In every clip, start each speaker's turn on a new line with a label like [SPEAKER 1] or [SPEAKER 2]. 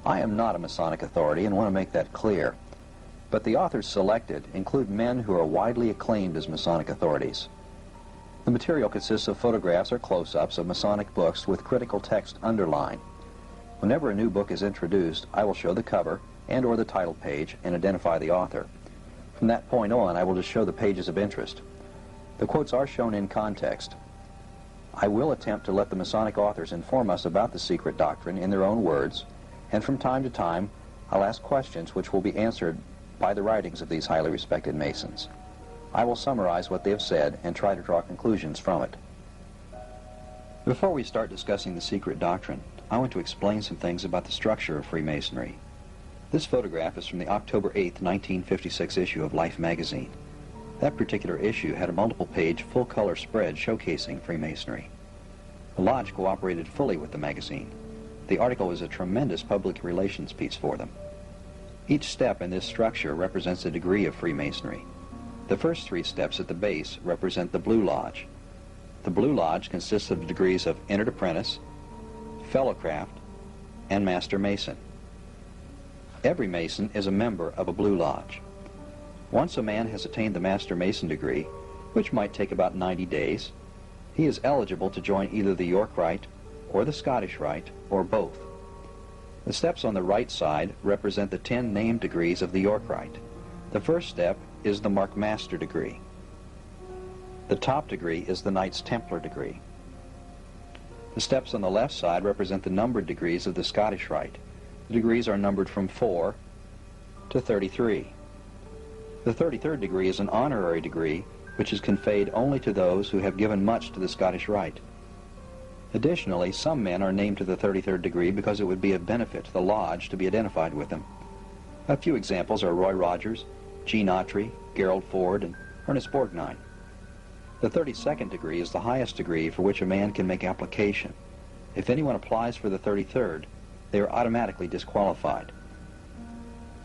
[SPEAKER 1] I am not a Masonic authority and want to make that clear, but the authors selected include men who are widely acclaimed as Masonic authorities. The material consists of photographs or close-ups of Masonic books with critical text underlined. Whenever a new book is introduced, I will show the cover and or the title page and identify the author. From that point on, I will just show the pages of interest. The quotes are shown in context. I will attempt to let the Masonic authors inform us about the secret doctrine in their own words, and from time to time, I'll ask questions which will be answered by the writings of these highly respected Masons. I will summarize what they have said and try to draw conclusions from it. Before we start discussing the secret doctrine, I want to explain some things about the structure of Freemasonry. This photograph is from the October 8, 1956 issue of Life magazine. That particular issue had a multiple-page, full-color spread showcasing Freemasonry. The Lodge cooperated fully with the magazine. The article was a tremendous public relations piece for them. Each step in this structure represents a degree of Freemasonry. The first three steps at the base represent the Blue Lodge. The Blue Lodge consists of the degrees of Entered Apprentice, Fellowcraft, and Master Mason. Every Mason is a member of a Blue Lodge. Once a man has attained the Master Mason degree, which might take about 90 days, he is eligible to join either the York Rite or the Scottish Rite, or both. The steps on the right side represent the 10 named degrees of the York Rite. The first step is the Mark Master degree. The top degree is the Knights Templar degree. The steps on the left side represent the numbered degrees of the Scottish Rite. The degrees are numbered from 4 to 33. The 33rd degree is an honorary degree which is conferred only to those who have given much to the Scottish Rite. Additionally, some men are named to the 33rd degree because it would be of benefit to the Lodge to be identified with them. A few examples are Roy Rogers, Gene Autry, Gerald Ford, and Ernest Borgnine. The 32nd degree is the highest degree for which a man can make application. If anyone applies for the 33rd, they are automatically disqualified.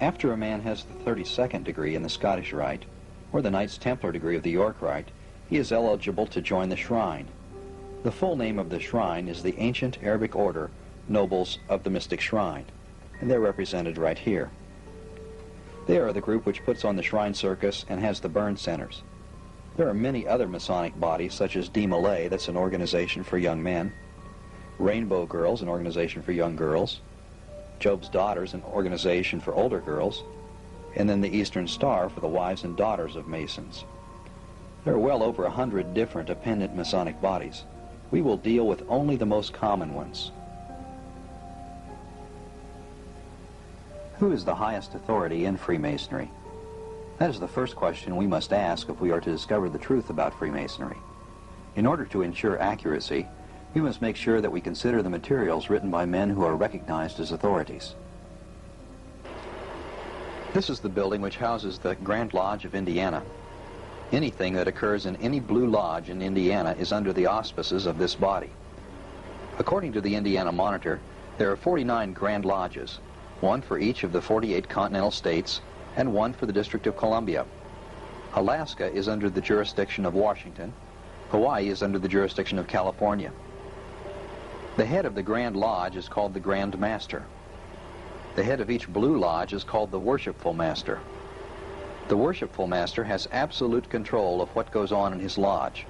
[SPEAKER 1] After a man has the 32nd degree in the Scottish Rite, or the Knights Templar degree of the York Rite, he is eligible to join the Shrine. The full name of the Shrine is the Ancient Arabic Order Nobles of the Mystic Shrine, and they're represented right here. They are the group which puts on the Shrine Circus and has the burn centers. There are many other Masonic bodies, such as D. Malay, that's an organization for young men, Rainbow Girls, an organization for young girls, Job's Daughters, an organization for older girls, and then the Eastern Star for the wives and daughters of Masons. There are well over 100 different appendant Masonic bodies. We will deal with only the most common ones. Who is the highest authority in Freemasonry? That is the first question we must ask if we are to discover the truth about Freemasonry. In order to ensure accuracy, we must make sure that we consider the materials written by men who are recognized as authorities. This is the building which houses the Grand Lodge of Indiana. Anything that occurs in any Blue Lodge in Indiana is under the auspices of this body. According to the Indiana Monitor, there are 49 Grand Lodges, one for each of the 48 continental states and one for the District of Columbia. Alaska is under the jurisdiction of Washington. Hawaii is under the jurisdiction of California. The head of the Grand Lodge is called the Grand Master. The head of each Blue Lodge is called the Worshipful Master. The Worshipful Master has absolute control of what goes on in his lodge.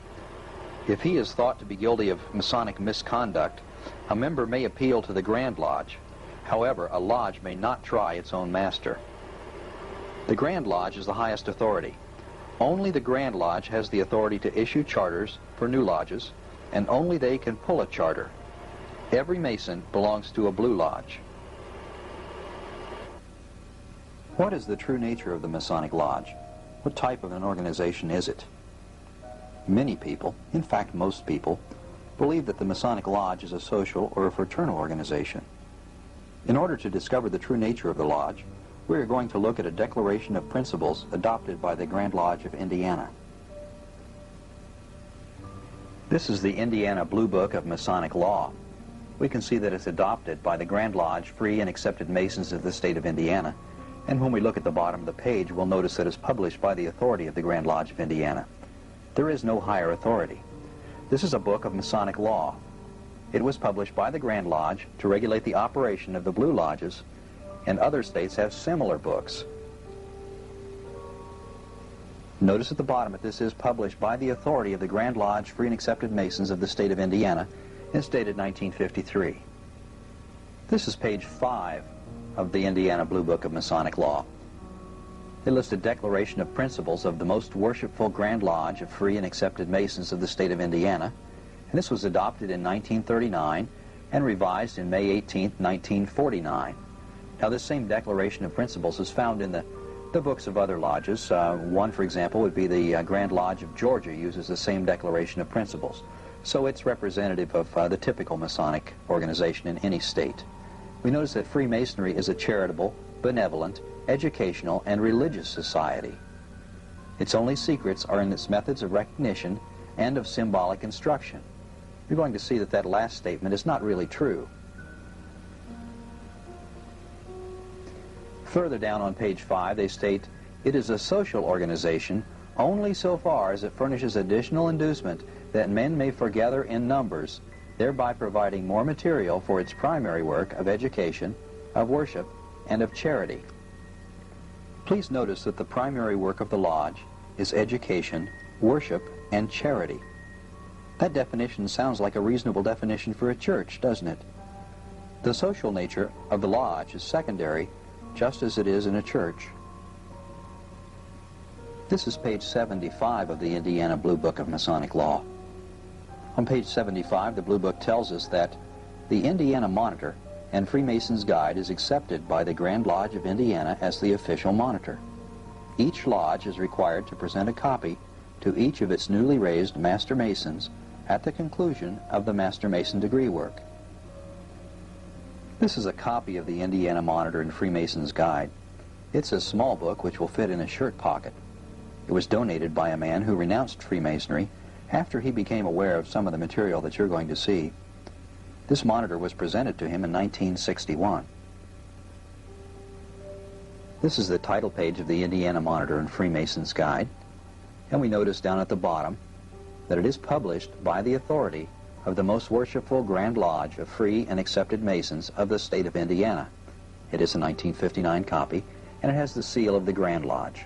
[SPEAKER 1] If he is thought to be guilty of Masonic misconduct, a member may appeal to the Grand Lodge. However, a lodge may not try its own master. The Grand Lodge is the highest authority. Only the Grand Lodge has the authority to issue charters for new lodges, and only they can pull a charter. Every Mason belongs to a Blue Lodge. What is the true nature of the Masonic Lodge? What type of an organization is it? Many people, in fact most people, believe that the Masonic Lodge is a social or a fraternal organization. In order to discover the true nature of the Lodge, we are going to look at a declaration of principles adopted by the Grand Lodge of Indiana. This is the Indiana Blue Book of Masonic Law. We can see that it's adopted by the Grand Lodge, Free and Accepted Masons of the state of Indiana, and when we look at the bottom of the page, we'll notice that it's published by the authority of the Grand Lodge of Indiana. There is no higher authority. This is a book of Masonic law. It was published by the Grand Lodge to regulate the operation of the Blue Lodges, and other states have similar books. Notice at the bottom that this is published by the authority of the Grand Lodge Free and Accepted Masons of the state of Indiana, and it's dated 1953. This is page 5 of the Indiana Blue Book of Masonic Law. They list a declaration of principles of the Most Worshipful Grand Lodge of Free and Accepted Masons of the state of Indiana, and this was adopted in 1939 and revised in May 18, 1949. Now, this same declaration of principles is found in the books of other lodges. One, for example, would be the Grand Lodge of Georgia, uses the same declaration of principles. So it's representative of the typical Masonic organization in any state. We notice that Freemasonry is a charitable, benevolent, educational, and religious society. Its only secrets are in its methods of recognition and of symbolic instruction. You're going to see that that last statement is not really true. Further down on page 5, they state, "It is a social organization only so far as it furnishes additional inducement that men may foregather in numbers, thereby providing more material for its primary work of education, of worship, and of charity." Please notice that the primary work of the lodge is education, worship, and charity. That definition sounds like a reasonable definition for a church, doesn't it? The social nature of the lodge is secondary, just as it is in a church. This is page 75 of the Indiana Blue Book of Masonic Law. On page 75, the Blue Book tells us that the Indiana Monitor and Freemason's Guide is accepted by the Grand Lodge of Indiana as the official monitor. Each lodge is required to present a copy to each of its newly raised Master Masons at the conclusion of the Master Mason degree work. This is a copy of the Indiana Monitor and Freemason's Guide. It's a small book which will fit in a shirt pocket. It was donated by a man who renounced Freemasonry after he became aware of some of the material that you're going to see. This monitor was presented to him in 1961. This is the title page of the Indiana Monitor and Freemason's Guide, and we notice down at the bottom that it is published by the authority of the Most Worshipful Grand Lodge of Free and Accepted Masons of the state of Indiana. It is a 1959 copy, and it has the seal of the Grand Lodge.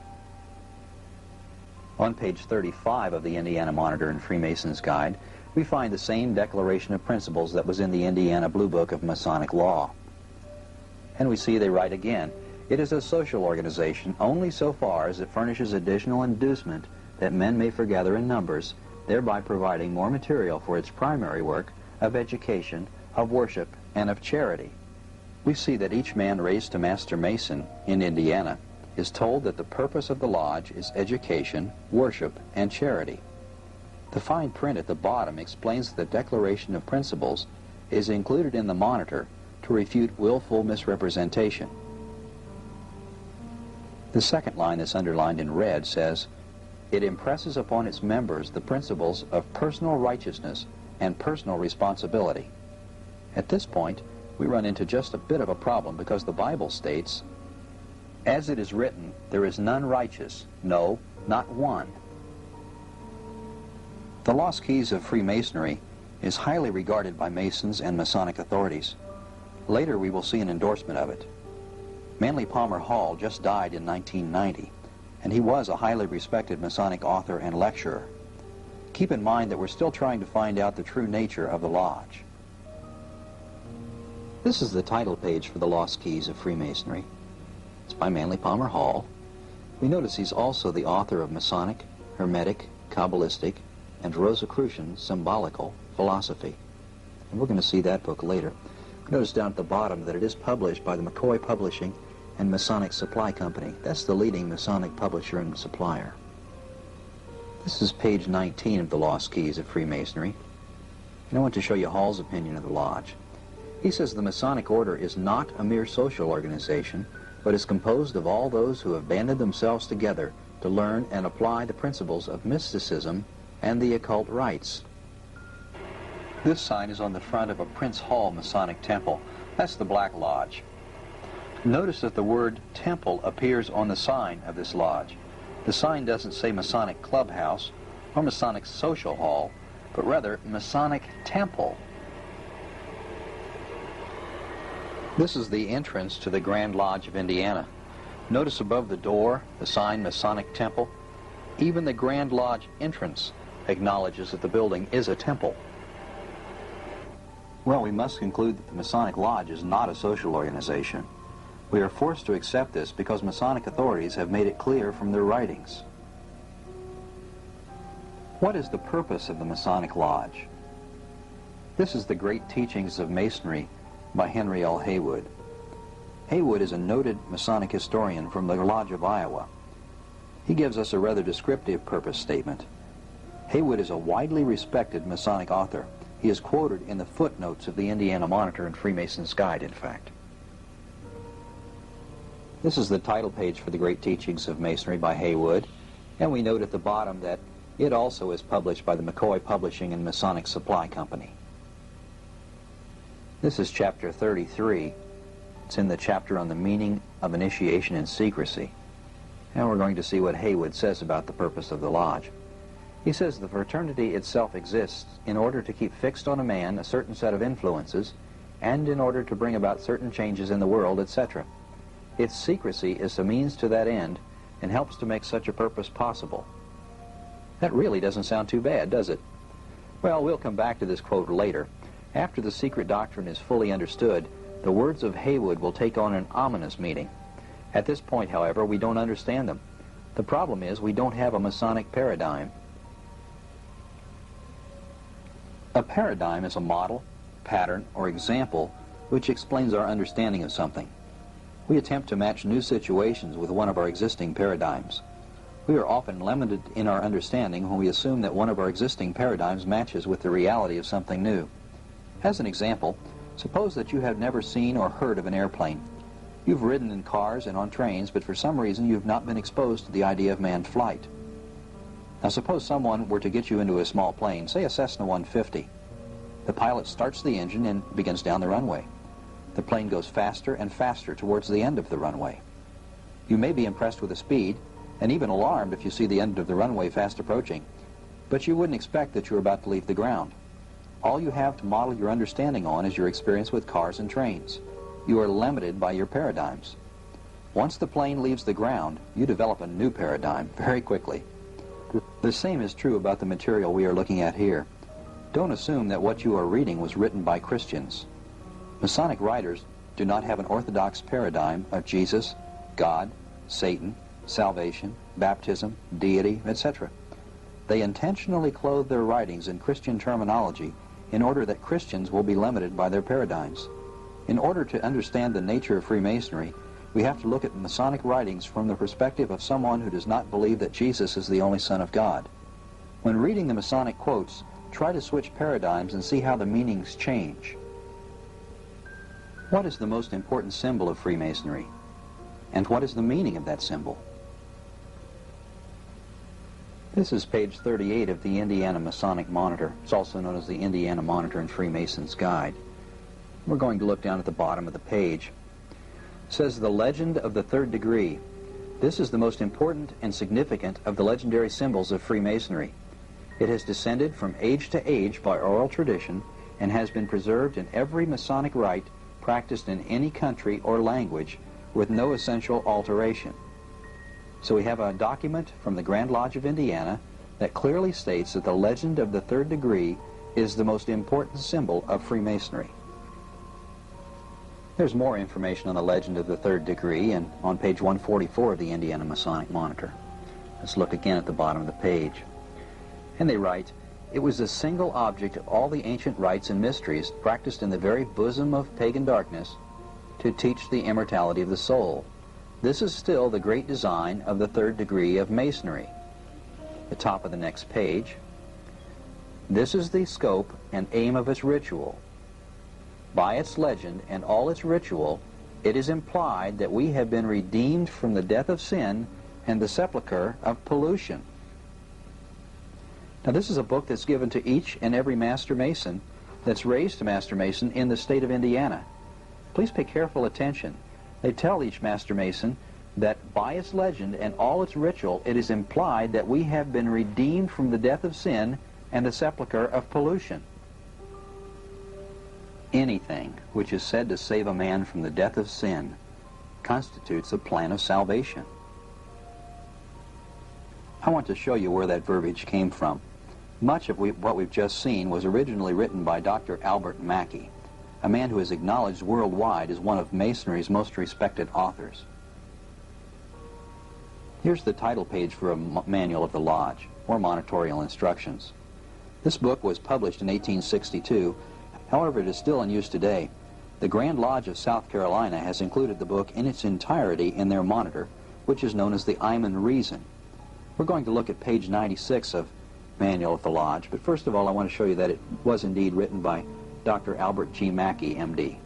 [SPEAKER 1] On page 35 of the Indiana Monitor and Freemason's Guide, we find the same declaration of principles that was in the Indiana Blue Book of Masonic Law. And we see they write again, "It is a social organization only so far as it furnishes additional inducement that men may foregather in numbers, thereby providing more material for its primary work of education, of worship, and of charity." We see that each man raised to Master Mason in Indiana is told that the purpose of the lodge is education, worship, and charity. The fine print at the bottom explains that the Declaration of Principles is included in the Monitor to refute willful misrepresentation. The second line that's underlined in red says, "It impresses upon its members the principles of personal righteousness and personal responsibility." At this point, we run into just a bit of a problem because the Bible states, "As it is written, there is none righteous, no, not one." The Lost Keys of Freemasonry is highly regarded by Masons and Masonic authorities. Later we will see an endorsement of it. Manly Palmer Hall just died in 1990, and he was a highly respected Masonic author and lecturer. Keep in mind that we're still trying to find out the true nature of the lodge. This is the title page for the Lost Keys of Freemasonry. It's by Manly Palmer Hall. We notice he's also the author of Masonic, Hermetic, Kabbalistic, and Rosicrucian Symbolical Philosophy. And we're going to see that book later. Notice down at the bottom that it is published by the McCoy Publishing and Masonic Supply Company. That's the leading Masonic publisher and supplier. This is page 19 of the Lost Keys of Freemasonry. And I want to show you Hall's opinion of the lodge. He says the Masonic Order is not a mere social organization, but is composed of all those who have banded themselves together to learn and apply the principles of mysticism and the occult rites. This sign is on the front of a Prince Hall Masonic temple. That's the Black Lodge. Notice that the word temple appears on the sign of this lodge. The sign doesn't say Masonic Clubhouse or Masonic Social Hall, but rather Masonic Temple. This is the entrance to the Grand Lodge of Indiana. Notice above the door the sign Masonic Temple. Even the Grand Lodge entrance acknowledges that the building is a temple. Well, we must conclude that the Masonic Lodge is not a social organization. We are forced to accept this because Masonic authorities have made it clear from their writings. What is the purpose of the Masonic Lodge? This is The Great Teachings of Masonry by Henry L. Haywood. Haywood is a noted Masonic historian from the Lodge of Iowa. He gives us a rather descriptive purpose statement. Haywood is a widely respected Masonic author. He is quoted in the footnotes of the Indiana Monitor and Freemason's Guide, in fact. This is the title page for The Great Teachings of Masonry by Haywood, and we note at the bottom that it also is published by the McCoy Publishing and Masonic Supply Company. This is chapter 33. It's in the chapter on the meaning of initiation and secrecy. And we're going to see what Haywood says about the purpose of the lodge. He says the fraternity itself exists in order to keep fixed on a man a certain set of influences and in order to bring about certain changes in the world, etc. Its secrecy is a means to that end and helps to make such a purpose possible. That really doesn't sound too bad, does it? Well, we'll come back to this quote later. After the secret doctrine is fully understood, the words of Haywood will take on an ominous meaning. At this point, however, we don't understand them. The problem is we don't have a Masonic paradigm. A paradigm is a model, pattern, or example which explains our understanding of something. We attempt to match new situations with one of our existing paradigms. We are often limited in our understanding when we assume that one of our existing paradigms matches with the reality of something new. As an example, suppose that you have never seen or heard of an airplane. You've ridden in cars and on trains, but for some reason you've not been exposed to the idea of manned flight. Now suppose someone were to get you into a small plane, say a Cessna 150. The pilot starts the engine and begins down the runway. The plane goes faster and faster towards the end of the runway. You may be impressed with the speed, and even alarmed if you see the end of the runway fast approaching, but you wouldn't expect that you're about to leave the ground. All you have to model your understanding on is your experience with cars and trains. You are limited by your paradigms. Once the plane leaves the ground, you develop a new paradigm very quickly. The same is true about the material we are looking at here. Don't assume that what you are reading was written by Christians. Masonic writers do not have an orthodox paradigm of Jesus, God, Satan, salvation, baptism, deity, etc. They intentionally clothe their writings in Christian terminology in order that Christians will be limited by their paradigms. In order to understand the nature of Freemasonry, we have to look at Masonic writings from the perspective of someone who does not believe that Jesus is the only Son of God. When reading the Masonic quotes, try to switch paradigms and see how the meanings change. What is the most important symbol of Freemasonry? And what is the meaning of that symbol? This is page 38 of the Indiana Masonic Monitor. It's also known as the Indiana Monitor and Freemason's Guide. We're going to look down at the bottom of the page. It says, the legend of the third degree. This is the most important and significant of the legendary symbols of Freemasonry. It has descended from age to age by oral tradition and has been preserved in every Masonic rite practiced in any country or language with no essential alteration. So we have a document from the Grand Lodge of Indiana that clearly states that the legend of the third degree is the most important symbol of Freemasonry. There's more information on the legend of the third degree and on page 144 of the Indiana Masonic Monitor. Let's look again at the bottom of the page. And they write, it was the single object of all the ancient rites and mysteries practiced in the very bosom of pagan darkness to teach the immortality of the soul. This is still the great design of the third degree of Masonry. The top of the next page. This is the scope and aim of its ritual. By its legend and all its ritual, it is implied that we have been redeemed from the death of sin and the sepulcher of pollution. Now this is a book that's given to each and every Master Mason that's raised to Master Mason in the state of Indiana. Please pay careful attention. They tell each Master Mason that by its legend and all its ritual, it is implied that we have been redeemed from the death of sin and the sepulcher of pollution. Anything which is said to save a man from the death of sin constitutes a plan of salvation. I want to show you where that verbiage came from. Much of what we've just seen was originally written by Dr. Albert Mackey, a man who is acknowledged worldwide as one of Masonry's most respected authors. Here's the title page for a manual of the Lodge, or monitorial instructions. This book was published in 1862. However, it is still in use today. The Grand Lodge of South Carolina has included the book in its entirety in their monitor, which is known as the Iman Reason. We're going to look at page 96 of Manual of the Lodge, but first of all I want to show you that it was indeed written by Dr. Albert G. Mackey, M.D.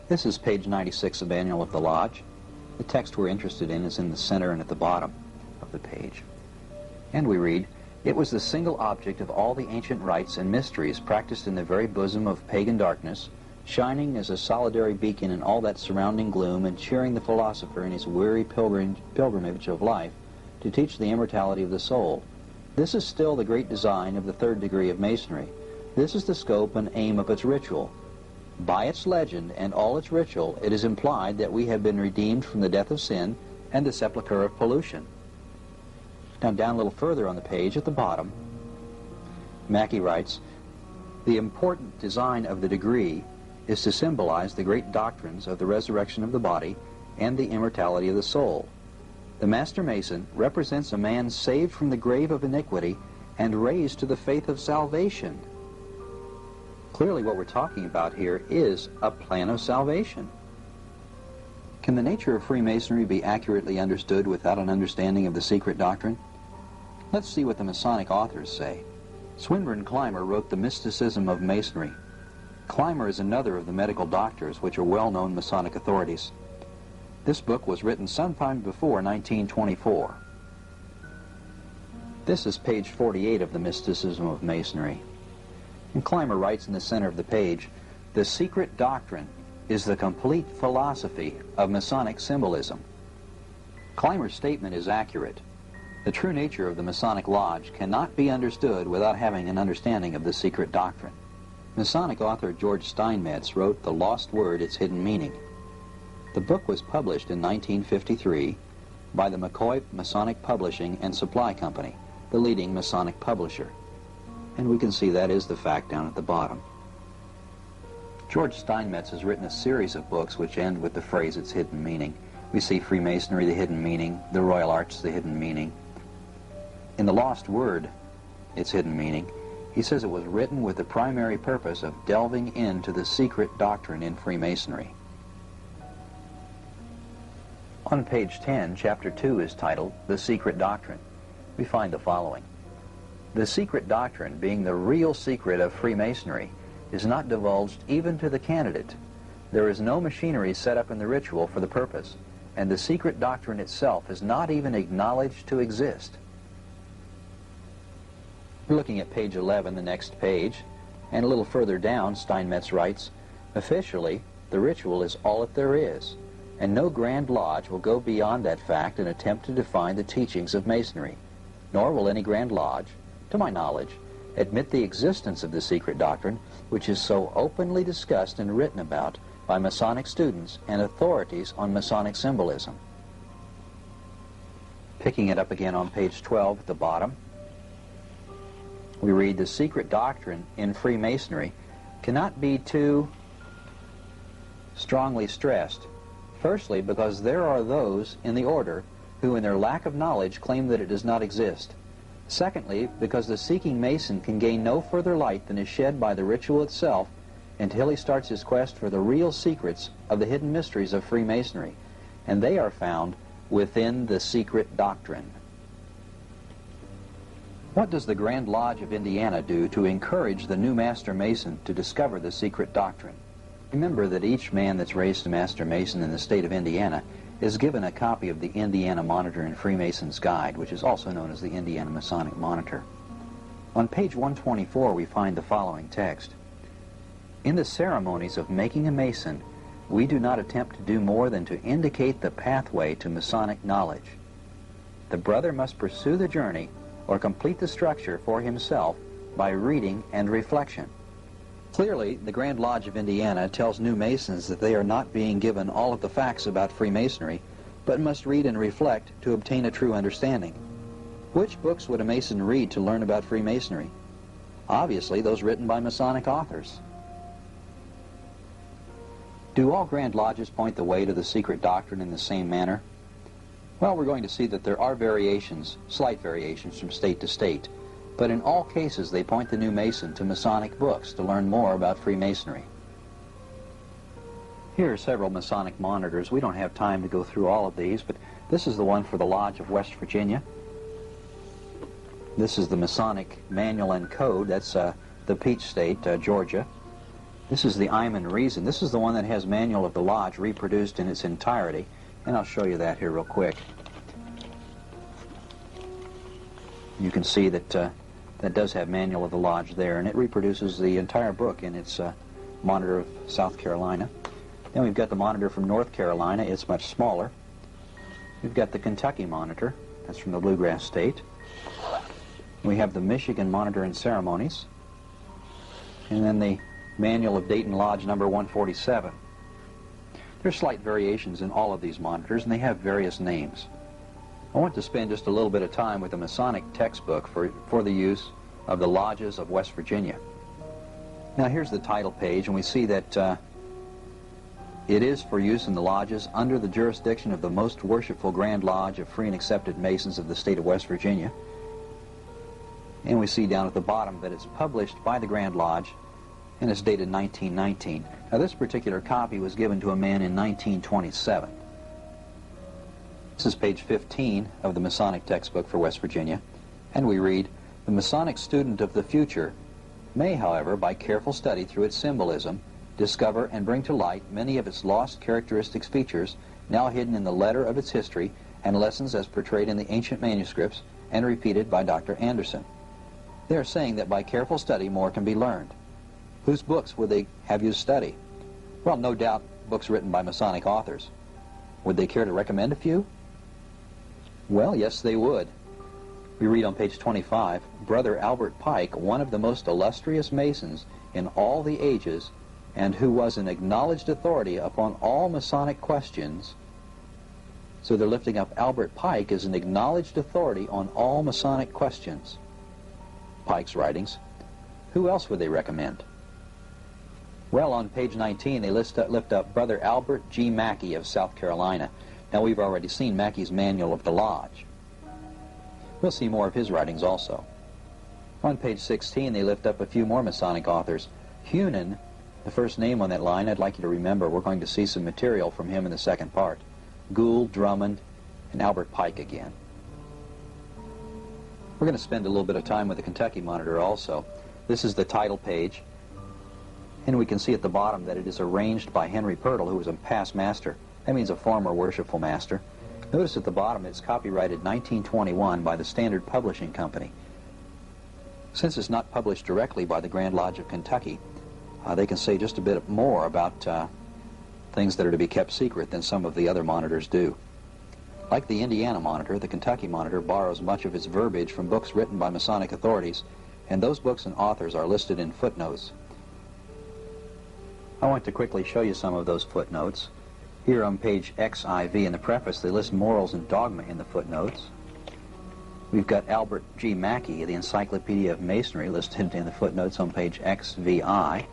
[SPEAKER 1] This is page 96 of Manual of the Lodge. The text we're interested in is in the center and at the bottom of the page. And we read, "It was the single object of all the ancient rites and mysteries practiced in the very bosom of pagan darkness, shining as a solitary beacon in all that surrounding gloom and cheering the philosopher in his weary pilgrimage of life to teach the immortality of the soul. This is still the great design of the third degree of Masonry. This is the scope and aim of its ritual. By its legend and all its ritual, it is implied that we have been redeemed from the death of sin and the sepulchre of pollution." Now down a little further on the page at the bottom, Mackey writes, "The important design of the degree is to symbolize the great doctrines of the resurrection of the body and the immortality of the soul. The Master Mason represents a man saved from the grave of iniquity and raised to the faith of salvation." Clearly what we're talking about here is a plan of salvation. Can the nature of Freemasonry be accurately understood without an understanding of the secret doctrine? Let's see what the Masonic authors say. Swinburne Clymer wrote The Mysticism of Masonry. Clymer is another of the medical doctors which are well-known Masonic authorities. This book was written sometime before 1924. This is page 48 of The Mysticism of Masonry. And Clymer writes in the center of the page, "The secret doctrine is the complete philosophy of Masonic symbolism." Clymer's statement is accurate. The true nature of the Masonic Lodge cannot be understood without having an understanding of the secret doctrine. Masonic author George Steinmetz wrote The Lost Word, Its Hidden Meaning. The book was published in 1953 by the McCoy Masonic Publishing and Supply Company, the leading Masonic publisher. And we can see that is the fact down at the bottom. George Steinmetz has written a series of books which end with the phrase, "Its Hidden Meaning." We see Freemasonry, the hidden meaning, the Royal Arch, the hidden meaning. In The Lost Word, Its Hidden Meaning, he says it was written with the primary purpose of delving into the secret doctrine in Freemasonry. On page 10, chapter 2 is titled, "The Secret Doctrine." We find the following. "The secret doctrine, being the real secret of Freemasonry, is not divulged even to the candidate. There is no machinery set up in the ritual for the purpose, and the secret doctrine itself is not even acknowledged to exist." We're looking at page 11, the next page, and a little further down, Steinmetz writes, "Officially, the ritual is all that there is, and no Grand Lodge will go beyond that fact and attempt to define the teachings of Masonry, nor will any Grand Lodge, to my knowledge, admit the existence of the secret doctrine, which is so openly discussed and written about by Masonic students and authorities on Masonic symbolism." Picking it up again on page 12 at the bottom, we read, "The secret doctrine in Freemasonry cannot be too strongly stressed. Firstly, because there are those in the order who in their lack of knowledge claim that it does not exist. Secondly, because the seeking Mason can gain no further light than is shed by the ritual itself until he starts his quest for the real secrets of the hidden mysteries of Freemasonry, and they are found within the secret doctrine." What does the Grand Lodge of Indiana do to encourage the new Master Mason to discover the secret doctrine? Remember that each man that's raised a Master Mason in the state of Indiana is given a copy of the Indiana Monitor and Freemason's Guide, which is also known as the Indiana Masonic Monitor. On page 124 we find the following text. "In the ceremonies of making a Mason, we do not attempt to do more than to indicate the pathway to Masonic knowledge. The brother must pursue the journey or complete the structure for himself by reading and reflection. Clearly, the Grand Lodge of Indiana tells new Masons that they are not being given all of the facts about Freemasonry, but must read and reflect to obtain a true understanding. Which books would a Mason read to learn about Freemasonry? Obviously, those written by Masonic authors. Do all Grand Lodges point the way to the secret doctrine in the same manner? Well, we're going to see that there are variations, slight variations from state to state, but in all cases they point the new Mason to Masonic books to learn more about Freemasonry. Here are several Masonic monitors. We don't have time to go through all of these, but this is the one for the Lodge of West Virginia. This is the Masonic Manual and Code. That's the Peach State, Georgia. This is the I'm and Reason. This is the one that has Manual of the Lodge reproduced in its entirety, and I'll show you that here real quick. You can see that that does have Manual of the Lodge there, and it reproduces the entire book in its monitor of South Carolina. Then we've got the monitor from North Carolina. It's much smaller. We've got the Kentucky monitor. That's from the Bluegrass State. We have the Michigan Monitor and Ceremonies, and then the Manual of Dayton Lodge number 147. There's slight variations in all of these monitors, and they have various names. I want to spend just a little bit of time with the Masonic textbook for the use of the Lodges of West Virginia. Now here's the title page, and we see that it is for use in the lodges under the jurisdiction of the Most Worshipful Grand Lodge of Free and Accepted Masons of the state of West Virginia. And we see down at the bottom that it's published by the Grand Lodge, and it's dated 1919. Now this particular copy was given to a man in 1927. This is page 15 of the Masonic textbook for West Virginia, and we read, "The Masonic student of the future may, however, by careful study through its symbolism, discover and bring to light many of its lost characteristic features now hidden in the letter of its history and lessons as portrayed in the ancient manuscripts and repeated by Dr. Anderson." They are saying that by careful study more can be learned. Whose books would they have you study? Well, no doubt books written by Masonic authors. Would they care to recommend a few? Well, yes, they would. We read on page 25, "Brother Albert Pike, one of the most illustrious Masons in all the ages, and who was an acknowledged authority upon all Masonic questions." So they're lifting up Albert Pike as an acknowledged authority on all Masonic questions. Pike's writings. Who else would they recommend? Well, on page 19, they lift up Brother Albert G. Mackey of South Carolina. Now, we've already seen Mackey's Manual of the Lodge. We'll see more of his writings also. On page 16, they lift up a few more Masonic authors. Hunan, the first name on that line, I'd like you to remember. We're going to see some material from him in the second part. Gould, Drummond, and Albert Pike again. We're going to spend a little bit of time with the Kentucky Monitor also. This is the title page, and we can see at the bottom that it is arranged by Henry Purtle, who was a past master. That means a former worshipful master. Notice at the bottom it's copyrighted 1921 by the Standard Publishing Company. Since it's not published directly by the Grand Lodge of Kentucky, they can say just a bit more about things that are to be kept secret than some of the other monitors do. Like the Indiana Monitor, the Kentucky Monitor borrows much of its verbiage from books written by Masonic authorities, and those books and authors are listed in footnotes. I want to quickly show you some of those footnotes. Here on page XIV in the preface, they list morals and dogma in the footnotes. We've got Albert G. Mackey, the Encyclopedia of Masonry, listed in the footnotes on page XVI.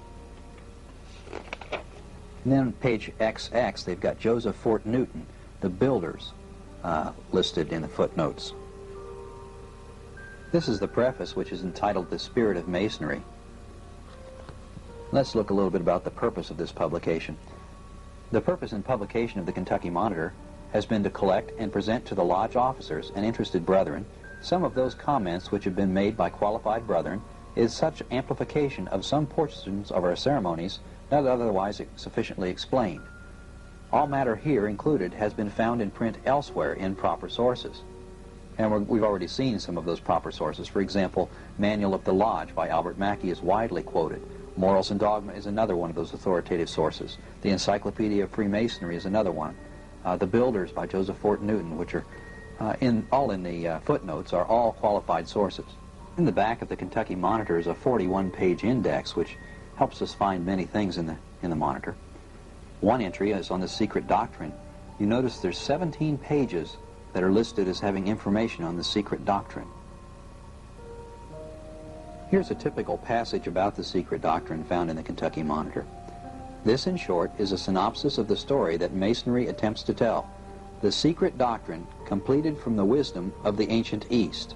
[SPEAKER 1] And then on page XX, they've got Joseph Fort Newton, the Builders, listed in the footnotes. This is the preface, which is entitled The Spirit of Masonry. Let's look a little bit about the purpose of this publication. The purpose and publication of the Kentucky Monitor has been to collect and present to the Lodge officers and interested brethren some of those comments which have been made by qualified brethren is such amplification of some portions of our ceremonies not otherwise sufficiently explained. All matter here included has been found in print elsewhere in proper sources. And we've already seen some of those proper sources. For example, Manual of the Lodge by Albert Mackey is widely quoted. Morals and Dogma is another one of those authoritative sources. The Encyclopedia of Freemasonry is another one. The Builders by Joseph Fort Newton, which are all in the footnotes, are all qualified sources. In the back of the Kentucky Monitor is a 41-page index, which helps us find many things in the monitor. One entry is on the secret doctrine. You notice there's 17 pages that are listed as having information on the secret doctrine. Here's a typical passage about the secret doctrine found in the Kentucky Monitor. This, in short, is a synopsis of the story that Masonry attempts to tell. The secret doctrine completed from the wisdom of the ancient East.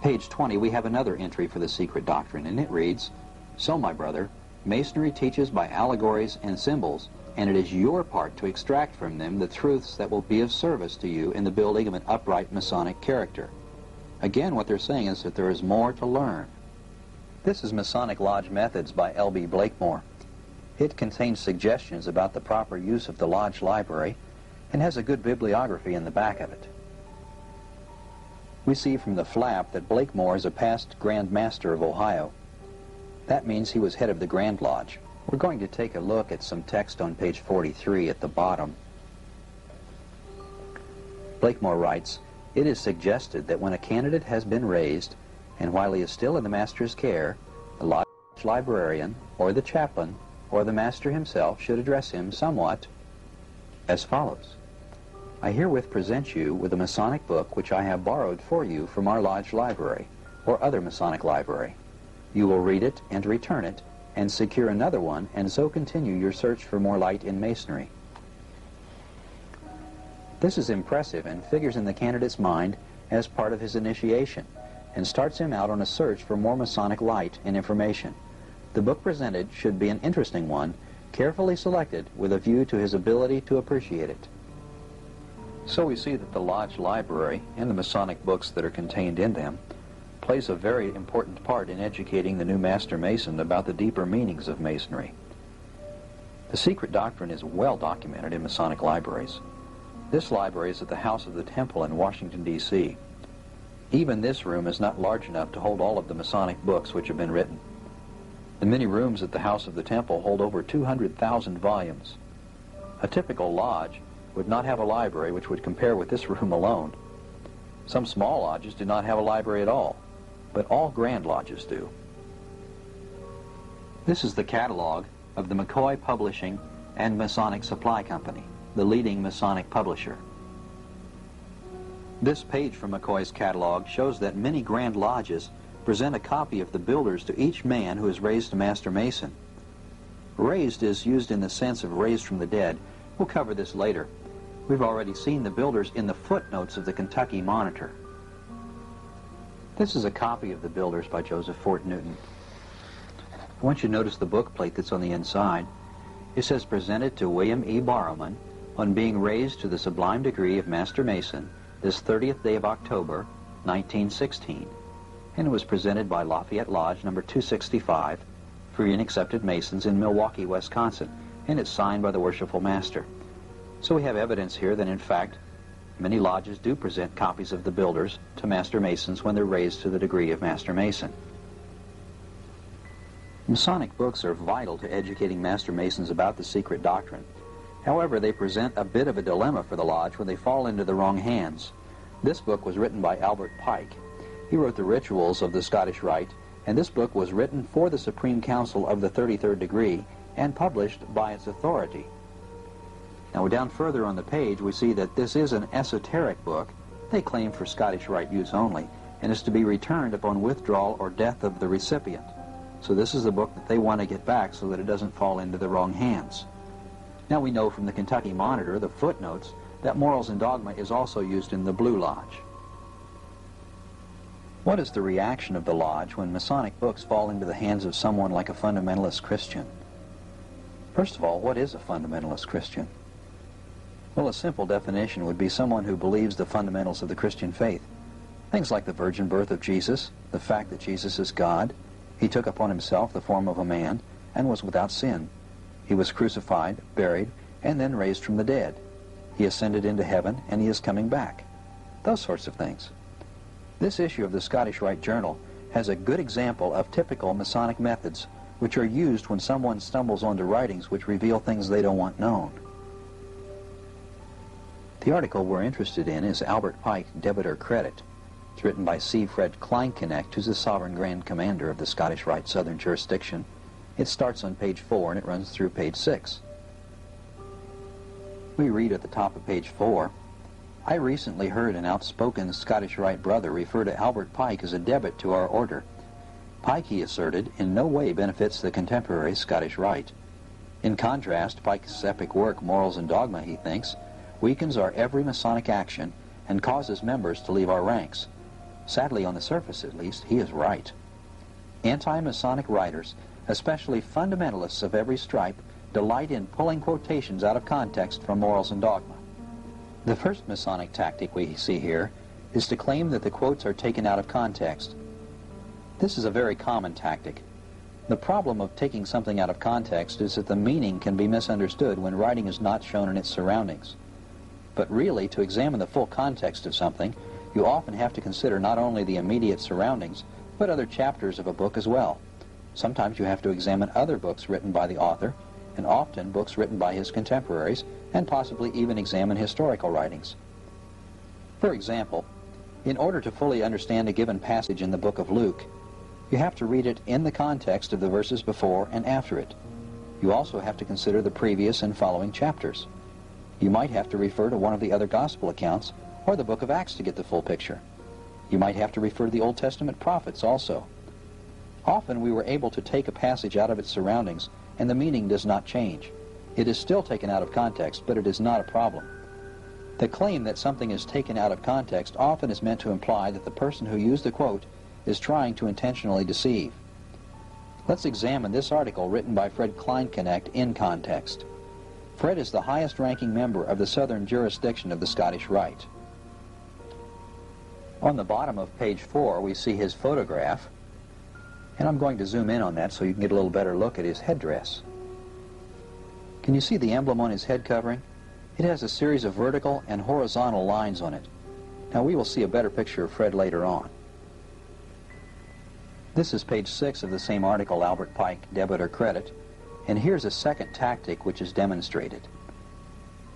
[SPEAKER 1] Page 20, we have another entry for the secret doctrine, and it reads, "So, my brother, Masonry teaches by allegories and symbols, and it is your part to extract from them the truths that will be of service to you in the building of an upright Masonic character." Again, what they're saying is that there is more to learn. This is Masonic Lodge Methods by L.B. Blakemore. It contains suggestions about the proper use of the Lodge Library and has a good bibliography in the back of it. We see from the flap that Blakemore is a past Grand Master of Ohio. That means he was head of the Grand Lodge. We're going to take a look at some text on page 43 at the bottom. Blakemore writes, "It is suggested that when a candidate has been raised, and while he is still in the master's care, the lodge librarian, or the chaplain, or the master himself should address him somewhat as follows. I herewith present you with a Masonic book which I have borrowed for you from our lodge library, or other Masonic library. You will read it and return it, and secure another one, and so continue your search for more light in Masonry." This is impressive and figures in the candidate's mind as part of his initiation, and starts him out on a search for more Masonic light and information. The book presented should be an interesting one, carefully selected with a view to his ability to appreciate it. So we see that the Lodge Library and the Masonic books that are contained in them plays a very important part in educating the new Master Mason about the deeper meanings of Masonry. The secret doctrine is well documented in Masonic libraries. This library is at the House of the Temple in Washington, D.C. Even this room is not large enough to hold all of the Masonic books which have been written. The many rooms at the House of the Temple hold over 200,000 volumes. A typical lodge would not have a library which would compare with this room alone. Some small lodges do not have a library at all, but all Grand Lodges do. This is the catalog of the McCoy Publishing and Masonic Supply Company, the leading Masonic publisher. This page from McCoy's catalog shows that many Grand Lodges present a copy of the builders to each man who is raised a Master Mason. Raised is used in the sense of raised from the dead. We'll cover this later. We've already seen the builders in the footnotes of the Kentucky Monitor. This is a copy of the builders by Joseph Fort Newton. I want you to notice the book plate that's on the inside. It says, "Presented to William E. Barrowman on being raised to the sublime degree of Master Mason this 30th day of October, 1916. And it was presented by Lafayette Lodge number 265, Free and Accepted Masons in Milwaukee, Wisconsin, and it's signed by the Worshipful Master." So we have evidence here that, in fact, many lodges do present copies of the builders to Master Masons when they're raised to the degree of Master Mason. Masonic books are vital to educating Master Masons about the secret doctrine. However, they present a bit of a dilemma for the lodge when they fall into the wrong hands. This book was written by Albert Pike. He wrote the Rituals of the Scottish Rite, and this book was written for the Supreme Council of the 33rd degree and published by its authority. Now, down further on the page, we see that this is an esoteric book. They claim for Scottish Rite use only, and is to be returned upon withdrawal or death of the recipient. So this is the book that they want to get back so that it doesn't fall into the wrong hands. Now we know from the Kentucky Monitor, the footnotes, that Morals and Dogma is also used in the Blue Lodge. What is the reaction of the Lodge when Masonic books fall into the hands of someone like a fundamentalist Christian? First of all, what is a fundamentalist Christian? Well, a simple definition would be someone who believes the fundamentals of the Christian faith. Things like the virgin birth of Jesus, the fact that Jesus is God, he took upon himself the form of a man and was without sin. He was crucified, buried, and then raised from the dead. He ascended into heaven, and he is coming back. Those sorts of things. This issue of the Scottish Rite Journal has a good example of typical Masonic methods which are used when someone stumbles onto writings which reveal things they don't want known. The article we're interested in is Albert Pike, Debit or Credit. It's written by C. Fred Kleinknecht, who's the Sovereign Grand Commander of the Scottish Rite Southern Jurisdiction, It starts on page 4 and it runs through page 6. We read at the top of page 4, "I recently heard an outspoken Scottish Rite brother refer to Albert Pike as a debit to our order. Pike, he asserted, in no way benefits the contemporary Scottish Rite. In contrast, Pike's epic work, Morals and Dogma, he thinks, weakens our every Masonic action and causes members to leave our ranks. Sadly, on the surface at least, he is right. Anti-Masonic writers, especially fundamentalists of every stripe, delight in pulling quotations out of context from Morals and Dogma. The first Masonic tactic we see here is to claim that the quotes are taken out of context. This is a very common tactic. The problem of taking something out of context is that the meaning can be misunderstood when writing is not shown in its surroundings. But really, to examine the full context of something, you often have to consider not only the immediate surroundings, but other chapters of a book as well. Sometimes you have to examine other books written by the author, and often books written by his contemporaries, and possibly even examine historical writings. For example, in order to fully understand a given passage in the book of Luke, you have to read it in the context of the verses before and after it. You also have to consider the previous and following chapters. You might have to refer to one of the other gospel accounts or the book of Acts to get the full picture. You might have to refer to the Old Testament prophets also. Often we were able to take a passage out of its surroundings and the meaning does not change. It is still taken out of context, but it is not a problem. The claim that something is taken out of context often is meant to imply that the person who used the quote is trying to intentionally deceive. Let's examine this article written by Fred Kleinknecht in context. Fred is the highest-ranking member of the southern jurisdiction of the Scottish Rite. On the bottom of page 4, we see his photograph, and I'm going to zoom in on that so you can get a little better look at his headdress. Can you see the emblem on his head covering? It has a series of vertical and horizontal lines on it. Now we will see a better picture of Fred later on. This is page 6 of the same article, Albert Pike, Debit or Credit, and here's a second tactic which is demonstrated.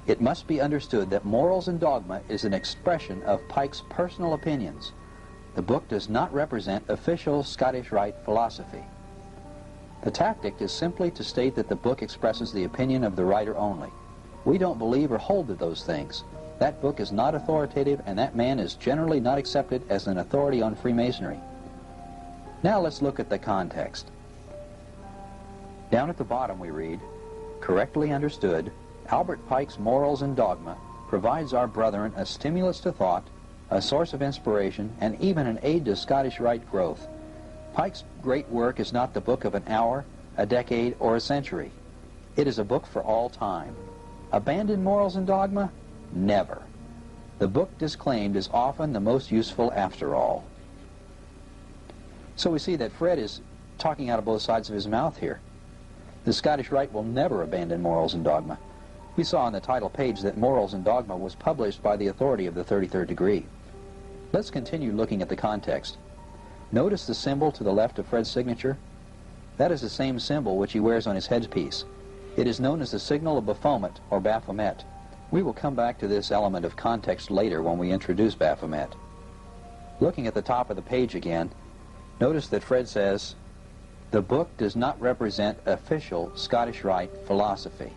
[SPEAKER 1] It must be understood that Morals and Dogma is an expression of Pike's personal opinions. The book does not represent official Scottish Rite philosophy. The tactic is simply to state that the book expresses the opinion of the writer only. We don't believe or hold to those things. That book is not authoritative, and that man is generally not accepted as an authority on Freemasonry. Now let's look at the context. Down at the bottom we read, "Correctly understood, Albert Pike's Morals and Dogma provides our brethren a stimulus to thought, a source of inspiration, and even an aid to Scottish Rite growth. Pike's great work is not the book of an hour, a decade, or a century. It is a book for all time. Abandon Morals and Dogma? Never. The book disclaimed is often the most useful after all." So we see that Fred is talking out of both sides of his mouth here. The Scottish Rite will never abandon Morals and Dogma. We saw on the title page that Morals and Dogma was published by the authority of the 33rd degree. Let's continue looking at the context. Notice the symbol to the left of Fred's signature? That is the same symbol which he wears on his headpiece. It is known as the signal of Baphomet or Baphomet. We will come back to this element of context later when we introduce Baphomet. Looking at the top of the page again, notice that Fred says, "The book does not represent official Scottish Rite philosophy."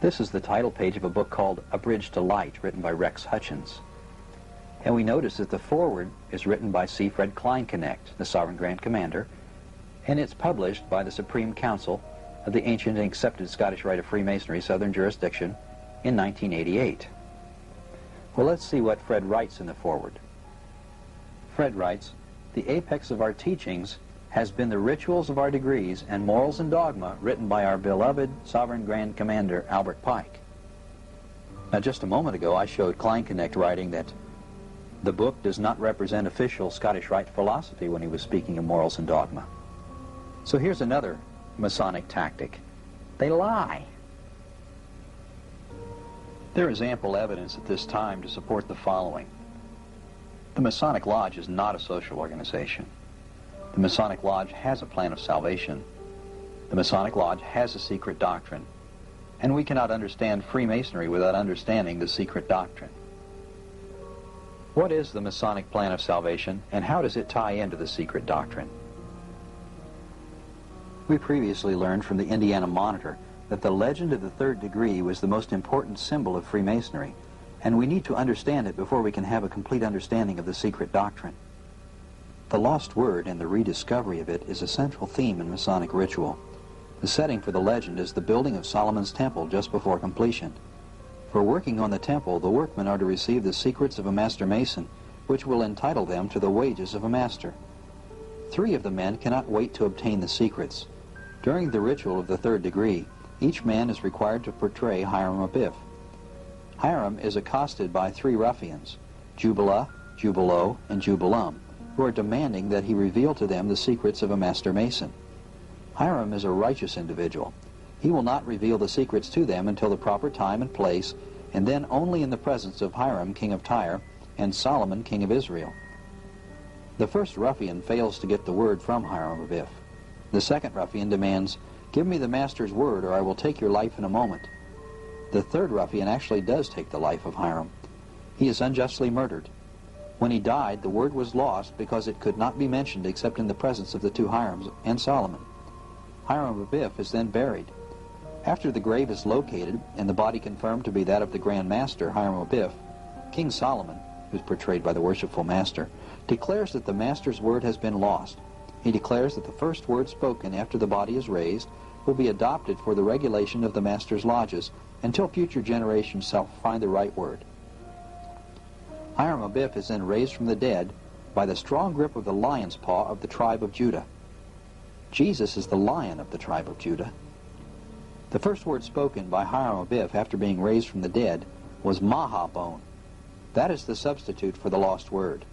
[SPEAKER 1] This is the title page of a book called A Bridge to Light, written by Rex Hutchins. And we notice that the foreword is written by C. Fred Kleinknecht, the Sovereign Grand Commander, and it's published by the Supreme Council of the Ancient and Accepted Scottish Rite of Freemasonry, Southern Jurisdiction, in 1988. Well, let's see what Fred writes in the foreword. Fred writes, "The apex of our teachings has been the rituals of our degrees and Morals and Dogma written by our beloved Sovereign Grand Commander, Albert Pike." Now, just a moment ago, I showed Kleinknecht writing that the book does not represent official Scottish Rite philosophy when he was speaking of Morals and Dogma. So here's another Masonic tactic. They lie. There is ample evidence at this time to support the following. The Masonic Lodge is not a social organization. The Masonic Lodge has a plan of salvation. The Masonic Lodge has a secret doctrine. And we cannot understand Freemasonry without understanding the secret doctrine. What is the Masonic plan of salvation, and how does it tie into the secret doctrine? We previously learned from the Indiana Monitor that the legend of the third degree was the most important symbol of Freemasonry, and we need to understand it before we can have a complete understanding of the secret doctrine. The lost word and the rediscovery of it is a central theme in Masonic ritual. The setting for the legend is the building of Solomon's temple just before completion. For working on the temple, the workmen are to receive the secrets of a master mason, which will entitle them to the wages of a master. 3 of the men cannot wait to obtain the secrets. During the ritual of the third degree, each man is required to portray Hiram Abiff. Hiram is accosted by 3 ruffians, Jubala, Jubalo, and Jubalum, who are demanding that he reveal to them the secrets of a master mason. Hiram is a righteous individual. He will not reveal the secrets to them until the proper time and place, and then only in the presence of Hiram, king of Tyre, and Solomon, king of Israel. The first ruffian fails to get the word from Hiram Abiff. The second ruffian demands, "Give me the master's word or I will take your life in a moment." The third ruffian actually does take the life of Hiram. He is unjustly murdered. When he died, the word was lost because it could not be mentioned except in the presence of the 2 Hirams and Solomon. Hiram Abiff is then buried. After the grave is located and the body confirmed to be that of the Grand Master, Hiram Abiff, King Solomon, who is portrayed by the worshipful master, declares that the master's word has been lost. He declares that the first word spoken after the body is raised will be adopted for the regulation of the master's lodges until future generations shall find the right word. Hiram Abiff is then raised from the dead by the strong grip of the lion's paw of the tribe of Judah. Jesus is the lion of the tribe of Judah. The first word spoken by Hiram Abiff after being raised from the dead was Mahabone. That is the substitute for the lost word.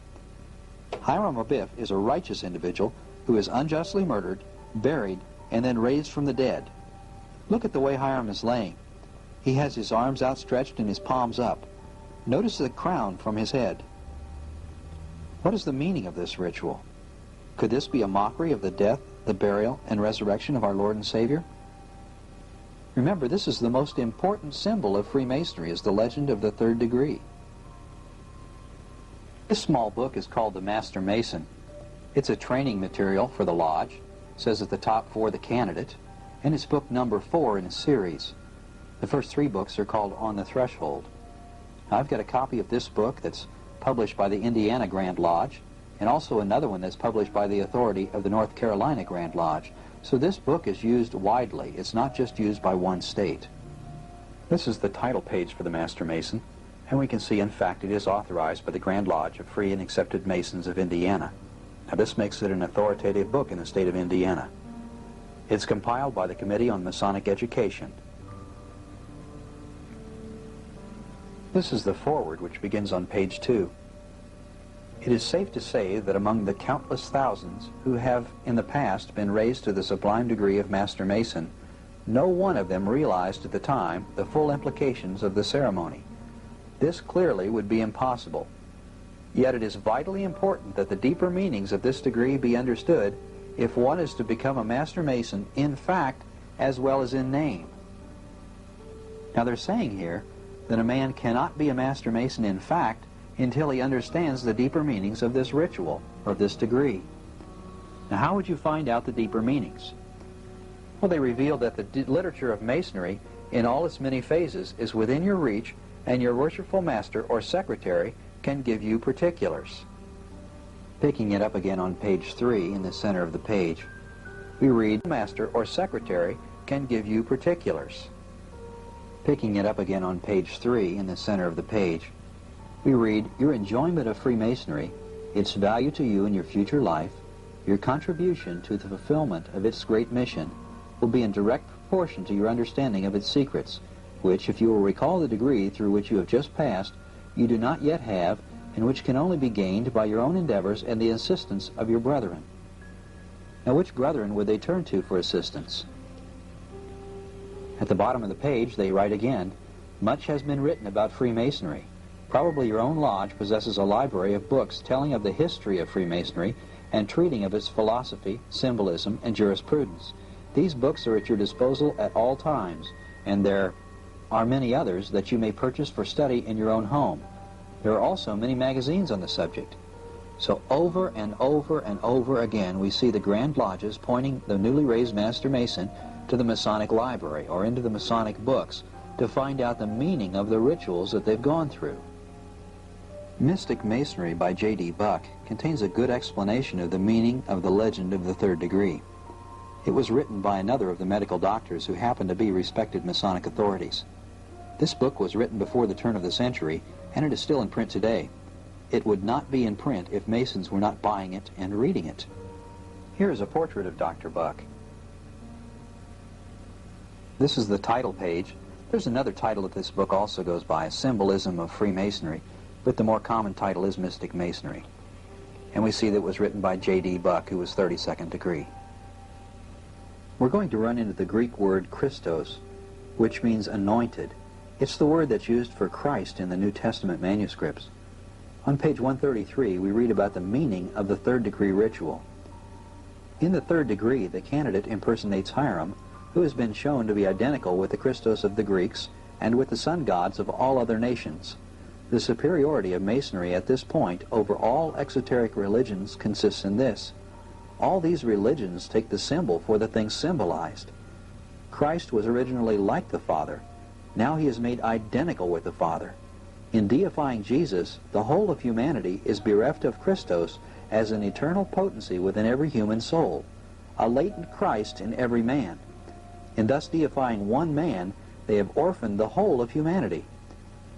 [SPEAKER 1] Hiram Abiff is a righteous individual who is unjustly murdered, buried, and then raised from the dead. Look at the way Hiram is laying. He has his arms outstretched and his palms up. Notice the crown from his head. What is the meaning of this ritual? Could this be a mockery of the death, the burial, and resurrection of our Lord and Savior? Remember, this is the most important symbol of Freemasonry, is the legend of the third degree. This small book is called The Master Mason. It's a training material for the lodge. It says at the top for the candidate, and it's book number 4 in a series. The first 3 books are called On the Threshold. Now, I've got a copy of this book that's published by the Indiana Grand Lodge, and also another one that's published by the authority of the North Carolina Grand Lodge. So this book is used widely. It's not just used by one state. This is the title page for the Master Mason, and we can see, in fact, it is authorized by the Grand Lodge of Free and Accepted Masons of Indiana. Now, this makes it an authoritative book in the state of Indiana. It's compiled by the Committee on Masonic Education. This is the foreword, which begins on page 2. It is safe to say that among the countless thousands who have in the past been raised to the sublime degree of Master Mason, no one of them realized at the time the full implications of the ceremony. This clearly would be impossible. Yet it is vitally important that the deeper meanings of this degree be understood if one is to become a Master Mason in fact as well as in name. Now, they're saying here that a man cannot be a Master Mason in fact until he understands the deeper meanings of this ritual, or this degree. Now, how would you find out the deeper meanings? Well, they reveal that the literature of Masonry, in all its many phases, is within your reach, and your worshipful master or secretary can give you particulars. Picking it up again on page 3 in the center of the page, we read, "Master or secretary can give you particulars." Picking it up again on page 3 in the center of the page, we read, "Your enjoyment of Freemasonry, its value to you in your future life, your contribution to the fulfillment of its great mission, will be in direct proportion to your understanding of its secrets, which, if you will recall the degree through which you have just passed, you do not yet have, and which can only be gained by your own endeavors and the assistance of your brethren." Now, which brethren would they turn to for assistance? At the bottom of the page, they write again, "Much has been written about Freemasonry. Probably your own lodge possesses a library of books telling of the history of Freemasonry and treating of its philosophy, symbolism, and jurisprudence. These books are at your disposal at all times, and there are many others that you may purchase for study in your own home. There are also many magazines on the subject. So over and over and over again we see the Grand Lodges pointing the newly raised Master Mason to the Masonic library or into the Masonic books to find out the meaning of the rituals that they've gone through. Mystic Masonry by J.D. Buck contains a good explanation of the meaning of the legend of the third degree. It was written by another of the medical doctors who happened to be respected Masonic authorities. This book was written before the turn of the century, and it is still in print today. It would not be in print if Masons were not buying it and reading it. Here is a portrait of Dr. Buck. This is the title page. There's another title that this book also goes by, Symbolism of Freemasonry, but the more common title is Mystic Masonry. And we see that it was written by J.D. Buck, who was 32nd degree. We're going to run into the Greek word Christos, which means anointed. It's the word that's used for Christ in the New Testament manuscripts. On page 133, we read about the meaning of the third degree ritual. In the third degree, the candidate impersonates Hiram, who has been shown to be identical with the Christos of the Greeks and with the sun gods of all other nations. The superiority of Masonry at this point over all exoteric religions consists in this. All these religions take the symbol for the thing symbolized. Christ was originally like the Father. Now he is made identical with the Father. In deifying Jesus, the whole of humanity is bereft of Christos as an eternal potency within every human soul, a latent Christ in every man. In thus deifying one man, they have orphaned the whole of humanity.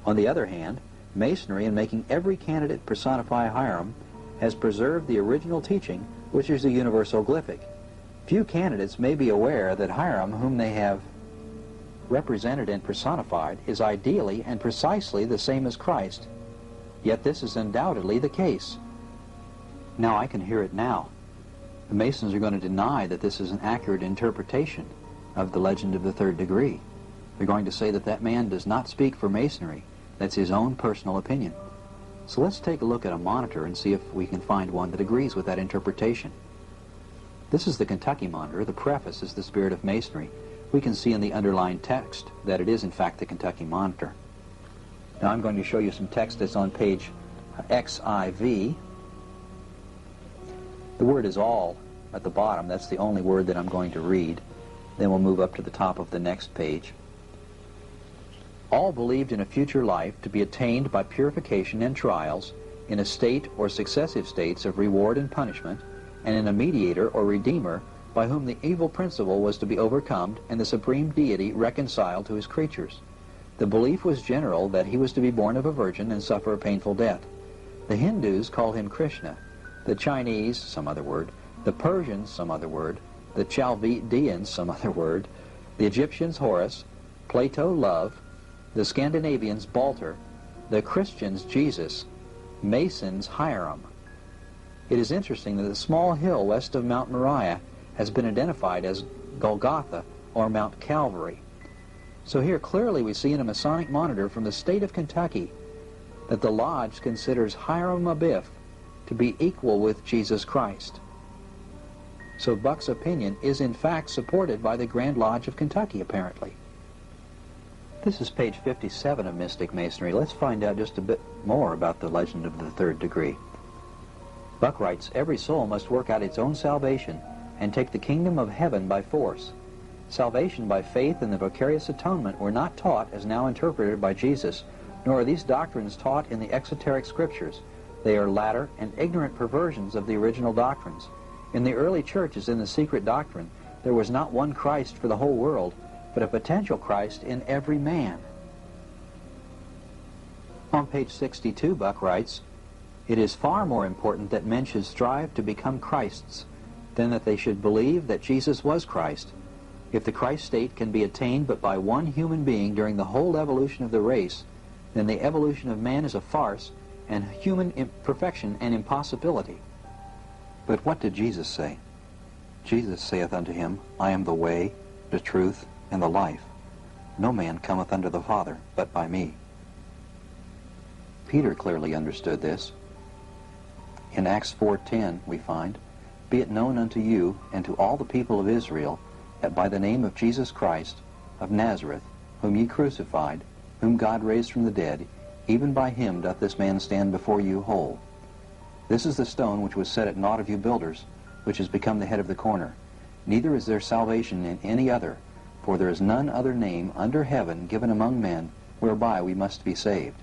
[SPEAKER 1] On the other hand, Masonry, in making every candidate personify Hiram, has preserved the original teaching, which is the universal glyphic. Few candidates may be aware that Hiram, whom they have represented and personified, is ideally and precisely the same as Christ. Yet this is undoubtedly the case. Now I can hear it now. The Masons are going to deny that this is an accurate interpretation of the legend of the third degree. They're going to say that that man does not speak for Masonry. That's his own personal opinion. So let's take a look at a monitor and see if we can find one that agrees with that interpretation. This is the Kentucky Monitor. The preface is the Spirit of Masonry. We can see in the underlined text that it is in fact the Kentucky Monitor. Now I'm going to show you some text that's on page XIV. The word is all at the bottom. That's the only word that I'm going to read. Then we'll move up to the top of the next page. All believed in a future life to be attained by purification and trials, in a state or successive states of reward and punishment, and in a mediator or redeemer by whom the evil principle was to be overcome and the supreme deity reconciled to his creatures. The belief was general that he was to be born of a virgin and suffer a painful death. The Hindus called him Krishna, the Chinese some other word, the Persians some other word, the Chaldeans some other word, the Egyptians Horus, Plato Love, the Scandinavians Balter, the Christians Jesus, Masons Hiram. It is interesting that the small hill west of Mount Moriah has been identified as Golgotha or Mount Calvary. So here clearly we see in a Masonic Monitor from the state of Kentucky that the Lodge considers Hiram Abiff to be equal with Jesus Christ. So Buck's opinion is in fact supported by the Grand Lodge of Kentucky, apparently. This is page 57 of Mystic Masonry. Let's find out just a bit more about the legend of the third degree. Buck writes, every soul must work out its own salvation and take the kingdom of heaven by force. Salvation by faith and the vicarious atonement were not taught as now interpreted by Jesus, nor are these doctrines taught in the exoteric scriptures. They are latter and ignorant perversions of the original doctrines. In the early churches, in the secret doctrine, there was not one Christ for the whole world, but a potential Christ in every man. On page 62, Buck writes, it is far more important that men should strive to become Christs than that they should believe that Jesus was Christ. If the Christ state can be attained but by one human being during the whole evolution of the race, then the evolution of man is a farce and human imperfection an impossibility. But what did Jesus say? Jesus saith unto him, I am the way, the truth, and the life. No man cometh unto the Father but by me. Peter clearly understood this. In Acts 4:10 we find, be it known unto you and to all the people of Israel that by the name of Jesus Christ of Nazareth, whom ye crucified, whom God raised from the dead, even by him doth this man stand before you whole. This is the stone which was set at naught of you builders, which has become the head of the corner. Neither is there salvation in any other, for there is none other name under heaven given among men whereby we must be saved.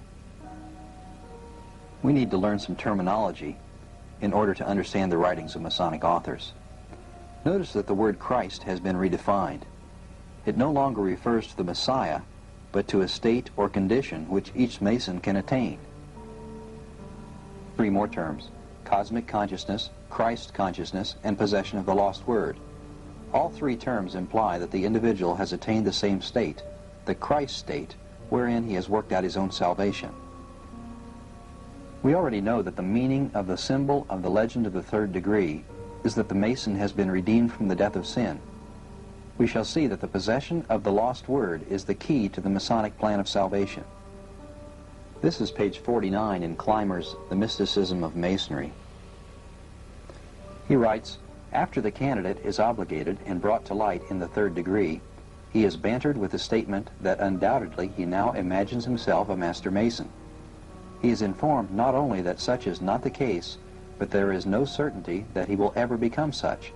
[SPEAKER 1] We need to learn some terminology in order to understand the writings of Masonic authors. Notice that the word Christ has been redefined. It no longer refers to the Messiah, but to a state or condition which each Mason can attain. 3 more terms: cosmic consciousness, Christ consciousness, and possession of the lost word. All 3 terms imply that the individual has attained the same state, the Christ state, wherein he has worked out his own salvation. We already know that the meaning of the symbol of the legend of the 3rd degree is that the Mason has been redeemed from the death of sin. We shall see that the possession of the lost word is the key to the Masonic plan of salvation. This is page 49 in Clymer's The Mysticism of Masonry. He writes, after the candidate is obligated and brought to light in the 3rd degree, he is bantered with the statement that undoubtedly he now imagines himself a Master Mason. He is informed not only that such is not the case, but there is no certainty that he will ever become such.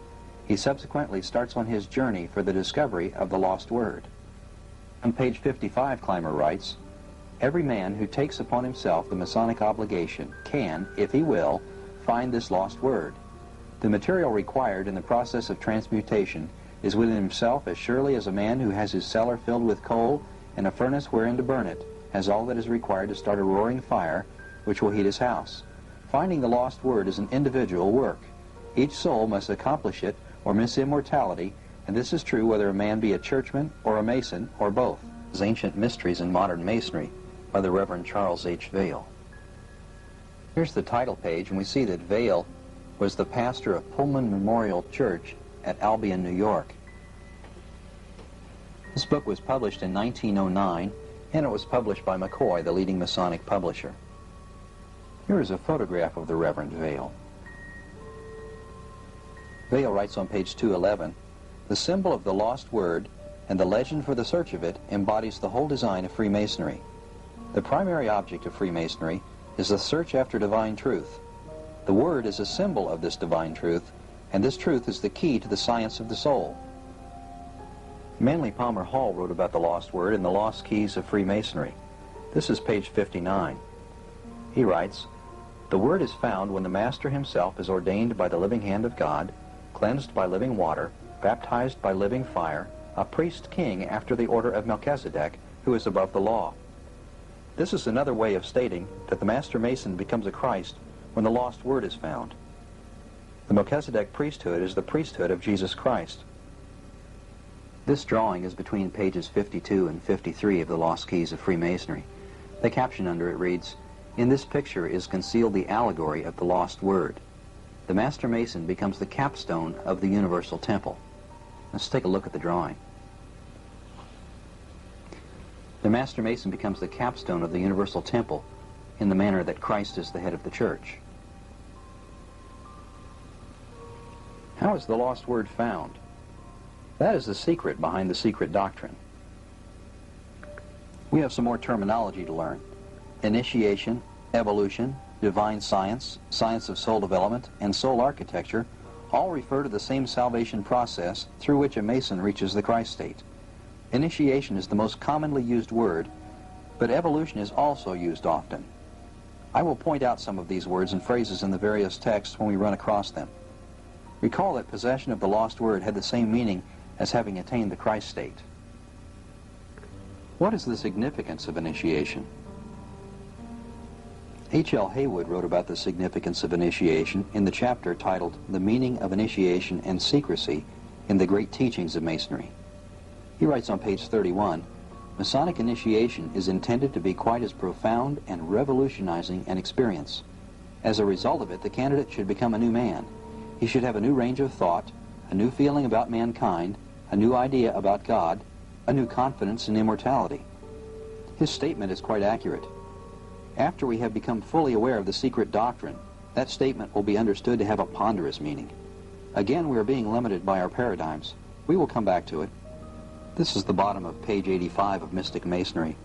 [SPEAKER 1] He subsequently starts on his journey for the discovery of the lost word. On page 55, Clymer writes, every man who takes upon himself the Masonic obligation can, if he will, find this lost word. The material required in the process of transmutation is within himself as surely as a man who has his cellar filled with coal and a furnace wherein to burn it has all that is required to start a roaring fire which will heat his house. Finding the lost word is an individual work. Each soul must accomplish it or miss immortality, and this is true whether a man be a churchman or a Mason or both. Ancient Mysteries in Modern Masonry by the Reverend Charles H. Vail. Here's the title page, and we see that Vail was the pastor of Pullman Memorial Church at Albion, New York. This book was published in 1909, and it was published by McCoy, the leading Masonic publisher. Here is a photograph of the Reverend Vail. Vail writes on page 211, the symbol of the lost word and the legend for the search of it embodies the whole design of Freemasonry. The primary object of Freemasonry is the search after divine truth. The word is a symbol of this divine truth, and this truth is the key to the science of the soul. Manly Palmer Hall wrote about the lost word in The Lost Keys of Freemasonry. This is page 59. He writes, the word is found when the Master himself is ordained by the living hand of God, cleansed by living water, baptized by living fire, a priest king after the order of Melchizedek, who is above the law. This is another way of stating that the Master Mason becomes a Christ when the lost word is found. The Melchizedek priesthood is the priesthood of Jesus Christ. This drawing is between pages 52 and 53 of The Lost Keys of Freemasonry. The caption under it reads, in this picture is concealed the allegory of the lost word. The Master Mason becomes the capstone of the universal temple. Let's take a look at the drawing. The Master Mason becomes the capstone of the universal temple in the manner that Christ is the head of the church. How is the lost word found? That is the secret behind the secret doctrine. We have some more terminology to learn. Initiation, evolution, divine science, science of soul development, and soul architecture all refer to the same salvation process through which a Mason reaches the Christ state. Initiation is the most commonly used word, but evolution is also used often. I will point out some of these words and phrases in the various texts when we run across them. Recall that possession of the lost word had the same meaning as having attained the Christ state. What is the significance of initiation? H.L. Haywood wrote about the significance of initiation in the chapter titled The Meaning of Initiation and Secrecy in the Great Teachings of Masonry. He writes on page 31, Masonic initiation is intended to be quite as profound and revolutionizing an experience. As a result of it, the candidate should become a new man. He should have a new range of thought, a new feeling about mankind, a new idea about God, a new confidence in immortality. His statement is quite accurate. After we have become fully aware of the secret doctrine, that statement will be understood to have a ponderous meaning. Again, we are being limited by our paradigms. We will come back to it. This is the bottom of page 85 of Mystic Masonry.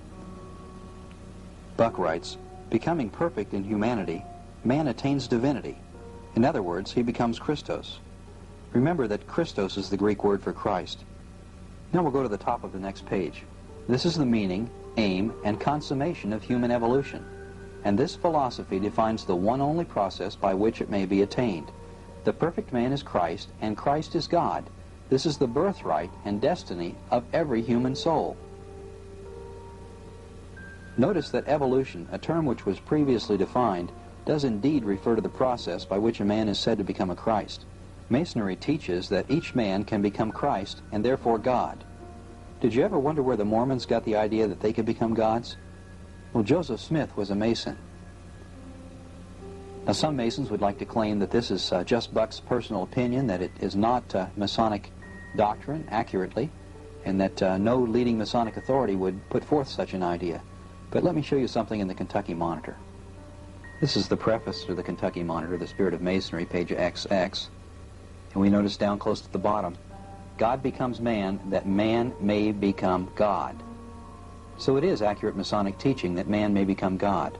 [SPEAKER 1] Buck writes, becoming perfect in humanity man attains divinity. In other words, he becomes Christos. Remember that Christos is the Greek word for Christ. Now we'll go to the top of the next page. This is the meaning, aim, and consummation of human evolution. And this philosophy defines the one only process by which it may be attained. The perfect man is Christ, and Christ is God. This is the birthright and destiny of every human soul. Notice that evolution, a term which was previously defined, does indeed refer to the process by which a man is said to become a Christ. Masonry teaches that each man can become Christ and therefore God. Did you ever wonder where the Mormons got the idea that they could become gods? Well, Joseph Smith was a Mason. Now, some Masons would like to claim that this is just Buck's personal opinion, that it is not Masonic doctrine accurately, and that no leading Masonic authority would put forth such an idea. But let me show you something in the Kentucky Monitor. This is the preface to the Kentucky Monitor, The Spirit of Masonry, page XX. And we notice down close to the bottom, God becomes man that man may become God. So it is accurate Masonic teaching that man may become God.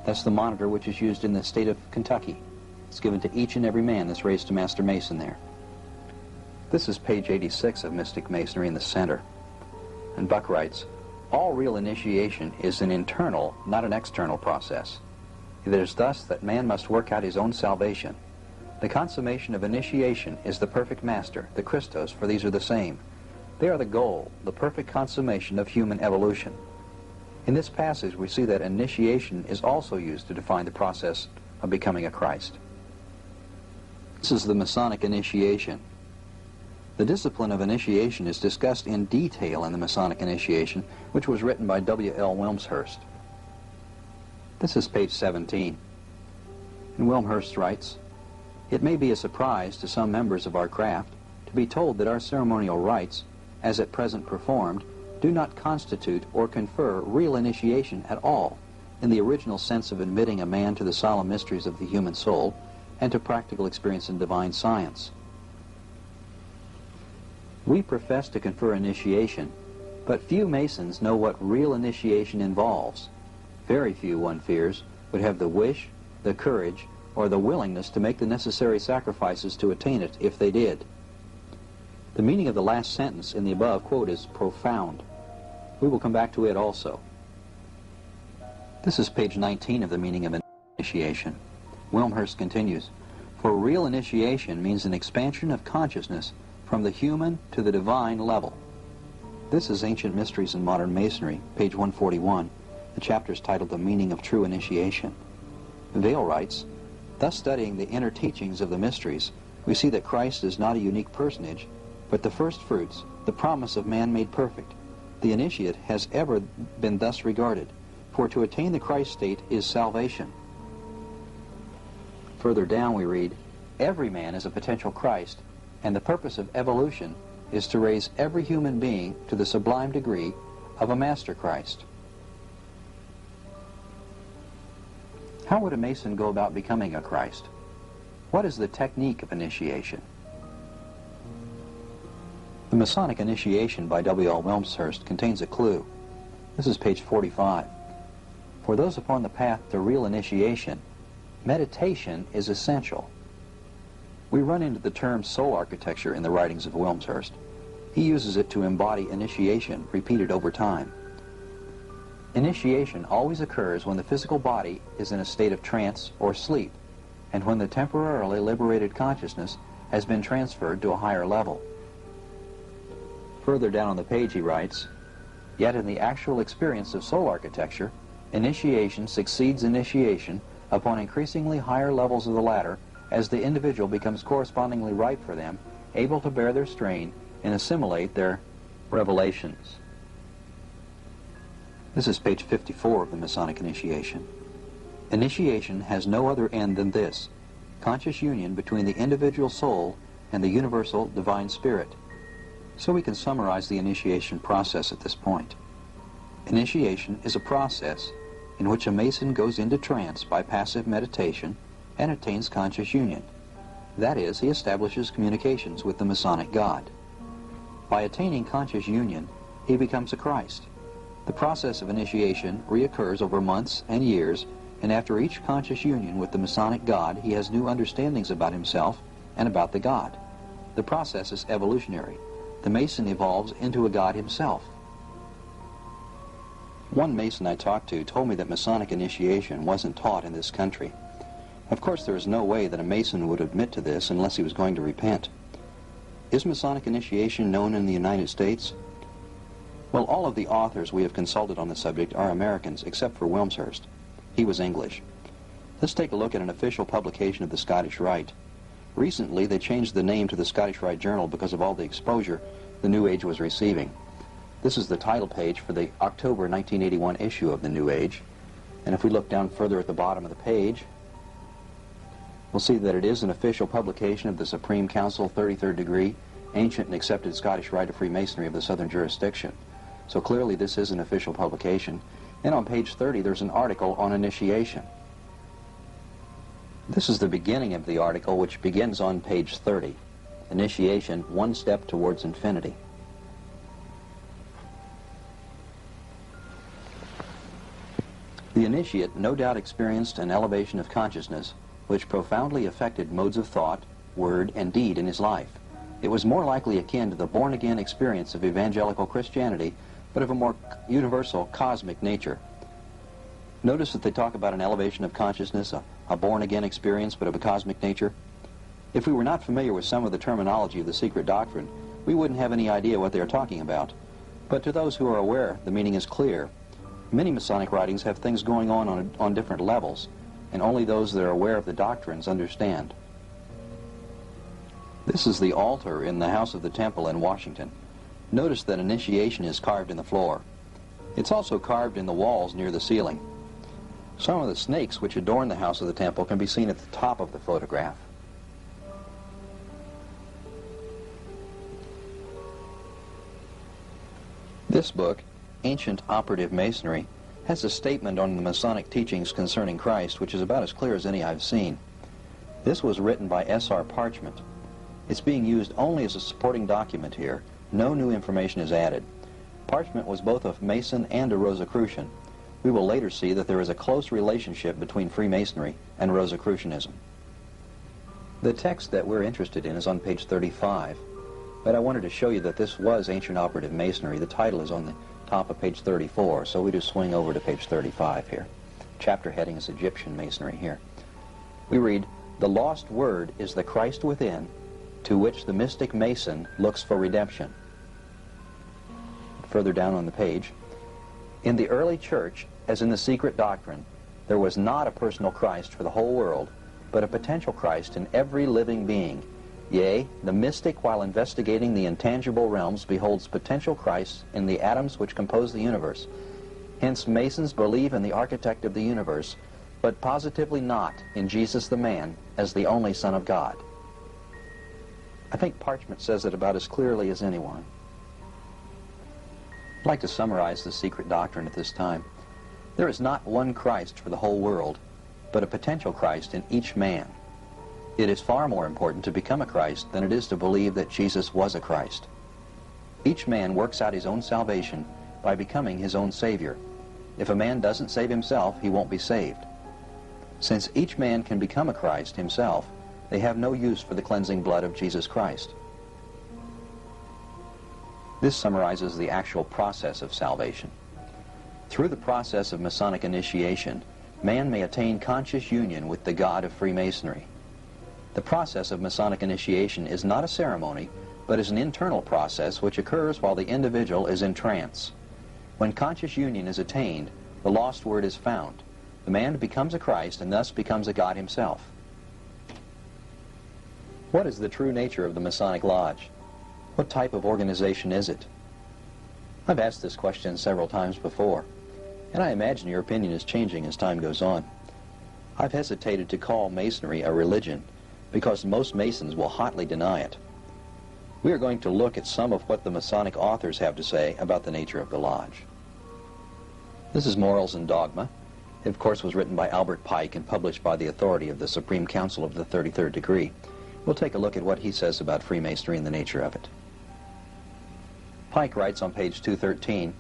[SPEAKER 1] That's the monitor which is used in the state of Kentucky. It's given to each and every man that's raised to Master Mason there. This is page 86 of Mystic Masonry in the center. And Buck writes, all real initiation is an internal, not an external process. It is thus that man must work out his own salvation. The consummation of initiation is the perfect master, the Christos, for these are the same. They are the goal, the perfect consummation of human evolution. In this passage, we see that initiation is also used to define the process of becoming a Christ. This is the Masonic initiation. The discipline of initiation is discussed in detail in the Masonic initiation, which was written by W.L. Wilmshurst. This is page 17. And Wilmshurst writes, it may be a surprise to some members of our craft to be told that our ceremonial rites, as at present performed, do not constitute or confer real initiation at all, in the original sense of admitting a man to the solemn mysteries of the human soul and to practical experience in divine science. We profess to confer initiation, but few Masons know what real initiation involves. Very few, one fears, would have the wish, the courage, or the willingness to make the necessary sacrifices to attain it if they did. The meaning of the last sentence in the above quote is profound. We will come back to it also. This is page 19 of the meaning of initiation. Wilmshurst continues, for real initiation means an expansion of consciousness from the human to the divine level. This is Ancient Mysteries in Modern Masonry, page 141. The chapter is titled The Meaning of True Initiation. Vail writes, thus studying the inner teachings of the mysteries, we see that Christ is not a unique personage, but the first fruits, the promise of man made perfect. The initiate has ever been thus regarded, for to attain the Christ state is salvation. Further down we read, every man is a potential Christ, and the purpose of evolution is to raise every human being to the sublime degree of a Master Christ. How would a Mason go about becoming a Christ? What is the technique of initiation? The Masonic initiation by W.L. Wilmshurst contains a clue. This is page 45. For those upon the path to real initiation, meditation is essential. We run into the term soul architecture in the writings of Wilmshurst. He uses it to embody initiation repeated over time. Initiation always occurs when the physical body is in a state of trance or sleep, and when the temporarily liberated consciousness has been transferred to a higher level. Further down on the page he writes, yet in the actual experience of soul architecture, initiation succeeds initiation upon increasingly higher levels of the ladder as the individual becomes correspondingly ripe for them, able to bear their strain and assimilate their revelations. This is page 54 of the Masonic initiation. Initiation has no other end than this, conscious union between the individual soul and the universal divine spirit. So we can summarize the initiation process at this point. Initiation is a process in which a Mason goes into trance by passive meditation and attains conscious union. That is, he establishes communications with the Masonic God. By attaining conscious union, he becomes a Christ. The process of initiation reoccurs over months and years and after each conscious union with the Masonic God, he has new understandings about himself and about the God. The process is evolutionary. The Mason evolves into a God himself. One Mason I talked to told me that Masonic initiation wasn't taught in this country. Of course, there is no way that a Mason would admit to this unless he was going to repent. Is Masonic initiation known in the United States? Well, all of the authors we have consulted on the subject are Americans, except for Wilmshurst. He was English. Let's take a look at an official publication of the Scottish Rite. Recently, they changed the name to the Scottish Rite Journal because of all the exposure the New Age was receiving. This is the title page for the October 1981 issue of the New Age. And if we look down further at the bottom of the page, we'll see that it is an official publication of the Supreme Council, 33rd degree, ancient and accepted Scottish Rite of Freemasonry of the Southern Jurisdiction. So clearly this is an official publication. And on page 30 there's an article on initiation. This is the beginning of the article, which begins on page 30. Initiation, one step towards infinity. The initiate no doubt experienced an elevation of consciousness which profoundly affected modes of thought, word, and deed in his life. It was more likely akin to the born-again experience of evangelical Christianity, but of a more universal cosmic nature. Notice that they talk about an elevation of consciousness, a born-again experience, but of a cosmic nature. If we were not familiar with some of the terminology of the secret doctrine, we wouldn't have any idea what they are talking about. But to those who are aware, the meaning is clear. Many Masonic writings have things going on different levels, and only those that are aware of the doctrines understand. This is the altar in the House of the Temple in Washington. Notice that initiation is carved in the floor. It's also carved in the walls near the ceiling. Some of the snakes which adorn the House of the Temple can be seen at the top of the photograph. This book, Ancient Operative Masonry, has a statement on the Masonic teachings concerning Christ which is about as clear as any I've seen. This was written by S.R. Parchment. It's being used only as a supporting document here. No new information is added. Parchment was both a Mason and a Rosicrucian. We will later see that there is a close relationship between Freemasonry and Rosicrucianism. The text that we're interested in is on page 35, but I wanted to show you that this was Ancient Operative Masonry. The title is on the top of page 34, so we just swing over to page 35 here. Chapter heading is Egyptian Masonry here. We read, "The lost word is the Christ within, to which the mystic Mason looks for redemption." Further down on the page, "In the early church, as in the secret doctrine, there was not a personal Christ for the whole world, but a potential Christ in every living being. Yea, the mystic, while investigating the intangible realms, beholds potential Christs in the atoms which compose the universe. Hence, Masons believe in the architect of the universe, but positively not in Jesus the man as the only Son of God." I think Parchment says it about as clearly as anyone. I'd like to summarize the secret doctrine at this time. There is not one Christ for the whole world, but a potential Christ in each man. It is far more important to become a Christ than it is to believe that Jesus was a Christ. Each man works out his own salvation by becoming his own Savior. If a man doesn't save himself, he won't be saved. Since each man can become a Christ himself, they have no use for the cleansing blood of Jesus Christ. This summarizes the actual process of salvation. Through the process of Masonic initiation, man may attain conscious union with the God of Freemasonry. The process of Masonic initiation is not a ceremony, but is an internal process which occurs while the individual is in trance. When conscious union is attained, the lost word is found. The man becomes a Christ and thus becomes a God himself. What is the true nature of the Masonic Lodge? What type of organization is it? I've asked this question several times before, and I imagine your opinion is changing as time goes on. I've hesitated to call Masonry a religion because most Masons will hotly deny it. We are going to look at some of what the Masonic authors have to say about the nature of the Lodge. This is Morals and Dogma. It, of course, was written by Albert Pike and published by the authority of the Supreme Council of the 33rd degree. We'll take a look at what he says about Freemasonry and the nature of it. Pike writes on page 213,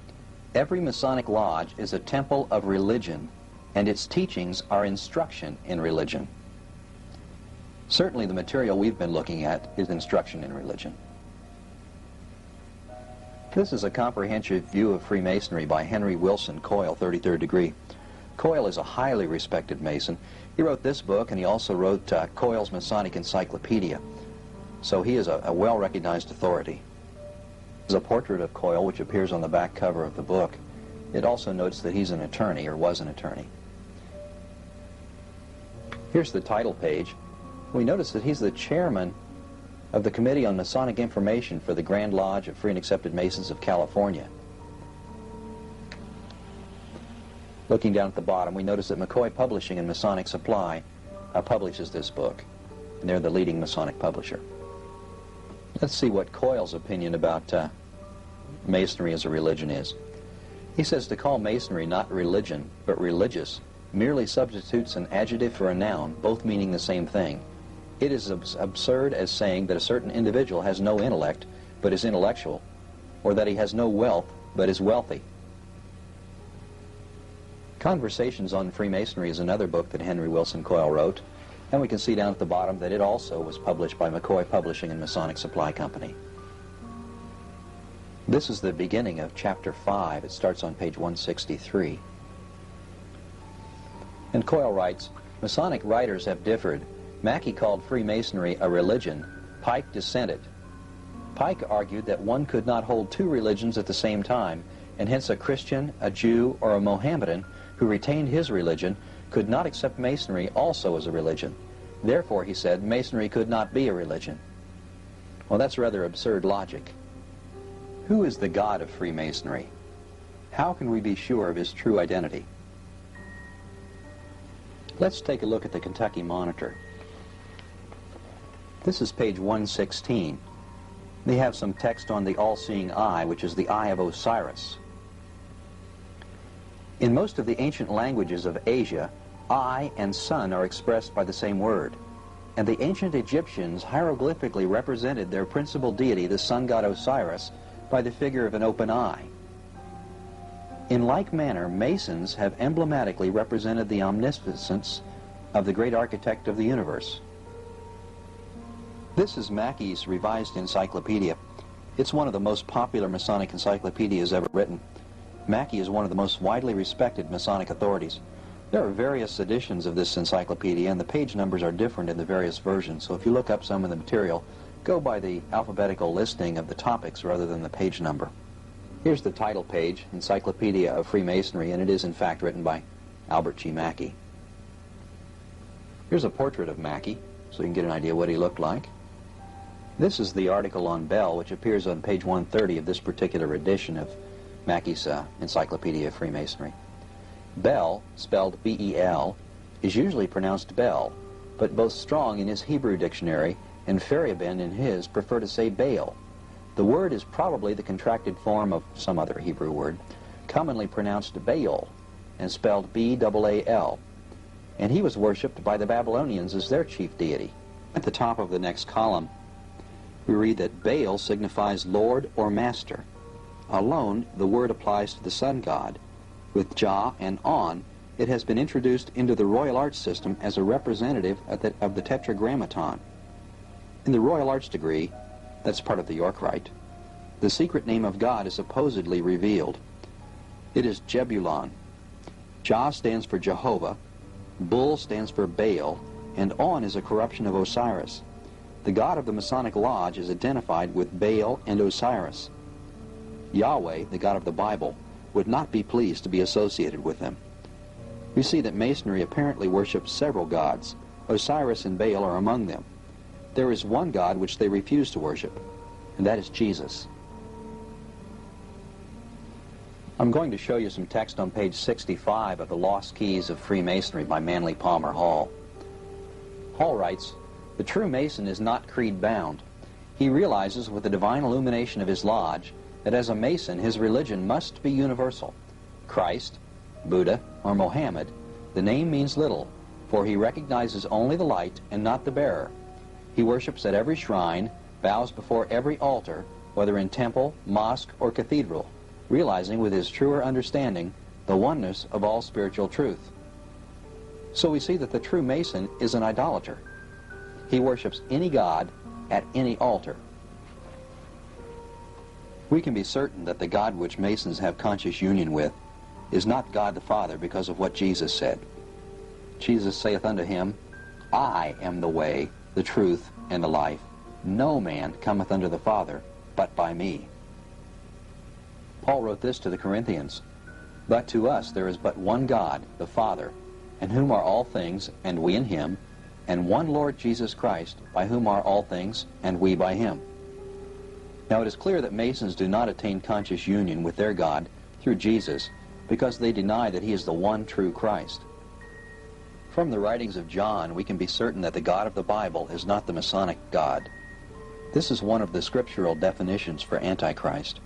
[SPEAKER 1] "Every Masonic Lodge is a temple of religion and its teachings are instruction in religion. Certainly the material we've been looking at is instruction in religion. This is a comprehensive view of Freemasonry by Henry Wilson Coyle, 33rd degree. Coyle is a highly respected Mason. He wrote this book, and he also wrote Coyle's Masonic Encyclopedia. So he is a well-recognized authority. There's a portrait of Coyle, which appears on the back cover of the book. It also notes that he's an attorney, or was an attorney. Here's the title page. We notice that he's the chairman of the Committee on Masonic Information for the Grand Lodge of Free and Accepted Masons of California. Looking down at the bottom, we notice that McCoy Publishing and Masonic Supply publishes this book, and they're the leading Masonic publisher. Let's see what Coyle's opinion about Masonry as a religion is. He says to call Masonry not religion, but religious, merely substitutes an adjective for a noun, both meaning the same thing. It is as absurd as saying that a certain individual has no intellect, but is intellectual, or that he has no wealth, but is wealthy. Conversations on Freemasonry is another book that Henry Wilson Coyle wrote, and we can see down at the bottom that it also was published by McCoy Publishing and Masonic Supply Company. This is the beginning of Chapter 5. It starts on page 163. And Coyle writes, Masonic writers have differed. Mackey called Freemasonry a religion. Pike dissented. Pike argued that one could not hold two religions at the same time, and hence a Christian, a Jew, or a Mohammedan who retained his religion could not accept Masonry also as a religion. Therefore, he said, Masonry could not be a religion. Well, that's rather absurd logic. Who is the God of Freemasonry? How can we be sure of his true identity? Let's take a look at the Kentucky Monitor. This is page 116. They have some text on the all-seeing eye, which is the eye of Osiris. In most of the ancient languages of Asia, eye and sun are expressed by the same word, and the ancient Egyptians hieroglyphically represented their principal deity, the sun god Osiris, by the figure of an open eye. In like manner, Masons have emblematically represented the omniscience of the great architect of the universe. This is Mackey's Revised Encyclopedia. It's one of the most popular Masonic encyclopedias ever written. Mackey is one of the most widely respected Masonic authorities. There are various editions of this encyclopedia, and the page numbers are different in the various versions, so if you look up some of the material, go by the alphabetical listing of the topics rather than the page number. Here's the title page, Encyclopedia of Freemasonry, and it is in fact written by Albert G. Mackey. Here's a portrait of Mackey, so you can get an idea what he looked like. This is the article on Bell, which appears on page 130 of this particular edition of Mackey's Encyclopedia of Freemasonry. Bell, spelled B-E-L, is usually pronounced Bell, but both Strong in his Hebrew dictionary and Fariabin in his prefer to say Baal. The word is probably the contracted form of some other Hebrew word, commonly pronounced Baal and spelled B-A-A-L, and he was worshipped by the Babylonians as their chief deity. At the top of the next column, we read that Baal signifies Lord or Master. Alone, the word applies to the sun god. With Jah and On, it has been introduced into the Royal Arch system as a representative of the Tetragrammaton. In the Royal Arch degree, that's part of the York Rite, the secret name of God is supposedly revealed. It is Jebulon. Jah stands for Jehovah, Bull stands for Baal, and On is a corruption of Osiris. The God of the Masonic Lodge is identified with Baal and Osiris. Yahweh, the God of the Bible, would not be pleased to be associated with them. We see that Masonry apparently worships several gods. Osiris and Baal are among them. There is one God which they refuse to worship, and that is Jesus. I'm going to show you some text on page 65 of The Lost Keys of Freemasonry by Manly Palmer Hall. Hall writes, "The true Mason is not creed-bound. He realizes with the divine illumination of his lodge that as a Mason his religion must be universal. Christ, Buddha, or Mohammed, the name means little, for he recognizes only the light and not the bearer. He worships at every shrine, bows before every altar, whether in temple, mosque, or cathedral, realizing with his truer understanding the oneness of all spiritual truth. So we see that the true Mason is an idolater. He worships any god at any altar. We can be certain that the God which Masons have conscious union with is not God the Father because of what Jesus said. Jesus saith unto him, I am the way, the truth, and the life. No man cometh unto the Father but by me. Paul wrote this to the Corinthians, But to us there is but one God, the Father, in whom are all things, and we in him, and one Lord Jesus Christ, by whom are all things, and we by him. Now it is clear that Masons do not attain conscious union with their God through Jesus because they deny that he is the one true Christ. From the writings of John, we can be certain that the God of the Bible is not the Masonic God. This is one of the scriptural definitions for Antichrist.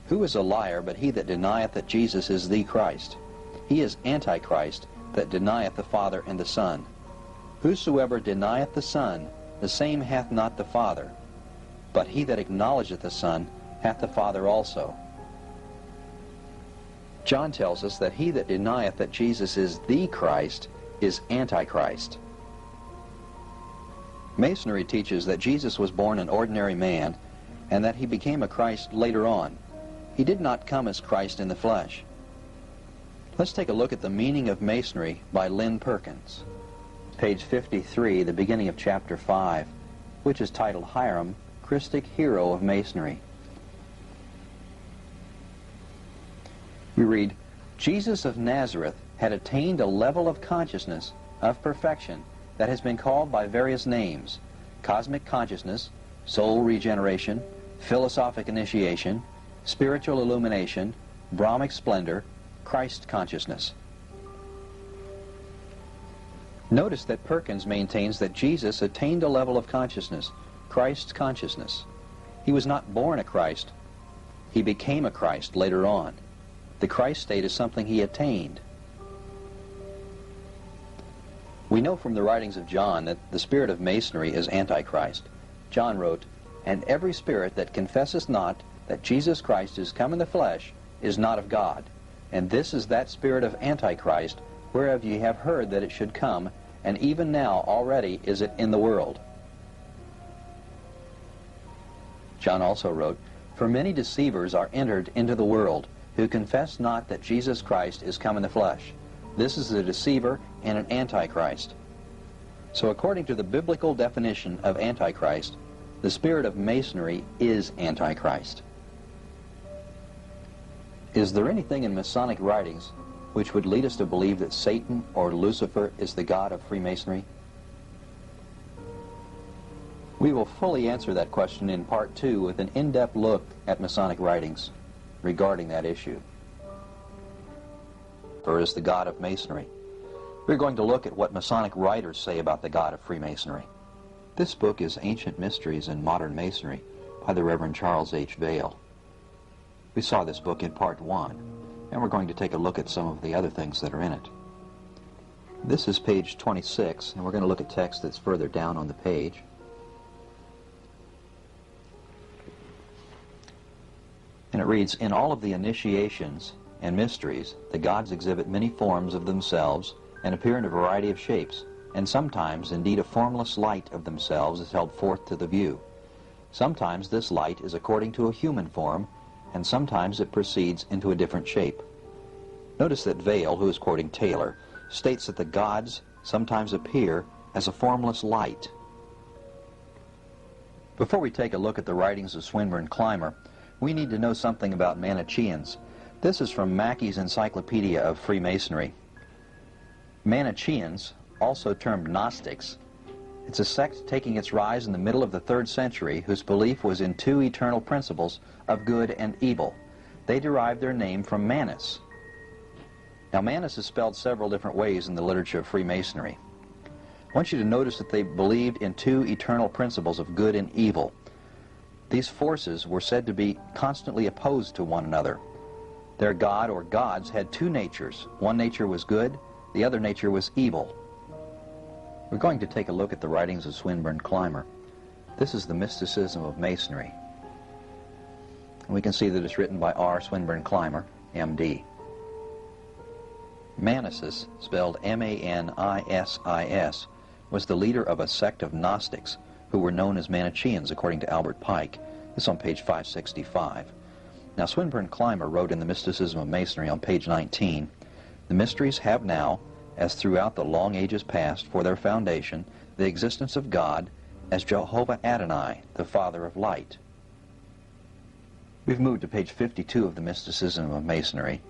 [SPEAKER 1] Who is a liar but he that denieth that Jesus is the Christ? He is Antichrist that denieth the Father and the Son. Whosoever denieth the Son, the same hath not the Father. But he that acknowledgeth the Son hath the Father also. John tells us that he that denieth that Jesus is the Christ is Antichrist. Masonry teaches that Jesus was born an ordinary man and that he became a Christ later on. He did not come as Christ in the flesh. Let's take a look at the meaning of Masonry by Lynn Perkins. Page 53, the beginning of chapter 5, which is titled Hiram, Christic Hero of Masonry. We read, Jesus of Nazareth had attained a level of consciousness, of perfection, that has been called by various names: cosmic consciousness, soul regeneration, philosophic initiation, spiritual illumination, Brahmic splendor, Christ consciousness. Notice that Perkins maintains that Jesus attained a level of consciousness, Christ's consciousness. He was not born a Christ. He became a Christ later on. The Christ state is something he attained. We know from the writings of John that the spirit of Masonry is Antichrist. John wrote, And every spirit that confesseth not that Jesus Christ is come in the flesh is not of God. And this is that spirit of Antichrist, whereof ye have heard that it should come, and even now already is it in the world. John also wrote, For many deceivers are entered into the world, who confess not that Jesus Christ is come in the flesh. This is a deceiver and an Antichrist. So according to the biblical definition of Antichrist, the spirit of Masonry is Antichrist. Is there anything in Masonic writings which would lead us to believe that Satan or Lucifer is the god of Freemasonry? We will fully answer that question in Part 2 with an in-depth look at Masonic writings regarding that issue. Or is the god of Masonry? We're going to look at what Masonic writers say about the god of Freemasonry. This book is Ancient Mysteries in Modern Masonry by the Reverend Charles H. Vail. We saw this book in Part 1, and we're going to take a look at some of the other things that are in it. This is page 26, and we're going to look at text that's further down on the page. And it reads, In all of the initiations and mysteries, the gods exhibit many forms of themselves and appear in a variety of shapes, and sometimes, indeed, a formless light of themselves is held forth to the view. Sometimes this light is according to a human form, and sometimes it proceeds into a different shape. Notice that Vail, who is quoting Taylor, states that the gods sometimes appear as a formless light. Before we take a look at the writings of Swinburne Clymer, we need to know something about Manichaeans. This is from Mackey's Encyclopedia of Freemasonry. Manichaeans, also termed Gnostics, it's a sect taking its rise in the middle of the 3rd century whose belief was in two eternal principles of good and evil. They derived their name from Manus. Now, Manus is spelled several different ways in the literature of Freemasonry. I want you to notice that they believed in two eternal principles of good and evil. These forces were said to be constantly opposed to one another. Their god or gods had two natures. One nature was good, the other nature was evil. We're going to take a look at the writings of Swinburne Clymer. This is the Mysticism of Masonry. And we can see that it's written by R. Swinburne Clymer, M.D. Manisis, spelled M-A-N-I-S-I-S, was the leader of a sect of Gnostics who were known as Manicheans according to Albert Pike. This is on page 565. Now Swinburne Clymer wrote in The Mysticism of Masonry on page 19, "The mysteries have now, as throughout the long ages past, for their foundation the existence of God as Jehovah Adonai, the Father of Light." We've moved to page 52 of The Mysticism of Masonry,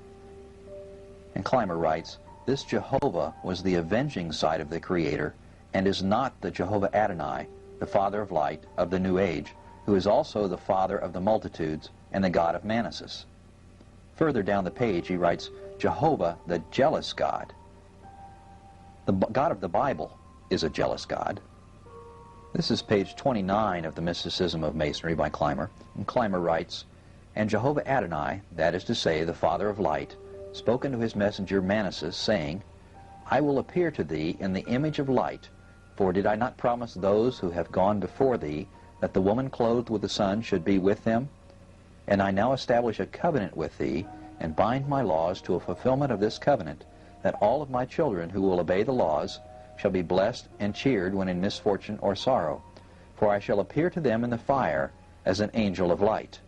[SPEAKER 1] and Clymer writes, "This Jehovah was the avenging side of the Creator and is not the Jehovah Adonai, the Father of Light of the New Age, who is also the Father of the multitudes and the God of Manisis." Further down the page he writes, "Jehovah, the jealous God." The God of the Bible is a jealous God. This is page 29 of The Mysticism of Masonry by Clymer, and Clymer writes, "And Jehovah Adonai, that is to say, the Father of Light, spoke unto his messenger Manisis, saying, I will appear to thee in the image of light, for did I not promise those who have gone before thee that the woman clothed with the sun should be with them? And I now establish a covenant with thee, and bind my laws to a fulfillment of this covenant, that all of my children who will obey the laws shall be blessed and cheered when in misfortune or sorrow, for I shall appear to them in the fire as an angel of light."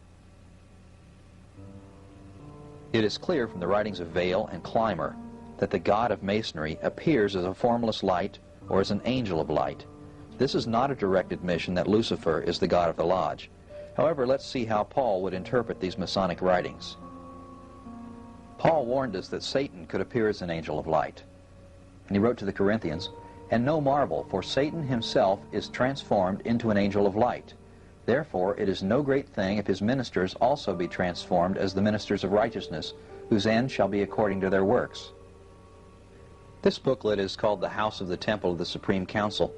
[SPEAKER 1] It is clear from the writings of Vail and Clymer that the God of Masonry appears as a formless light or as an angel of light. This is not a direct admission that Lucifer is the God of the Lodge. However, let's see how Paul would interpret these Masonic writings. Paul warned us that Satan could appear as an angel of light. And he wrote to the Corinthians, "And no marvel, for Satan himself is transformed into an angel of light. Therefore it is no great thing if his ministers also be transformed as the ministers of righteousness, whose end shall be according to their works." This booklet is called The House of the Temple of the Supreme Council.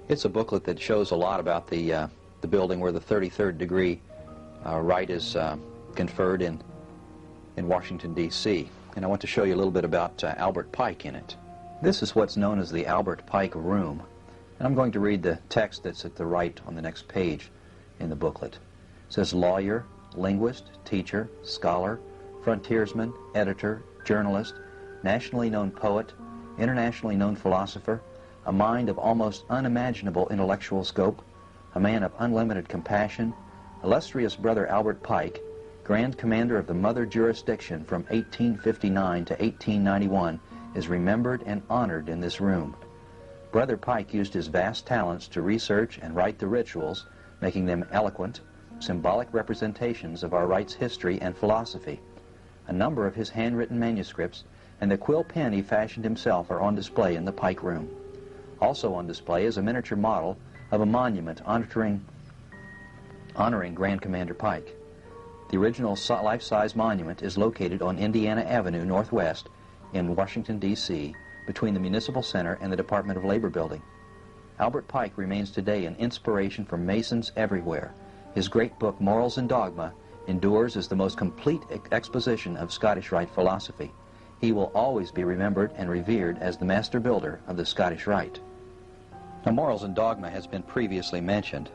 [SPEAKER 1] It's a booklet that shows a lot about the building where the 33rd degree right is conferred in Washington, D.C. And I want to show you a little bit about Albert Pike in it. This is what's known as the Albert Pike Room. And I'm going to read the text that's at the right on the next page in the booklet. It says, "Lawyer, linguist, teacher, scholar, frontiersman, editor, journalist, nationally known poet, internationally known philosopher, a mind of almost unimaginable intellectual scope, a man of unlimited compassion, illustrious brother Albert Pike, Grand Commander of the Mother Jurisdiction from 1859 to 1891, is remembered and honored in this room. Brother Pike used his vast talents to research and write the rituals, making them eloquent, symbolic representations of our right's history and philosophy. A number of his handwritten manuscripts and the quill pen he fashioned himself are on display in the Pike Room. Also on display is a miniature model of a monument honoring Grand Commander Pike. The original life-size monument is located on Indiana Avenue Northwest in Washington, D.C., between the Municipal Center and the Department of Labor building. Albert Pike remains today an inspiration for Masons everywhere. His great book, Morals and Dogma, endures as the most complete exposition of Scottish Rite philosophy. He will always be remembered and revered as the master builder of the Scottish Rite. Now, Morals and Dogma has been previously mentioned.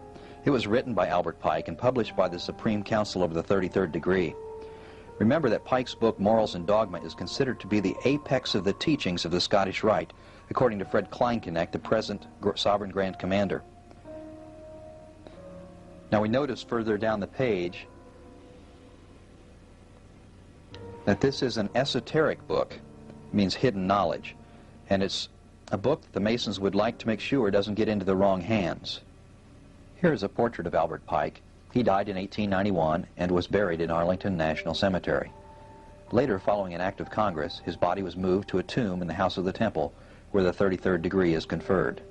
[SPEAKER 1] It was written by Albert Pike and published by the Supreme Council of the 33rd Degree. Remember that Pike's book, Morals and Dogma, is considered to be the apex of the teachings of the Scottish Rite, according to Fred Kleinknecht, the present Sovereign Grand Commander. Now we notice further down the page that this is an esoteric book. It means hidden knowledge. And it's a book that the Masons would like to make sure doesn't get into the wrong hands. Here is a portrait of Albert Pike. He died in 1891 and was buried in Arlington National Cemetery. Later, following an act of Congress, his body was moved to a tomb in the House of the Temple, where the 33rd degree is conferred.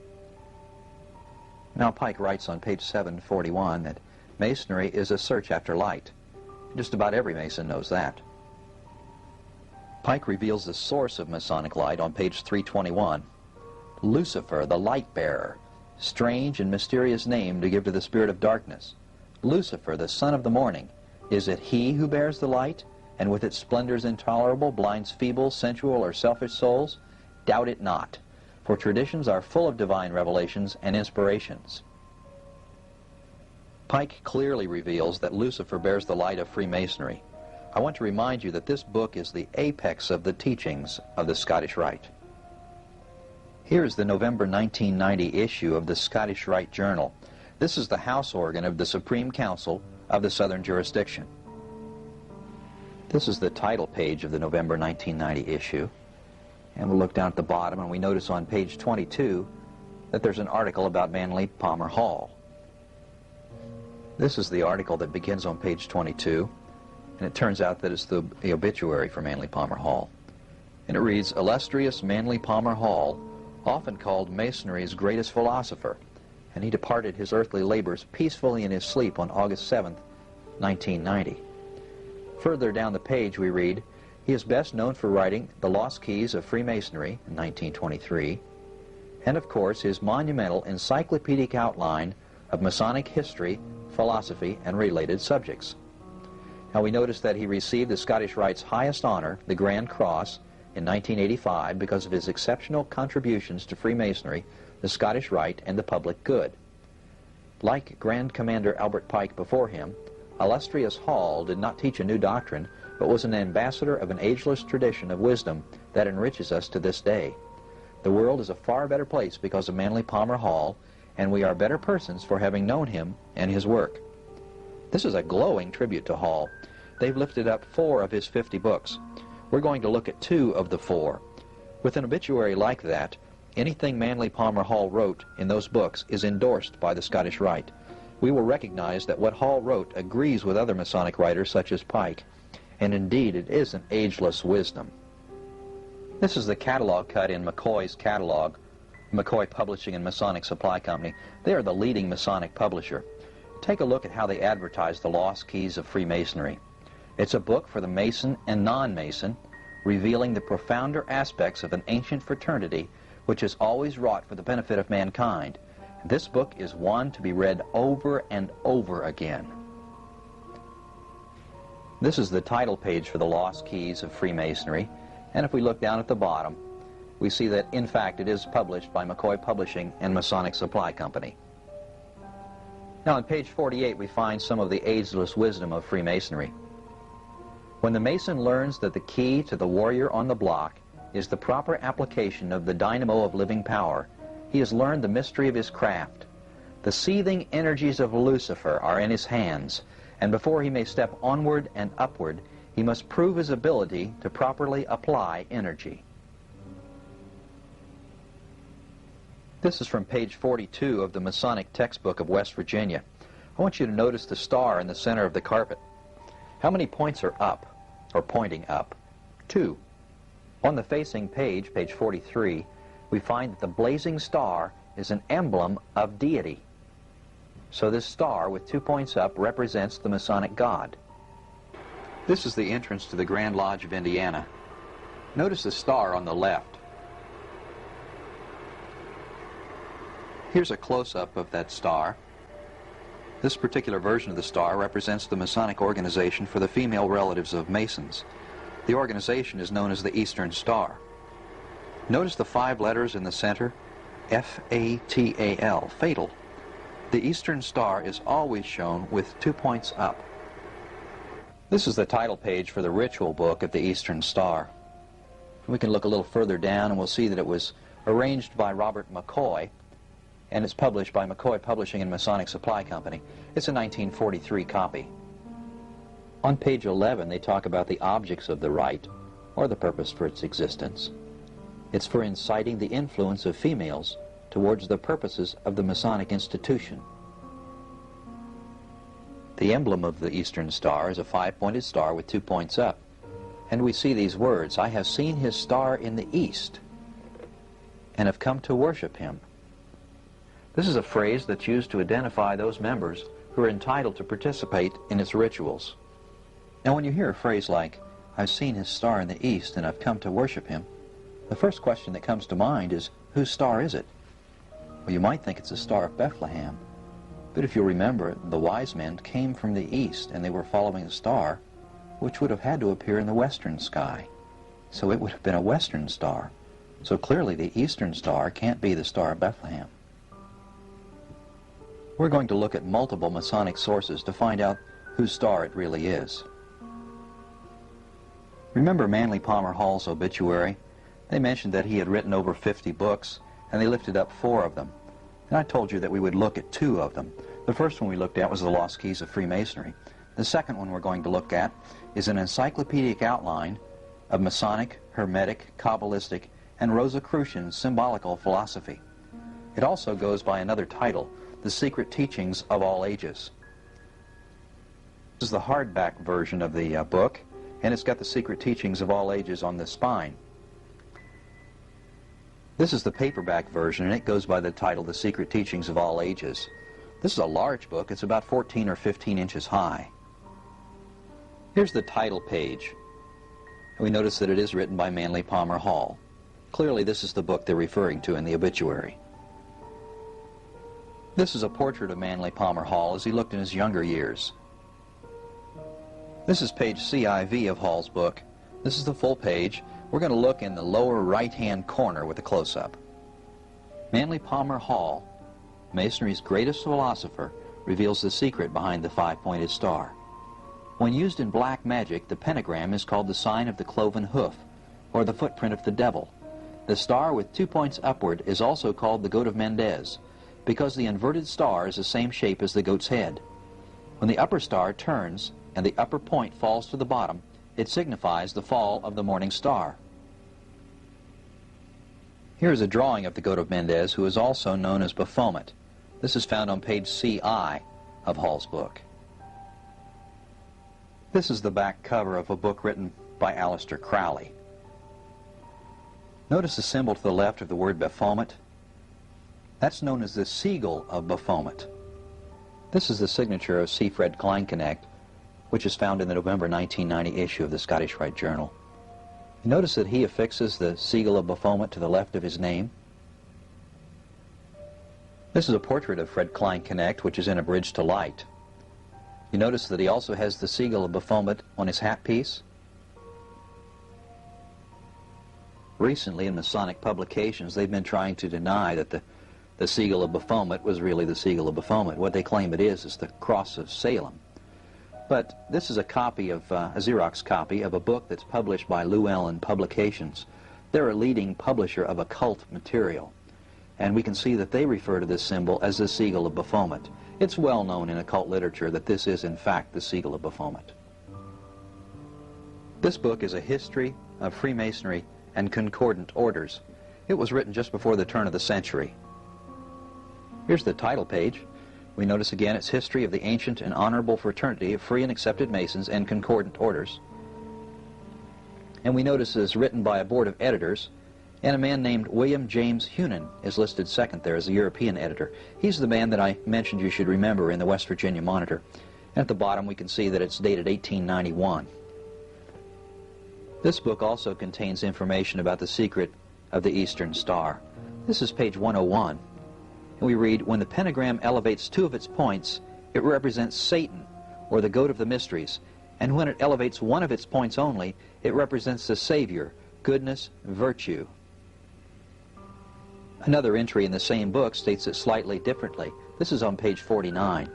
[SPEAKER 1] Now Pike writes on page 741 that Masonry is a search after light. Just about every Mason knows that. Pike reveals the source of Masonic light on page 321. Lucifer, the light bearer, strange and mysterious name to give to the spirit of darkness. Lucifer, the son of the morning, is it he who bears the light, and with its splendors intolerable blinds feeble, sensual, or selfish souls? Doubt it not, for traditions are full of divine revelations and inspirations. Pike clearly reveals that Lucifer bears the light of Freemasonry. I want to remind you that this book is the apex of the teachings of the Scottish Rite. Here is the November 1990 issue of the Scottish Rite Journal. This is the house organ of the Supreme Council of the Southern Jurisdiction. This is the title page of the November 1990 issue. And we'll look down at the bottom and we notice on page 22 that there's an article about Manly Palmer Hall. This is the article that begins on page 22, and it turns out that it's the obituary for Manly Palmer Hall. And it reads, "Illustrious Manly Palmer Hall, often called Masonry's greatest philosopher, and he departed his earthly labors peacefully in his sleep on August 7th, 1990. Further down the page we read, he is best known for writing The Lost Keys of Freemasonry in 1923, and of course his monumental encyclopedic outline of Masonic history, philosophy, and related subjects. Now we notice that he received the Scottish Rite's highest honor, the Grand Cross, in 1985 because of his exceptional contributions to Freemasonry, the Scottish Rite, and the public good. Like Grand Commander Albert Pike before him, illustrious Hall did not teach a new doctrine, but was an ambassador of an ageless tradition of wisdom that enriches us to this day. The world is a far better place because of Manly Palmer Hall, and we are better persons for having known him and his work." This is a glowing tribute to Hall. They've lifted up 4 of his 50 books. We're going to look at 2 of the 4. With an obituary like that, anything Manly Palmer Hall wrote in those books is endorsed by the Scottish Rite. We will recognize that what Hall wrote agrees with other Masonic writers such as Pike, and indeed it is an ageless wisdom. This is the catalog cut in McCoy's catalog, McCoy Publishing and Masonic Supply Company. They are the leading Masonic publisher. Take a look at how they advertise The Lost Keys of Freemasonry. It's a book for the Mason and non-Mason, revealing the profounder aspects of an ancient fraternity which has always wrought for the benefit of mankind. This book is one to be read over and over again. This is the title page for The Lost Keys of Freemasonry, and if we look down at the bottom, we see that, in fact, it is published by McCoy Publishing and Masonic Supply Company. Now, on page 48, we find some of the ageless wisdom of Freemasonry. When the Mason learns that the key to the warrior on the block is the proper application of the dynamo of living power, he has learned the mystery of his craft. The seething energies of Lucifer are in his hands, and before he may step onward and upward, he must prove his ability to properly apply energy. This is from page 42 of the Masonic textbook of West Virginia. I want you to notice the star in the center of the carpet. How many points are up, or pointing up? 2. On the facing page, page 43, we find that the blazing star is an emblem of deity. So this star with 2 points up represents the Masonic God. This is the entrance to the Grand Lodge of Indiana. Notice the star on the left. Here's a close-up of that star. This particular version of the star represents the Masonic organization for the female relatives of Masons. The organization is known as the Eastern Star. Notice the 5 letters in the center, F-A-T-A-L, fatal. The Eastern Star is always shown with 2 points up. This is the title page for the ritual book of the Eastern Star. We can look a little further down and we'll see that it was arranged by Robert McCoy, and it's published by McCoy Publishing and Masonic Supply Company. It's a 1943 copy. On page 11, they talk about the objects of the rite, or the purpose for its existence. It's for inciting the influence of females towards the purposes of the Masonic institution. The emblem of the Eastern Star is a 5-pointed star with 2 points up. And we see these words, "I have seen his star in the east, and have come to worship him." This is a phrase that's used to identify those members who are entitled to participate in its rituals. Now when you hear a phrase like, "I've seen his star in the east and I've come to worship him," the first question that comes to mind is, whose star is it? Well, you might think it's the Star of Bethlehem, but if you'll remember, the wise men came from the east and they were following a star which would have had to appear in the western sky. So it would have been a western star. So clearly the Eastern Star can't be the Star of Bethlehem. We're going to look at multiple Masonic sources to find out whose star it really is. Remember Manly Palmer Hall's obituary? They mentioned that he had written over 50 books, and they lifted up 4 of them. And I told you that we would look at 2 of them. The first one we looked at was The Lost Keys of Freemasonry. The second one we're going to look at is an encyclopedic outline of Masonic, Hermetic, Kabbalistic, and Rosicrucian symbolical philosophy. It also goes by another title, The Secret Teachings of All Ages. This is the hardback version of the book, and it's got The Secret Teachings of All Ages on the spine. This is the paperback version, and it goes by the title, The Secret Teachings of All Ages. This is a large book. It's about 14 or 15 inches high. Here's the title page. We notice that it is written by Manly Palmer Hall. Clearly, this is the book they're referring to in the obituary. This is a portrait of Manly Palmer Hall as he looked in his younger years. This is page CIV of Hall's book. This is the full page. We're going to look in the lower right-hand corner with a close-up. Manly Palmer Hall, Masonry's greatest philosopher, reveals the secret behind the 5-pointed star. When used in black magic, the pentagram is called the sign of the cloven hoof, or the footprint of the devil. The star with 2 points upward is also called the goat of Mendez, because the inverted star is the same shape as the goat's head. When the upper star turns and the upper point falls to the bottom, it signifies the fall of the morning star. Here is a drawing of the goat of Mendez, who is also known as Baphomet. This is found on page CI of Hall's book. This is the back cover of a book written by Aleister Crowley. Notice the symbol to the left of the word Baphomet. That's known as the Siegel of Baphomet. This is the signature of C. Fred Kleinknecht, which is found in the November 1990 issue of the Scottish Rite Journal. You notice that he affixes the Siegel of Baphomet to the left of his name. This is a portrait of Fred Kleinknecht, which is in A Bridge to Light. You notice that he also has the Siegel of Baphomet on his hat piece. Recently, in Masonic publications, they've been trying to deny that the Siegel of Baphomet was really the Siegel of Baphomet. What they claim it is the Cross of Salem. But this is a copy of, a Xerox copy of a book that's published by Llewellyn Publications. They're a leading publisher of occult material. And we can see that they refer to this symbol as the Siegel of Baphomet. It's well known in occult literature that this is, in fact, the Siegel of Baphomet. This book is a history of Freemasonry and concordant orders. It was written just before the turn of the century. Here's the title page. We notice again its history of the ancient and honorable fraternity of free and accepted Masons and concordant orders. And we notice it's written by a board of editors, and a man named William James Hunan is listed second there as a European editor. He's the man that I mentioned you should remember in the West Virginia Monitor. And at the bottom we can see that it's dated 1891. This book also contains information about the secret of the Eastern Star. This is page 101. And we read, when the pentagram elevates 2 of its points, it represents Satan, or the goat of the mysteries. And when it elevates 1 of its points only, it represents the Savior, goodness, virtue. Another entry in the same book states it slightly differently. This is on page 49.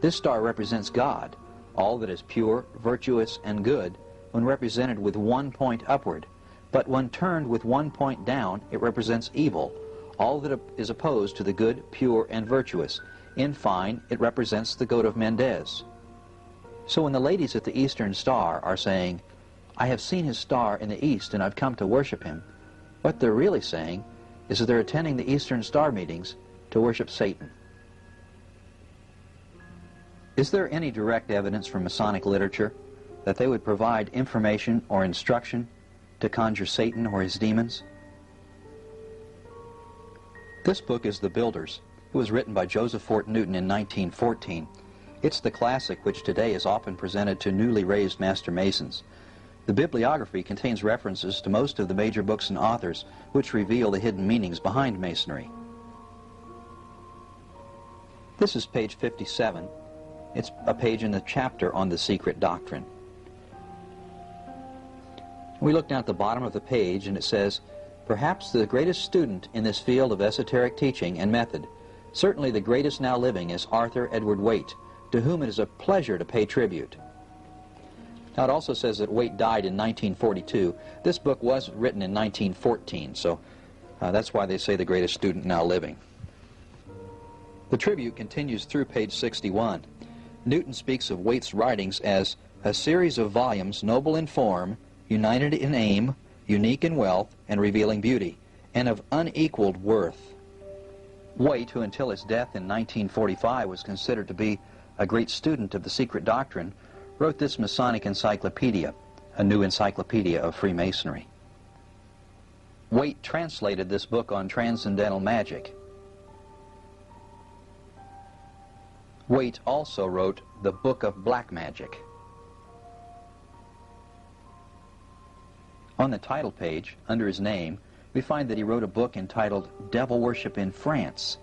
[SPEAKER 1] This star represents God, all that is pure, virtuous, and good, when represented with 1 point upward. But when turned with 1 point down, it represents evil, all that is opposed to the good, pure, and virtuous. In fine, it represents the goat of Mendez. So when the ladies at the Eastern Star are saying, I have seen his star in the East and I've come to worship him, what they're really saying is that they're attending the Eastern Star meetings to worship Satan. Is there any direct evidence from Masonic literature that they would provide information or instruction to conjure Satan or his demons? This book is The Builders. It was written by Joseph Fort Newton in 1914. It's the classic which today is often presented to newly raised Master Masons. The bibliography contains references to most of the major books and authors which reveal the hidden meanings behind Masonry. This is page 57. It's a page in the chapter on the Secret Doctrine. We look down at the bottom of the page and it says, perhaps the greatest student in this field of esoteric teaching and method, certainly the greatest now living, is Arthur Edward Waite, to whom it is a pleasure to pay tribute. Now, it also says that Waite died in 1942. This book was written in 1914, so that's why they say the greatest student now living. The tribute continues through page 61. Newton speaks of Waite's writings as a series of volumes noble in form, united in aim, unique in wealth, and revealing beauty, and of unequaled worth. Waite, who until his death in 1945 was considered to be a great student of the secret doctrine, wrote this Masonic encyclopedia, a new encyclopedia of Freemasonry. Waite translated this book on transcendental magic. Waite also wrote the Book of Black Magic. On the title page, under his name, we find that he wrote a book entitled Devil Worship in France.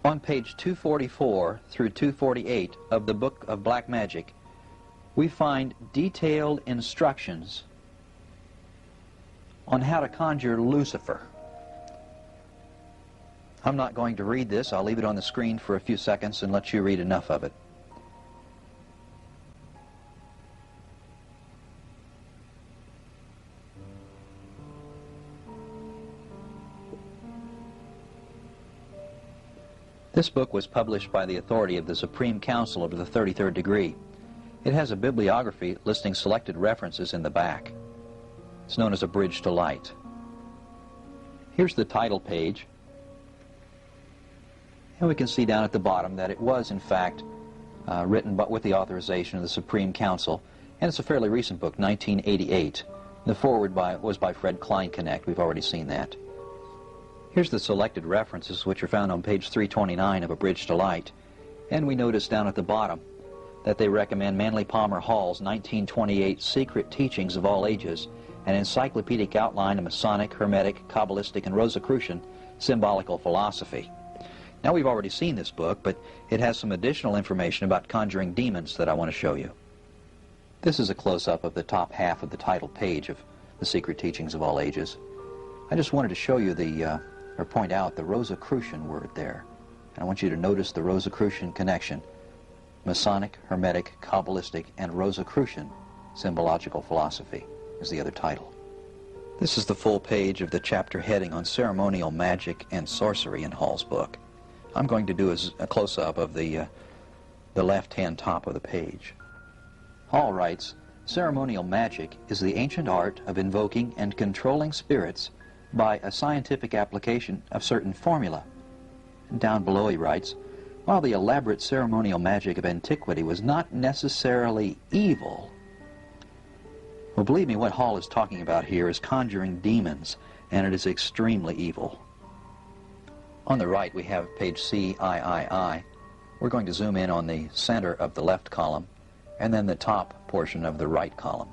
[SPEAKER 1] On page 244 through 248 of the Book of Black Magic, we find detailed instructions on how to conjure Lucifer. I'm not going to read this. I'll leave it on the screen for a few seconds and let you read enough of it. This book was published by the authority of the Supreme Council of the 33rd degree. It has a bibliography listing selected references in the back. It's known as a Bridge to Light. Here's the title page. And we can see down at the bottom that it was, in fact, written but with the authorization of the Supreme Council. And it's a fairly recent book, 1988. The foreword was by Fred Kleinknecht. We've already seen that. Here's the selected references, which are found on page 329 of A Bridge to Light. And we notice down at the bottom that they recommend Manly Palmer Hall's 1928 Secret Teachings of All Ages, an encyclopedic outline of Masonic, Hermetic, Kabbalistic, and Rosicrucian symbolical philosophy. Now, we've already seen this book, but it has some additional information about conjuring demons that I want to show you. This is a close-up of the top half of the title page of the Secret Teachings of All Ages. I just wanted to show you or point out the Rosicrucian word there. And I want you to notice the Rosicrucian connection. Masonic, Hermetic, Kabbalistic, and Rosicrucian symbological philosophy is the other title. This is the full page of the chapter heading on ceremonial magic and sorcery in Hall's book. I'm going to do a close-up of the left-hand top of the page. Hall writes, ceremonial magic is the ancient art of invoking and controlling spirits by a scientific application of certain formula. Down below he writes, while the elaborate ceremonial magic of antiquity was not necessarily evil, well, believe me, what Hall is talking about here is conjuring demons, and it is extremely evil. On the right we have page CIII. We're going to zoom in on the center of the left column and then the top portion of the right column.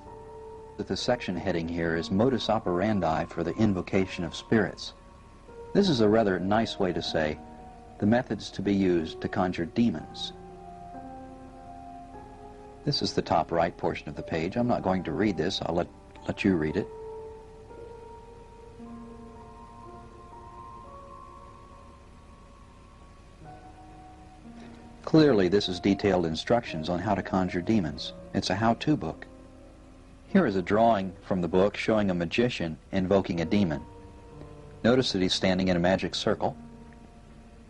[SPEAKER 1] The section heading here is modus operandi for the invocation of spirits. This is a rather nice way to say the methods to be used to conjure demons. This is the top right portion of the page. I'm not going to read this. I'll let you read it. Clearly, this is detailed instructions on how to conjure demons. It's a how-to book. Here is a drawing from the book showing a magician invoking a demon. Notice that he's standing in a magic circle.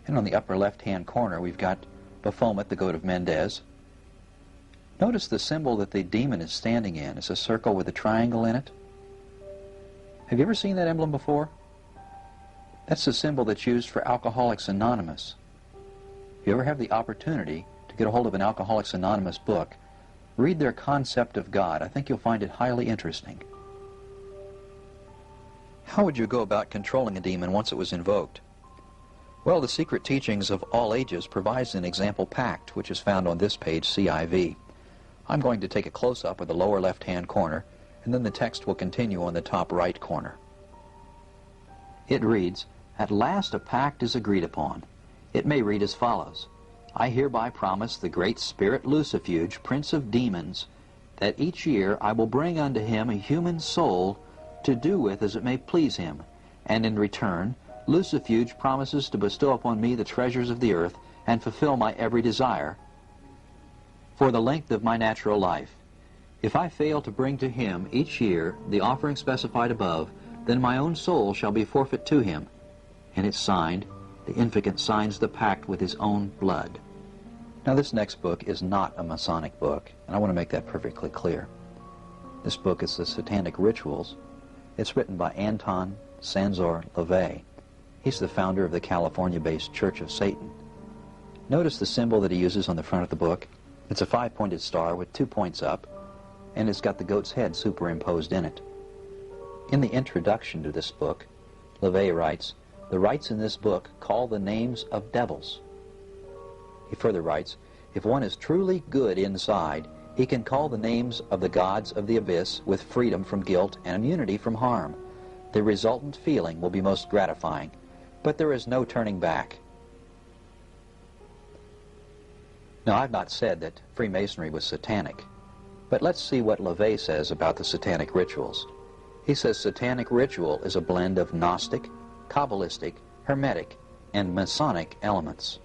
[SPEAKER 1] And on the upper left-hand corner, we've got Baphomet, the goat of Mendez. Notice the symbol that the demon is standing in. It's a circle with a triangle in it. Have you ever seen that emblem before? That's the symbol that's used for Alcoholics Anonymous. If you ever have the opportunity to get a hold of an Alcoholics Anonymous book, read their concept of God. I think you'll find it highly interesting. How would you go about controlling a demon once it was invoked? Well, the Secret Teachings of All Ages provides an example pact, which is found on this page, CIV. I'm going to take a close-up of the lower left-hand corner, and then the text will continue on the top right corner. It reads, "At last a pact is agreed upon. It may read as follows. I hereby promise the great spirit Lucifuge, prince of demons, that each year I will bring unto him a human soul to do with as it may please him, and in return Lucifuge promises to bestow upon me the treasures of the earth and fulfill my every desire. for the length of my natural life. If I fail to bring to him each year the offering specified above, then my own soul shall be forfeit to him. And it's signed, the Inficant signs the pact with his own blood. Now this next book is not a Masonic book, and I want to make that perfectly clear. This book is the Satanic Rituals. It's written by Anton Sanzor LaVey. He's the founder of the California-based Church of Satan. Notice the symbol that he uses on the front of the book. It's a 5-pointed star with 2 points up, and it's got the goat's head superimposed in it. In the introduction to this book, LaVey writes, "The rites in this book call the names of devils." He further writes, "If one is truly good inside, he can call the names of the gods of the abyss with freedom from guilt and immunity from harm. The resultant feeling will be most gratifying, but there is no turning back." Now, I've not said that Freemasonry was satanic, but let's see what LaVey says about the Satanic Rituals. He says Satanic Ritual is a blend of Gnostic, Kabbalistic, Hermetic, and Masonic elements.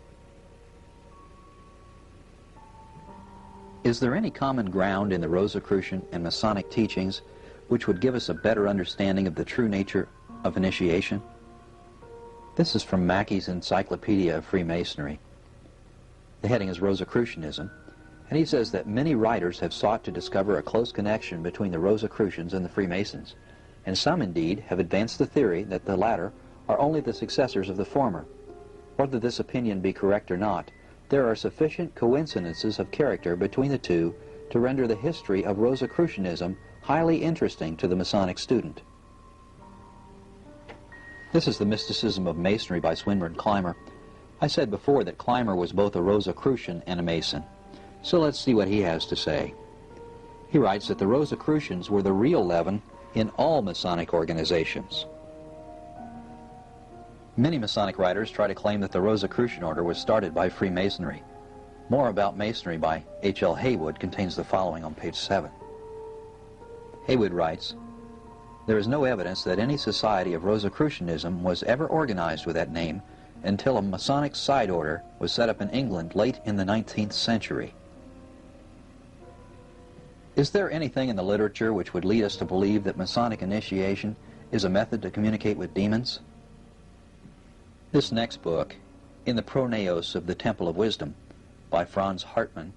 [SPEAKER 1] Is there any common ground in the Rosicrucian and Masonic teachings which would give us a better understanding of the true nature of initiation? This is from Mackey's Encyclopedia of Freemasonry. The heading is Rosicrucianism, and he says that many writers have sought to discover a close connection between the Rosicrucians and the Freemasons, and some indeed have advanced the theory that the latter are only the successors of the former. Whether this opinion be correct or not, there are sufficient coincidences of character between the two to render the history of Rosicrucianism highly interesting to the Masonic student. This is The Mysticism of Masonry by Swinburne Clymer. I said before that Clymer was both a Rosicrucian and a Mason, so let's see what he has to say. He writes that the Rosicrucians were the real leaven in all Masonic organizations. Many Masonic writers try to claim that the Rosicrucian order was started by Freemasonry. More About Masonry by H.L. Haywood contains the following on page 7. Haywood writes, "There is no evidence that any society of Rosicrucianism was ever organized with that name until a Masonic side order was set up in England late in the 19th century. Is there anything in the literature which would lead us to believe that Masonic initiation is a method to communicate with demons?" This next book, In the Pronaos of the Temple of Wisdom, by Franz Hartmann,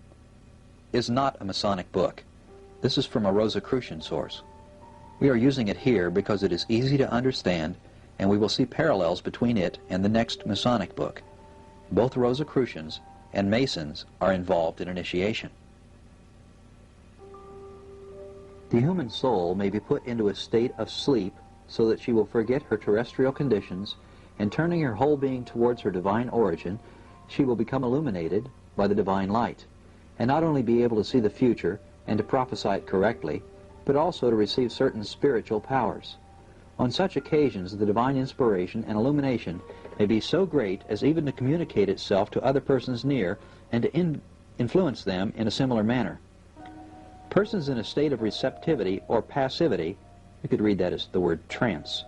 [SPEAKER 1] is not a Masonic book. This is from a Rosicrucian source. We are using it here because it is easy to understand, and we will see parallels between it and the next Masonic book. Both Rosicrucians and Masons are involved in initiation. The human soul may be put into a state of sleep so that she will forget her terrestrial conditions, and turning her whole being towards her divine origin, she will become illuminated by the divine light, and not only be able to see the future and to prophesy it correctly, but also to receive certain spiritual powers. On such occasions, the divine inspiration and illumination may be so great as even to communicate itself to other persons near and to influence them in a similar manner. Persons in a state of receptivity or passivity, you could read that as the word trance,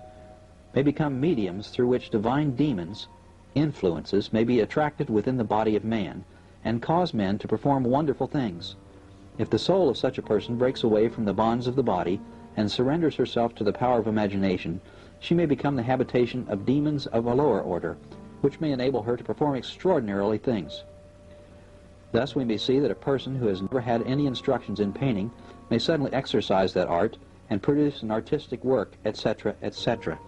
[SPEAKER 1] may become mediums through which divine demons, influences, may be attracted within the body of man and cause men to perform wonderful things. If the soul of such a person breaks away from the bonds of the body and surrenders herself to the power of imagination, she may become the habitation of demons of a lower order, which may enable her to perform extraordinary things. Thus we may see that a person who has never had any instructions in painting may suddenly exercise that art and produce an artistic work, etc., etc.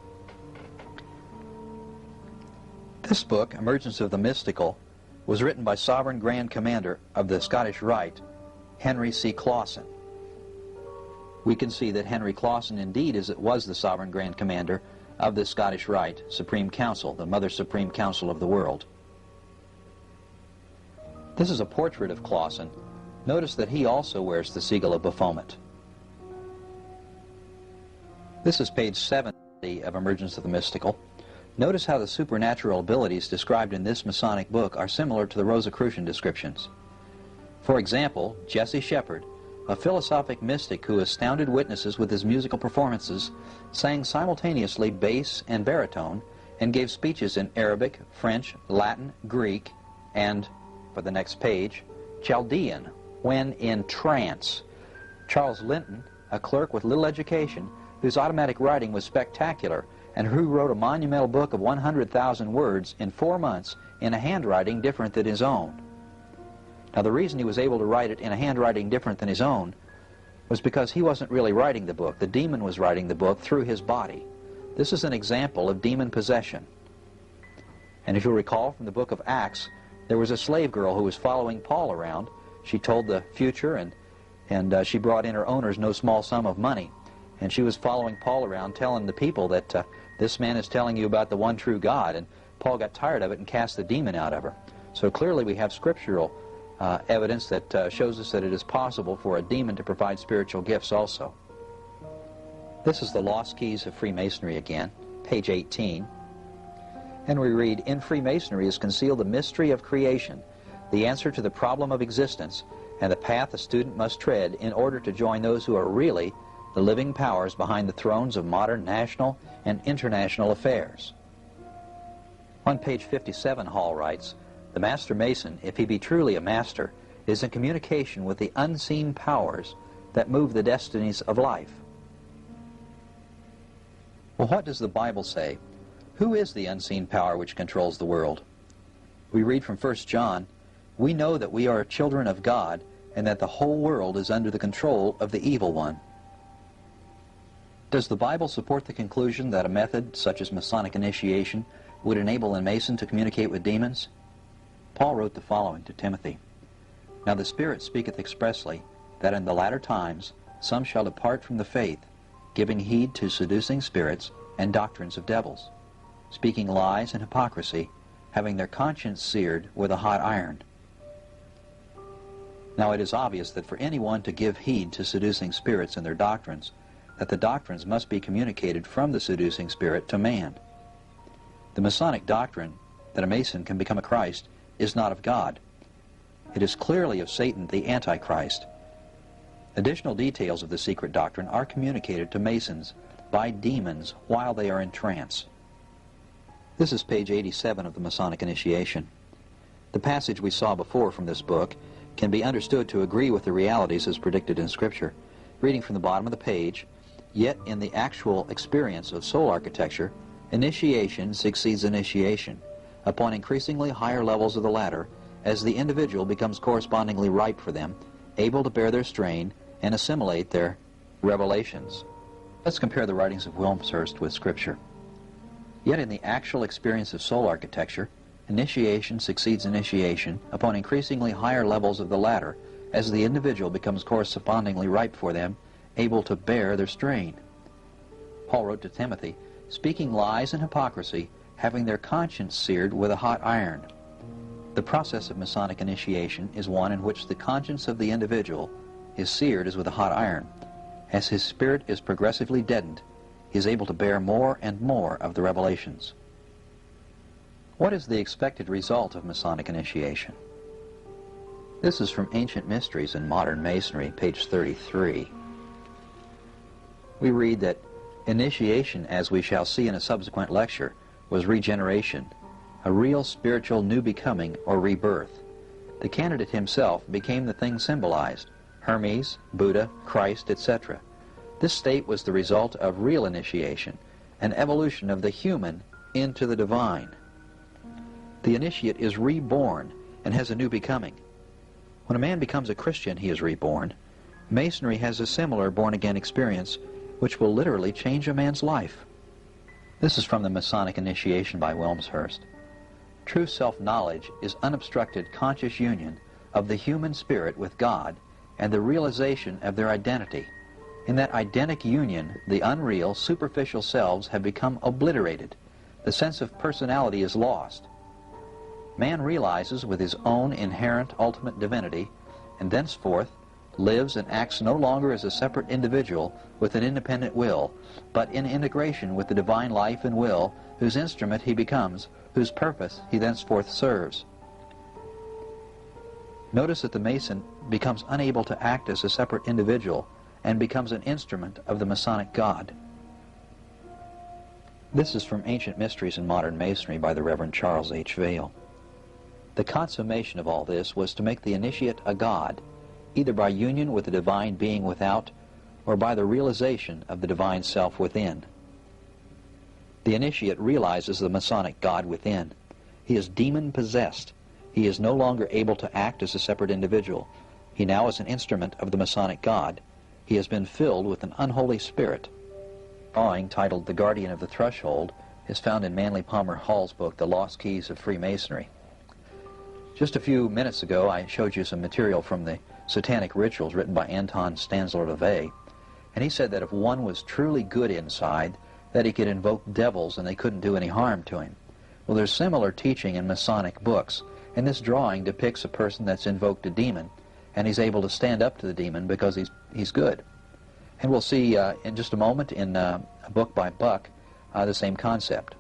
[SPEAKER 1] This book, Emergence of the Mystical, was written by Sovereign Grand Commander of the Scottish Rite, Henry C. Clausen. We can see that Henry Clausen indeed was the Sovereign Grand Commander of the Scottish Rite Supreme Council, the Mother Supreme Council of the world. This is a portrait of Clausen. Notice that he also wears the Siegel of Baphomet. This is page 70 of Emergence of the Mystical. Notice how the supernatural abilities described in this Masonic book are similar to the Rosicrucian descriptions. For example, Jesse Shepard, a philosophic mystic who astounded witnesses with his musical performances, sang simultaneously bass and baritone, and gave speeches in Arabic, French, Latin, Greek, and, for the next page, Chaldean, when in trance. Charles Linton, a clerk with little education, whose automatic writing was spectacular, and who wrote a monumental book of 100,000 words in 4 months in a handwriting different than his own. Now, the reason he was able to write it in a handwriting different than his own was because he wasn't really writing the book. The demon was writing the book through his body. This is an example of demon possession. And if you'll recall from the book of Acts, there was a slave girl who was following Paul around. She told the future, and she brought in her owners no small sum of money. And she was following Paul around, telling the people that this man is telling you about the one true God. And Paul got tired of it and cast the demon out of her. So clearly we have scriptural evidence that shows us that it is possible for a demon to provide spiritual gifts also. This is the Lost Keys of Freemasonry again, page 18. And we read, "In Freemasonry is concealed the mystery of creation, the answer to the problem of existence, and the path a student must tread in order to join those who are really the living powers behind the thrones of modern national and international affairs." On page 57, Hall writes, "The Master Mason, if he be truly a master, is in communication with the unseen powers that move the destinies of life." Well, what does the Bible say? Who is the unseen power which controls the world? We read from 1 John, "We know that we are children of God, and that the whole world is under the control of the evil one." Does the Bible support the conclusion that a method such as Masonic initiation would enable a Mason to communicate with demons? Paul wrote the following to Timothy, "Now the Spirit speaketh expressly, that in the latter times some shall depart from the faith, giving heed to seducing spirits and doctrines of devils, speaking lies and hypocrisy, having their conscience seared with a hot iron." Now it is obvious that for anyone to give heed to seducing spirits and their doctrines, that the doctrines must be communicated from the seducing spirit to man. The Masonic doctrine that a Mason can become a Christ is not of God. It is clearly of Satan, the Antichrist. Additional details of the secret doctrine are communicated to Masons by demons while they are in trance. This is page 87 of the Masonic Initiation. The passage we saw before from this book can be understood to agree with the realities as predicted in Scripture. Reading from the bottom of the page, "Yet in the actual experience of soul architecture, initiation succeeds initiation, upon increasingly higher levels of the ladder, as the individual becomes correspondingly ripe for them, able to bear their strain and assimilate their revelations." Let's compare the writings of Wilmshurst with Scripture. "Yet in the actual experience of soul architecture, initiation succeeds initiation upon increasingly higher levels of the ladder, as the individual becomes correspondingly ripe for them, able to bear their strain." Paul wrote to Timothy, "Speaking lies and hypocrisy, having their conscience seared with a hot iron." The process of Masonic initiation is one in which the conscience of the individual is seared as with a hot iron. As his spirit is progressively deadened, he is able to bear more and more of the revelations. What is the expected result of Masonic initiation? This is from Ancient Mysteries in Modern Masonry, page 33. We read that initiation, as we shall see in a subsequent lecture, was regeneration, a real spiritual new becoming or rebirth. The candidate himself became the thing symbolized, Hermes, Buddha, Christ, etc. This state was the result of real initiation, an evolution of the human into the divine. The initiate is reborn and has a new becoming. When a man becomes a Christian, he is reborn. Masonry has a similar born-again experience, which will literally change a man's life. This is from the Masonic Initiation by Wilmshurst. "True self-knowledge is unobstructed conscious union of the human spirit with God and the realization of their identity. In that identic union, the unreal, superficial selves have become obliterated. The sense of personality is lost. Man realizes with his own inherent ultimate divinity, and thenceforth lives and acts no longer as a separate individual with an independent will, but in integration with the divine life and will, whose instrument he becomes, whose purpose he thenceforth serves." Notice that the Mason becomes unable to act as a separate individual and becomes an instrument of the Masonic God. This is from Ancient Mysteries in Modern Masonry by the Reverend Charles H. Vail. "The consummation of all this was to make the initiate a god, either by union with the divine being without or by the realization of the divine self within. The initiate realizes the Masonic God within. He is demon-possessed. He is no longer able to act as a separate individual. He now is an instrument of the Masonic God. He has been filled with an unholy spirit. A drawing titled The Guardian of the Threshold is found in Manly Palmer Hall's book, The Lost Keys of Freemasonry. Just a few minutes ago, I showed you some material from the Satanic Rituals written by Anton Stanzler LaVey, and he said that if one was truly good inside, that he could invoke devils and they couldn't do any harm to him. Well, there's similar teaching in Masonic books, and this drawing depicts a person that's invoked a demon, and he's able to stand up to the demon because he's good. And we'll see in just a moment in a book by Buck the same concept.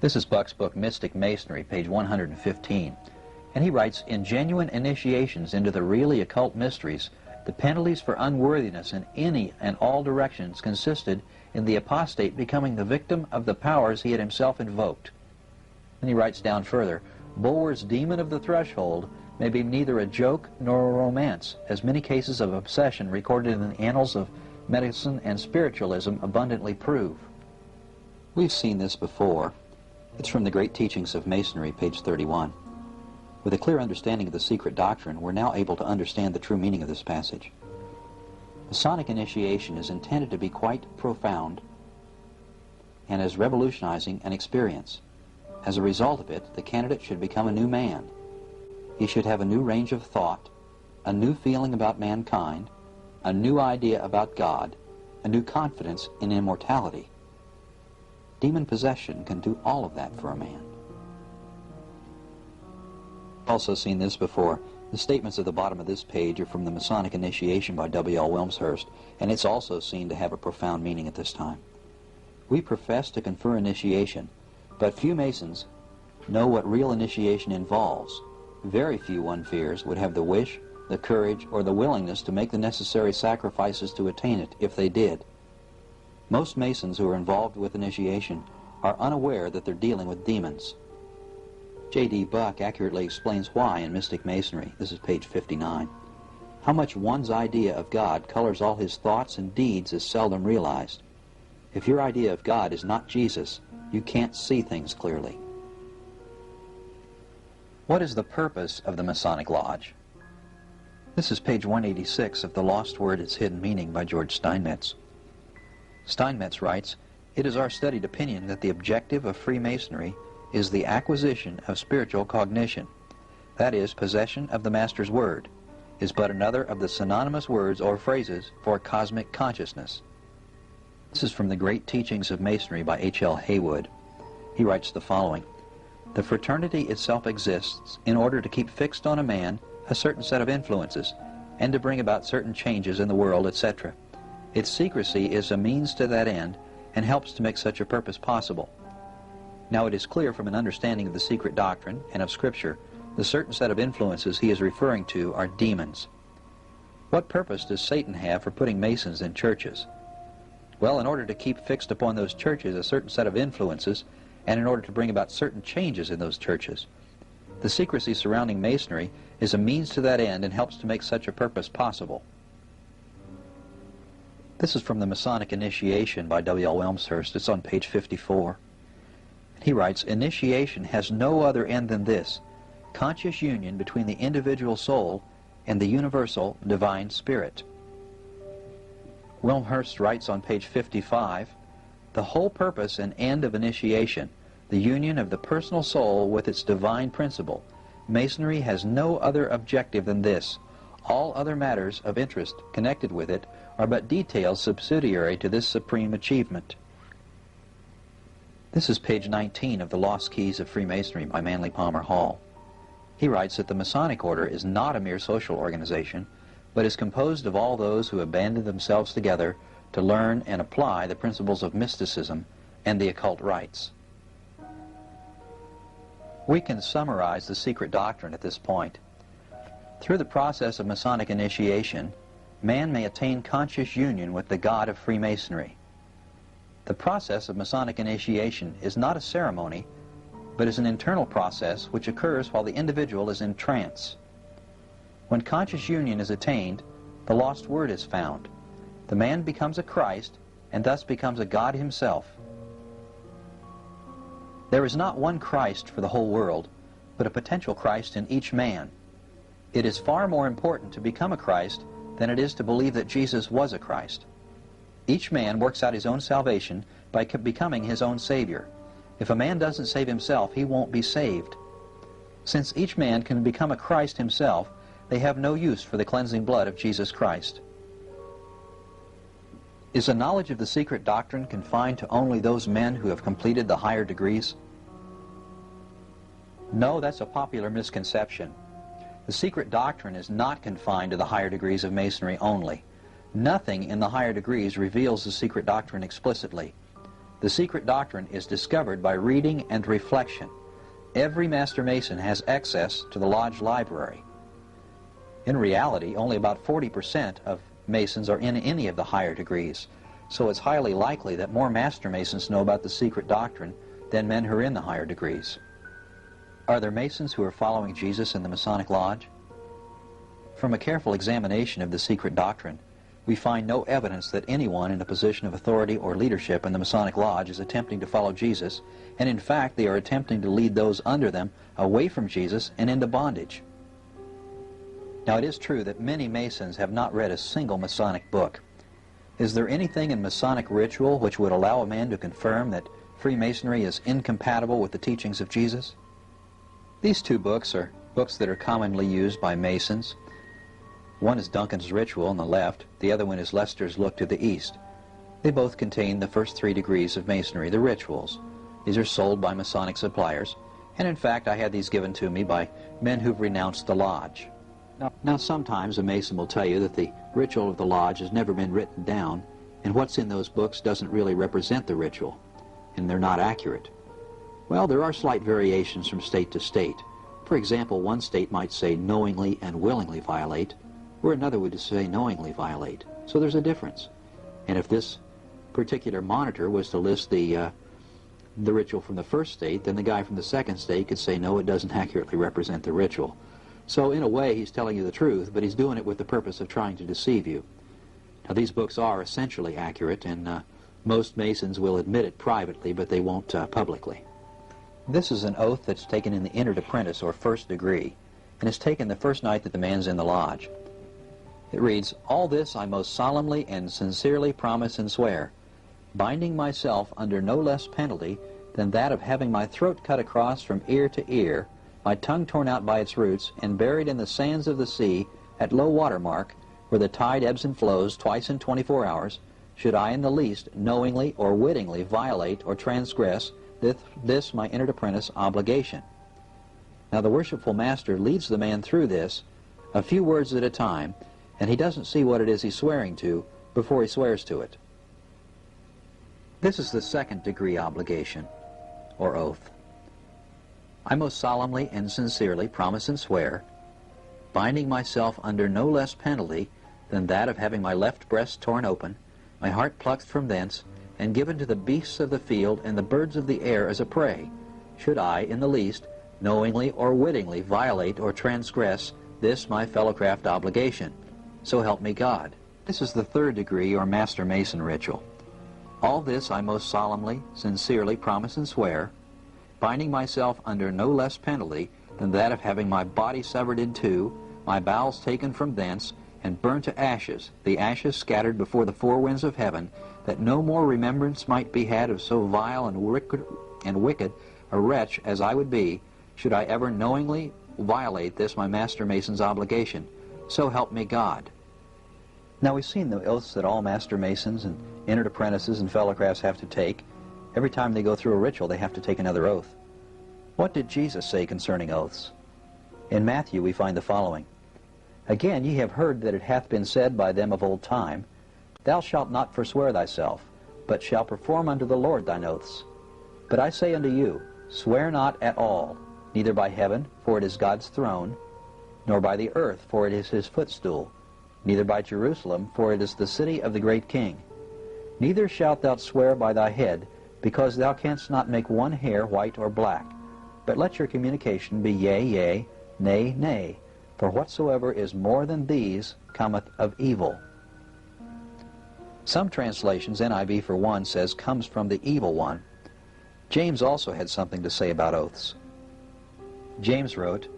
[SPEAKER 1] This is Buck's book, Mystic Masonry, page 115. And he writes, in genuine initiations into the really occult mysteries, the penalties for unworthiness in any and all directions consisted in the apostate becoming the victim of the powers he had himself invoked. And he writes down further, Bulwer's demon of the threshold may be neither a joke nor a romance, as many cases of obsession recorded in the annals of medicine and spiritualism abundantly prove. We've seen this before. It's from the Great Teachings of Masonry, page 31. With a clear understanding of the secret doctrine, we're now able to understand the true meaning of this passage. Masonic initiation is intended to be quite profound and as revolutionizing an experience. As a result of it, the candidate should become a new man. He should have a new range of thought, a new feeling about mankind, a new idea about God, a new confidence in immortality. Demon possession can do all of that for a man. Also seen this before. The statements at the bottom of this page are from the Masonic Initiation by W.L. Wilmshurst, and it's also seen to have a profound meaning at this time. We profess to confer initiation, but few Masons know what real initiation involves. Very few, one fears, would have the wish, the courage, or the willingness to make the necessary sacrifices to attain it if they did. Most Masons who are involved with initiation are unaware that they're dealing with demons. J.D. Buck accurately explains why in Mystic Masonry. This is page 59. How much one's idea of God colors all his thoughts and deeds is seldom realized. If your idea of God is not Jesus, you can't see things clearly. What is the purpose of the Masonic Lodge? This is page 186 of The Lost Word, Its Hidden Meaning by George Steinmetz. Steinmetz writes, it is our studied opinion that the objective of Freemasonry is the acquisition of spiritual cognition. That is, possession of the Master's Word is but another of the synonymous words or phrases for cosmic consciousness. This is from the Great Teachings of Masonry by H.L. Haywood. He writes the following, the fraternity itself exists in order to keep fixed on a man a certain set of influences and to bring about certain changes in the world, etc. Its secrecy is a means to that end and helps to make such a purpose possible. Now it is clear from an understanding of the secret doctrine and of Scripture, the certain set of influences he is referring to are demons. What purpose does Satan have for putting Masons in churches? Well, in order to keep fixed upon those churches a certain set of influences, and in order to bring about certain changes in those churches. The secrecy surrounding Masonry is a means to that end and helps to make such a purpose possible. This is from the Masonic Initiation by W.L. Wilmshurst. It's on page 54. He writes, initiation has no other end than this, conscious union between the individual soul and the universal divine spirit. Wilmshurst writes on page 55, the whole purpose and end of initiation, the union of the personal soul with its divine principle, Masonry has no other objective than this. All other matters of interest connected with it are but details subsidiary to this supreme achievement. This is page 19 of The Lost Keys of Freemasonry by Manly Palmer Hall. He writes that the Masonic Order is not a mere social organization, but is composed of all those who abandon themselves together to learn and apply the principles of mysticism and the occult rites. We can summarize the secret doctrine at this point. Through the process of Masonic initiation, man may attain conscious union with the God of Freemasonry. The process of Masonic initiation is not a ceremony, but is an internal process which occurs while the individual is in trance. When conscious union is attained, the lost word is found. The man becomes a Christ, and thus becomes a God himself. There is not one Christ for the whole world, but a potential Christ in each man. It is far more important to become a Christ than it is to believe that Jesus was a Christ. Each man works out his own salvation by becoming his own Savior. If a man doesn't save himself, he won't be saved. Since each man can become a Christ himself, they have no use for the cleansing blood of Jesus Christ. Is the knowledge of the secret doctrine confined to only those men who have completed the higher degrees? No, that's a popular misconception. The secret doctrine is not confined to the higher degrees of Masonry only. Nothing in the higher degrees reveals the secret doctrine explicitly. The secret doctrine is discovered by reading and reflection. Every Master Mason has access to the Lodge library. In reality, only about 40% of Masons are in any of the higher degrees, so it's highly likely that more Master Masons know about the secret doctrine than men who are in the higher degrees. Are there Masons who are following Jesus in the Masonic Lodge? From a careful examination of the secret doctrine, we find no evidence that anyone in a position of authority or leadership in the Masonic Lodge is attempting to follow Jesus, and in fact they are attempting to lead those under them away from Jesus and into bondage. Now, it is true that many Masons have not read a single Masonic book. Is there anything in Masonic ritual which would allow a man to confirm that Freemasonry is incompatible with the teachings of Jesus? These two books are books that are commonly used by Masons. One is Duncan's Ritual on the left, the other one is Lester's Look to the East. They both contain the first 3 degrees of Masonry, the rituals. These are sold by Masonic suppliers, and in fact I had these given to me by men who've renounced the Lodge. Now sometimes a Mason will tell you that the ritual of the Lodge has never been written down, and what's in those books doesn't really represent the ritual, and they're not accurate. Well, there are slight variations from state to state. For example, one state might say knowingly and willingly violate, where another would say knowingly violate. So there's a difference. And if this particular monitor was to list the ritual from the first state, then the guy from the second state could say, no, it doesn't accurately represent the ritual. So in a way, he's telling you the truth, but he's doing it with the purpose of trying to deceive you. Now, these books are essentially accurate, and most Masons will admit it privately, but they won't publicly. This is an oath that's taken in the entered apprentice, or first degree, and is taken the first night that the man's in the Lodge. It reads, "All this I most solemnly and sincerely promise and swear, binding myself under no less penalty than that of having my throat cut across from ear to ear, my tongue torn out by its roots, and buried in the sands of the sea at low water mark, where the tide ebbs and flows twice in 24 hours, should I in the least knowingly or wittingly violate or transgress this my entered apprentice obligation." Now the worshipful master leads the man through this a few words at a time, and he doesn't see what it is he's swearing to before he swears to it. This is the second degree obligation, or oath. "I most solemnly and sincerely promise and swear, binding myself under no less penalty than that of having my left breast torn open, my heart plucked from thence, and given to the beasts of the field and the birds of the air as a prey, should I, in the least, knowingly or wittingly violate or transgress this my fellowcraft obligation. So help me God." This is the third degree, or Master Mason ritual. "All this I most solemnly, sincerely promise and swear, binding myself under no less penalty than that of having my body severed in two, my bowels taken from thence, and burnt to ashes, the ashes scattered before the four winds of heaven, that no more remembrance might be had of so vile and wicked a wretch as I would be, should I ever knowingly violate this my Master Mason's obligation. So help me God." Now, we've seen the oaths that all Master Masons and entered apprentices and fellowcrafts have to take. Every time they go through a ritual, they have to take another oath. What did Jesus say concerning oaths? In Matthew, we find the following, "Again, ye have heard that it hath been said by them of old time, Thou shalt not forswear thyself, but shalt perform unto the Lord thine oaths. But I say unto you, swear not at all, neither by heaven, for it is God's throne, nor by the earth, for it is his footstool, neither by Jerusalem, for it is the city of the great King. Neither shalt thou swear by thy head, because thou canst not make one hair white or black. But let your communication be yea, yea, nay, nay, For whatsoever is more than these cometh of evil. Some translations, NIV for one, says comes from the evil one. James also had something to say about oaths. James wrote,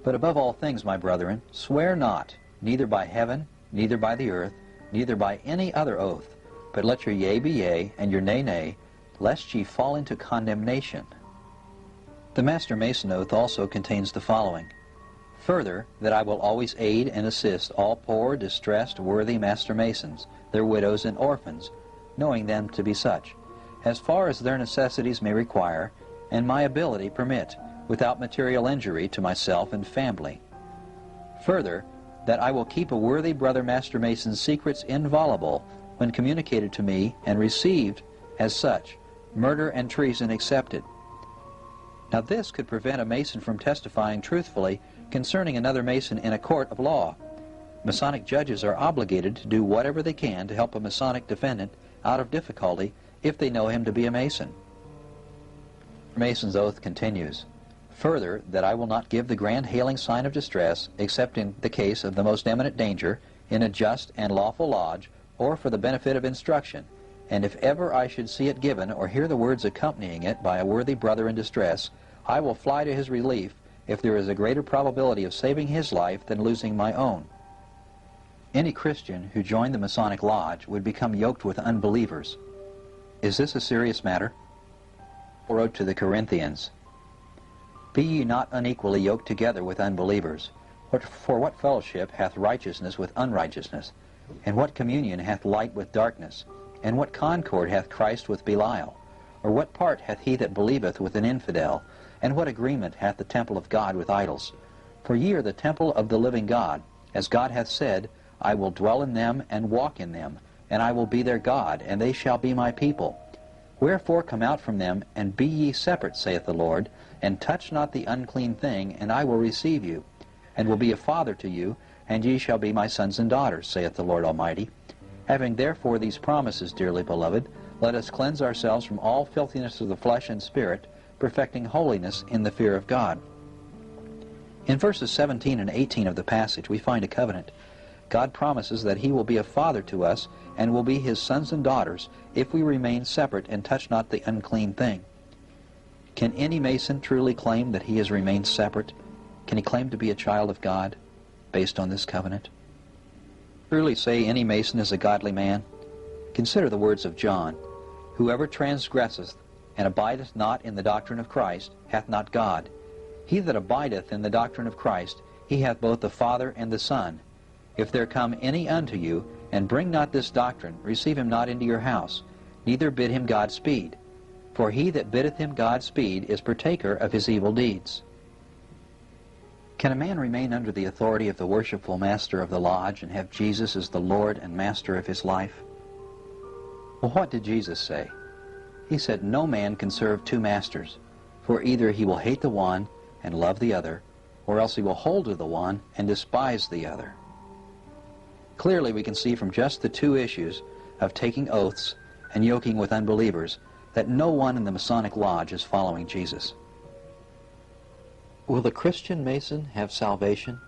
[SPEAKER 1] But above all things, my brethren, swear not, neither by heaven, neither by the earth, neither by any other oath, but let your yea be yea, and your nay nay, lest ye fall into condemnation. The Master Mason oath also contains the following: Further, that I will always aid and assist all poor, distressed, worthy Master Masons, their widows and orphans, knowing them to be such, as far as their necessities may require, and my ability permit, without material injury to myself and family. Further, that I will keep a worthy brother Master Mason's secrets inviolable when communicated to me and received as such, murder and treason excepted. Now this could prevent a Mason from testifying truthfully concerning another Mason in a court of law. Masonic judges are obligated to do whatever they can to help a Masonic defendant out of difficulty if they know him to be a Mason. Mason's oath continues, Further, that I will not give the grand hailing sign of distress, except in the case of the most eminent danger, in a just and lawful lodge, or for the benefit of instruction, and if ever I should see it given, or hear the words accompanying it by a worthy brother in distress, I will fly to his relief, if there is a greater probability of saving his life than losing my own. Any Christian who joined the Masonic Lodge would become yoked with unbelievers. Is this a serious matter? Paul wrote to the Corinthians, Be ye not unequally yoked together with unbelievers. For what fellowship hath righteousness with unrighteousness? And what communion hath light with darkness? And what concord hath Christ with Belial? Or what part hath he that believeth with an infidel? And what agreement hath the temple of God with idols? For ye are the temple of the living God. As God hath said, I will dwell in them and walk in them, and I will be their God, and they shall be my people. Wherefore come out from them, and be ye separate, saith the Lord, and touch not the unclean thing, and I will receive you, and will be a father to you, and ye shall be my sons and daughters, saith the Lord Almighty. Having therefore these promises, dearly beloved, let us cleanse ourselves from all filthiness of the flesh and spirit, perfecting holiness in the fear of God. In verses 17 and 18 of the passage we find a covenant. God promises that he will be a father to us and will be his sons and daughters if we remain separate and touch not the unclean thing. Can any Mason truly claim that he has remained separate? Can he claim to be a child of God based on this covenant? Truly say any Mason is a godly man? Consider the words of John, Whoever transgresseth and abideth not in the doctrine of Christ hath not God. He that abideth in the doctrine of Christ, he hath both the Father and the Son. If there come any unto you, and bring not this doctrine, receive him not into your house, neither bid him Godspeed. For he that biddeth him Godspeed is partaker of his evil deeds. Can a man remain under the authority of the worshipful master of the lodge and have Jesus as the Lord and master of his life? Well, what did Jesus say? He said, No man can serve two masters, for either he will hate the one and love the other, or else he will hold to the one and despise the other. Clearly we can see from just the two issues of taking oaths and yoking with unbelievers that no one in the Masonic Lodge is following Jesus. Will the Christian Mason have salvation?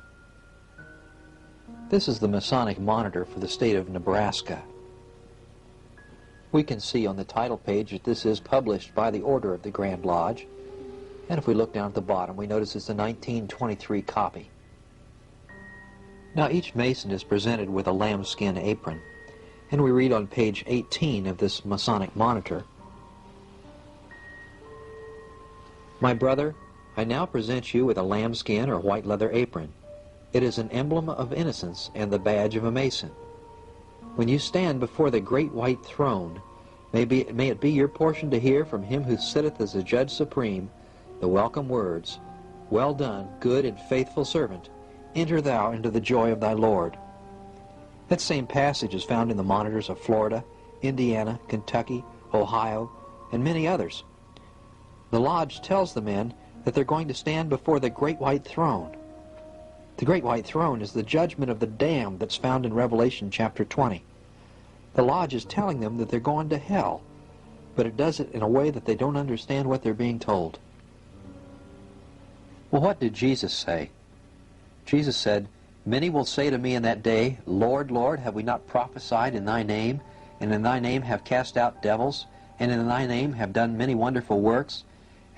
[SPEAKER 1] This is the Masonic Monitor for the state of Nebraska. We can see on the title page that this is published by the order of the Grand Lodge, and if we look down at the bottom we notice it's a 1923 copy. Now each Mason is presented with a lambskin apron, and we read on page 18 of this Masonic Monitor, My brother, I now present you with a lambskin or white leather apron. It is an emblem of innocence and the badge of a Mason. When you stand before the great white throne, may it be your portion to hear from him who sitteth as a judge supreme the welcome words, Well done, good and faithful servant. Enter thou into the joy of thy Lord. That same passage is found in the monitors of Florida, Indiana, Kentucky, Ohio, and many others. The Lodge tells the men that they're going to stand before the great white throne. The great white throne is the judgment of the damned that's found in Revelation chapter 20. The Lodge is telling them that they're going to hell, but it does it in a way that they don't understand what they're being told. Well, what did Jesus say?
[SPEAKER 2] Jesus said, "Many will say to me in that day, Lord, Lord, have we not prophesied in thy name, and in thy name have cast out devils, and in thy name have done many wonderful works?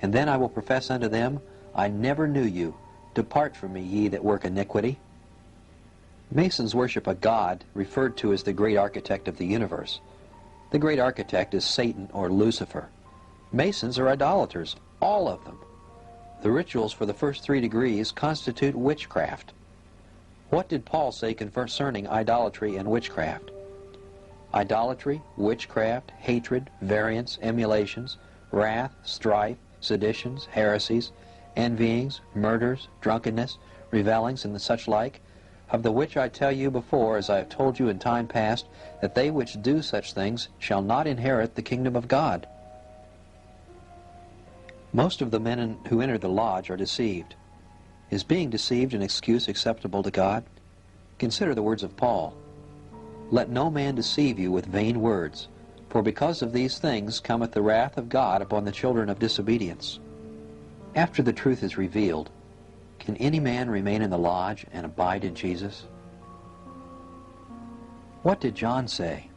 [SPEAKER 2] And then I will profess unto them, I never knew you. Depart from me, ye that work iniquity." Masons worship a god referred to as the great architect of the universe. The great architect is Satan or Lucifer. Masons are idolaters, all of them. The rituals for the first 3 degrees constitute witchcraft. What did Paul say concerning idolatry and witchcraft? Idolatry, witchcraft, hatred, variance, emulations, wrath, strife, seditions, heresies, envyings, murders, drunkenness, revellings, and such like, of the which I tell you before, as I have told you in time past, that they which do such things shall not inherit the kingdom of God. Most of the men who enter the lodge are deceived. Is being deceived an excuse acceptable to God? Consider the words of Paul. "Let no man deceive you with vain words, for because of these things cometh the wrath of God upon the children of disobedience." After the truth is revealed, can any man remain in the lodge and abide in Jesus? What did John say?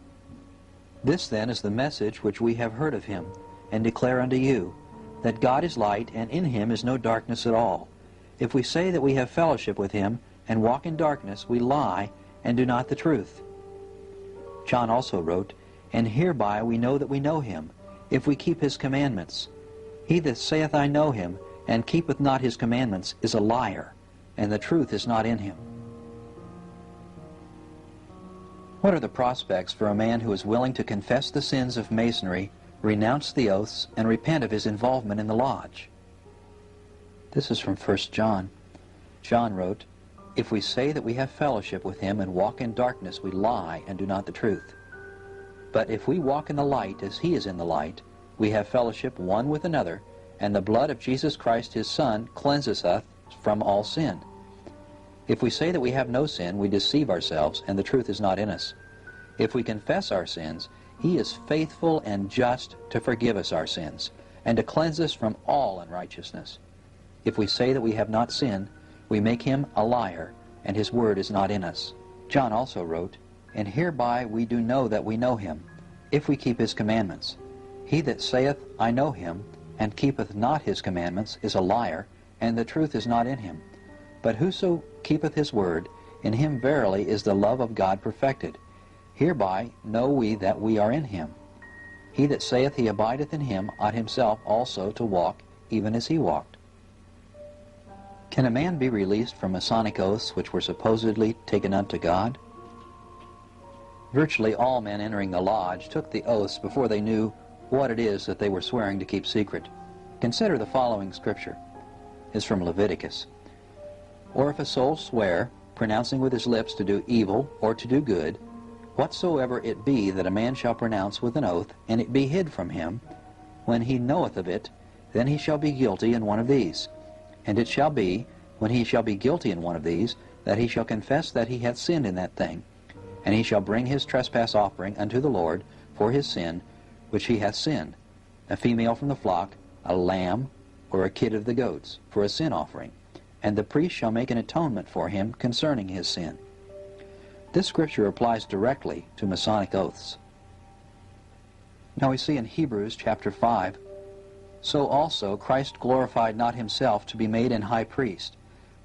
[SPEAKER 2] "This then is the message which we have heard of him, and declare unto you, that God is light, and in him is no darkness at all. If we say that we have fellowship with him, and walk in darkness, we lie, and do not the truth." John also wrote, "And hereby we know that we know him, if we keep his commandments. He that saith, I know him, and keepeth not his commandments, is a liar, and the truth is not in him." What are the prospects for a man who is willing to confess the sins of Masonry, renounce the oaths, and repent of his involvement in the lodge? This is from 1 John. John wrote, "If we say that we have fellowship with him and walk in darkness, we lie and do not the truth. But if we walk in the light as he is in the light, we have fellowship one with another, and the blood of Jesus Christ his Son cleanseth us from all sin. If we say that we have no sin, we deceive ourselves, and the truth is not in us. If we confess our sins, he is faithful and just to forgive us our sins, and to cleanse us from all unrighteousness. If we say that we have not sinned, we make him a liar, and his word is not in us." John also wrote, "And hereby we do know that we know him, if we keep his commandments. He that saith, I know him, and keepeth not his commandments, is a liar, and the truth is not in him. But whoso keepeth his word, in him verily is the love of God perfected. Hereby know we that we are in him. He that saith he abideth in him ought himself also to walk even as he walked." Can a man be released from Masonic oaths which were supposedly taken unto God? Virtually all men entering the lodge took the oaths before they knew what it is that they were swearing to keep secret. Consider the following scripture. It's from Leviticus. "Or if a soul swear, pronouncing with his lips to do evil or to do good, whatsoever it be that a man shall pronounce with an oath, and it be hid from him, when he knoweth of it, then he shall be guilty in one of these. And it shall be, when he shall be guilty in one of these, that he shall confess that he hath sinned in that thing, and he shall bring his trespass offering unto the Lord for his sin, which he hath sinned, a female from the flock, a lamb, or a kid of the goats, for a sin offering, and the priest shall make an atonement for him concerning his sin." This scripture applies directly to Masonic oaths. Now we see in Hebrews chapter 5, "So also Christ glorified not himself to be made an high priest,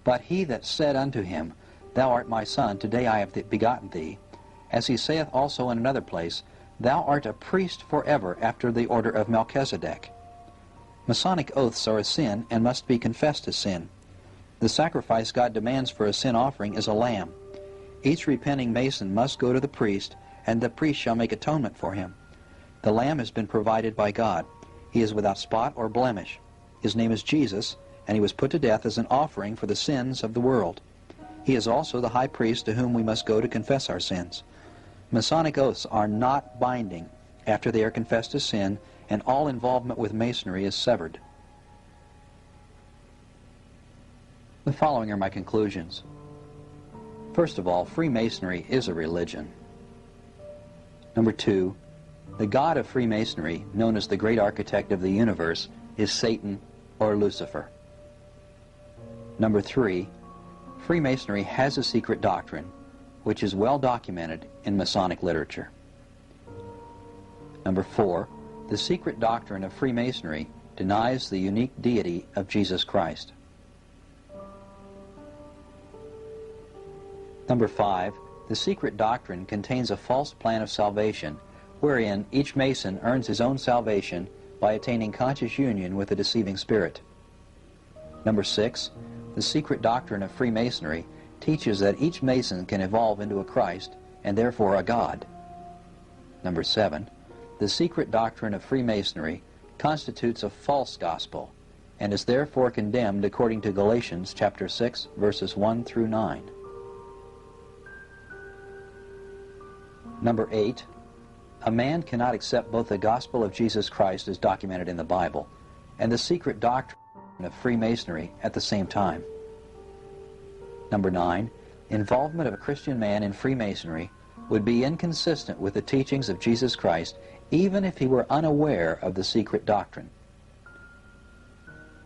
[SPEAKER 2] but he that said unto him, Thou art my son, today I have begotten thee, as he saith also in another place, Thou art a priest forever after the order of Melchizedek." Masonic oaths are a sin and must be confessed as sin. The sacrifice God demands for a sin offering is a lamb. Each repenting Mason must go to the priest, and the priest shall make atonement for him. The lamb has been provided by God. He is without spot or blemish. His name is Jesus, and he was put to death as an offering for the sins of the world. He is also the high priest to whom we must go to confess our sins. Masonic oaths are not binding after they are confessed as sin, and all involvement with Masonry is severed. The following are my conclusions. First of all, Freemasonry is a religion. Number 2, the God of Freemasonry, known as the great architect of the universe, is Satan or Lucifer. Number 3, Freemasonry has a secret doctrine which is well documented in Masonic literature. Number 4, the secret doctrine of Freemasonry denies the unique deity of Jesus Christ. Number 5, the secret doctrine contains a false plan of salvation wherein each Mason earns his own salvation by attaining conscious union with the deceiving spirit. Number 6, the secret doctrine of Freemasonry teaches that each Mason can evolve into a Christ and therefore a God. Number 7, the secret doctrine of Freemasonry constitutes a false gospel and is therefore condemned according to Galatians chapter 6, verses 1 through 9. Number 8, a man cannot accept both the gospel of Jesus Christ as documented in the Bible and the secret doctrine of Freemasonry at the same time. Number 9, involvement of a Christian man in Freemasonry would be inconsistent with the teachings of Jesus Christ even if he were unaware of the secret doctrine.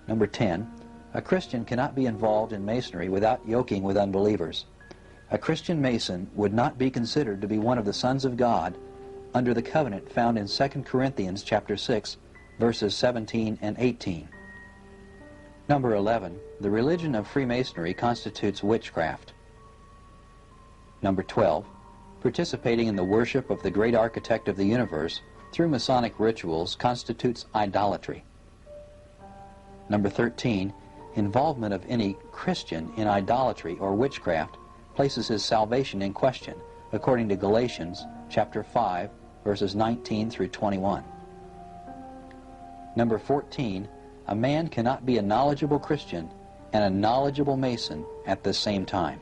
[SPEAKER 2] Number 10, a Christian cannot be involved in Masonry without yoking with unbelievers. A Christian Mason would not be considered to be one of the sons of God under the covenant found in 2 Corinthians chapter 6, verses 17 and 18. Number 11, the religion of Freemasonry constitutes witchcraft. Number 12, participating in the worship of the great architect of the universe through Masonic rituals constitutes idolatry. Number 13, involvement of any Christian in idolatry or witchcraft places his salvation in question, according to Galatians chapter 5, verses 19 through 21. Number 14, a man cannot be a knowledgeable Christian and a knowledgeable Mason at the same time.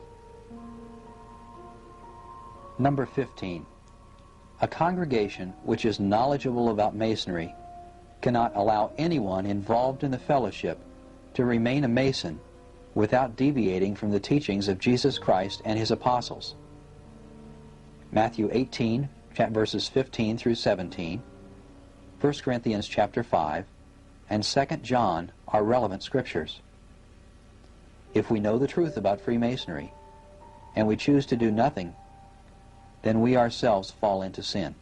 [SPEAKER 2] Number 15, a congregation which is knowledgeable about Masonry cannot allow anyone involved in the fellowship to remain a Mason without deviating from the teachings of Jesus Christ and his apostles. Matthew 18, verses 15 through 17, 1 Corinthians chapter 5, and 2 John are relevant scriptures. If we know the truth about Freemasonry and we choose to do nothing, then we ourselves fall into sin.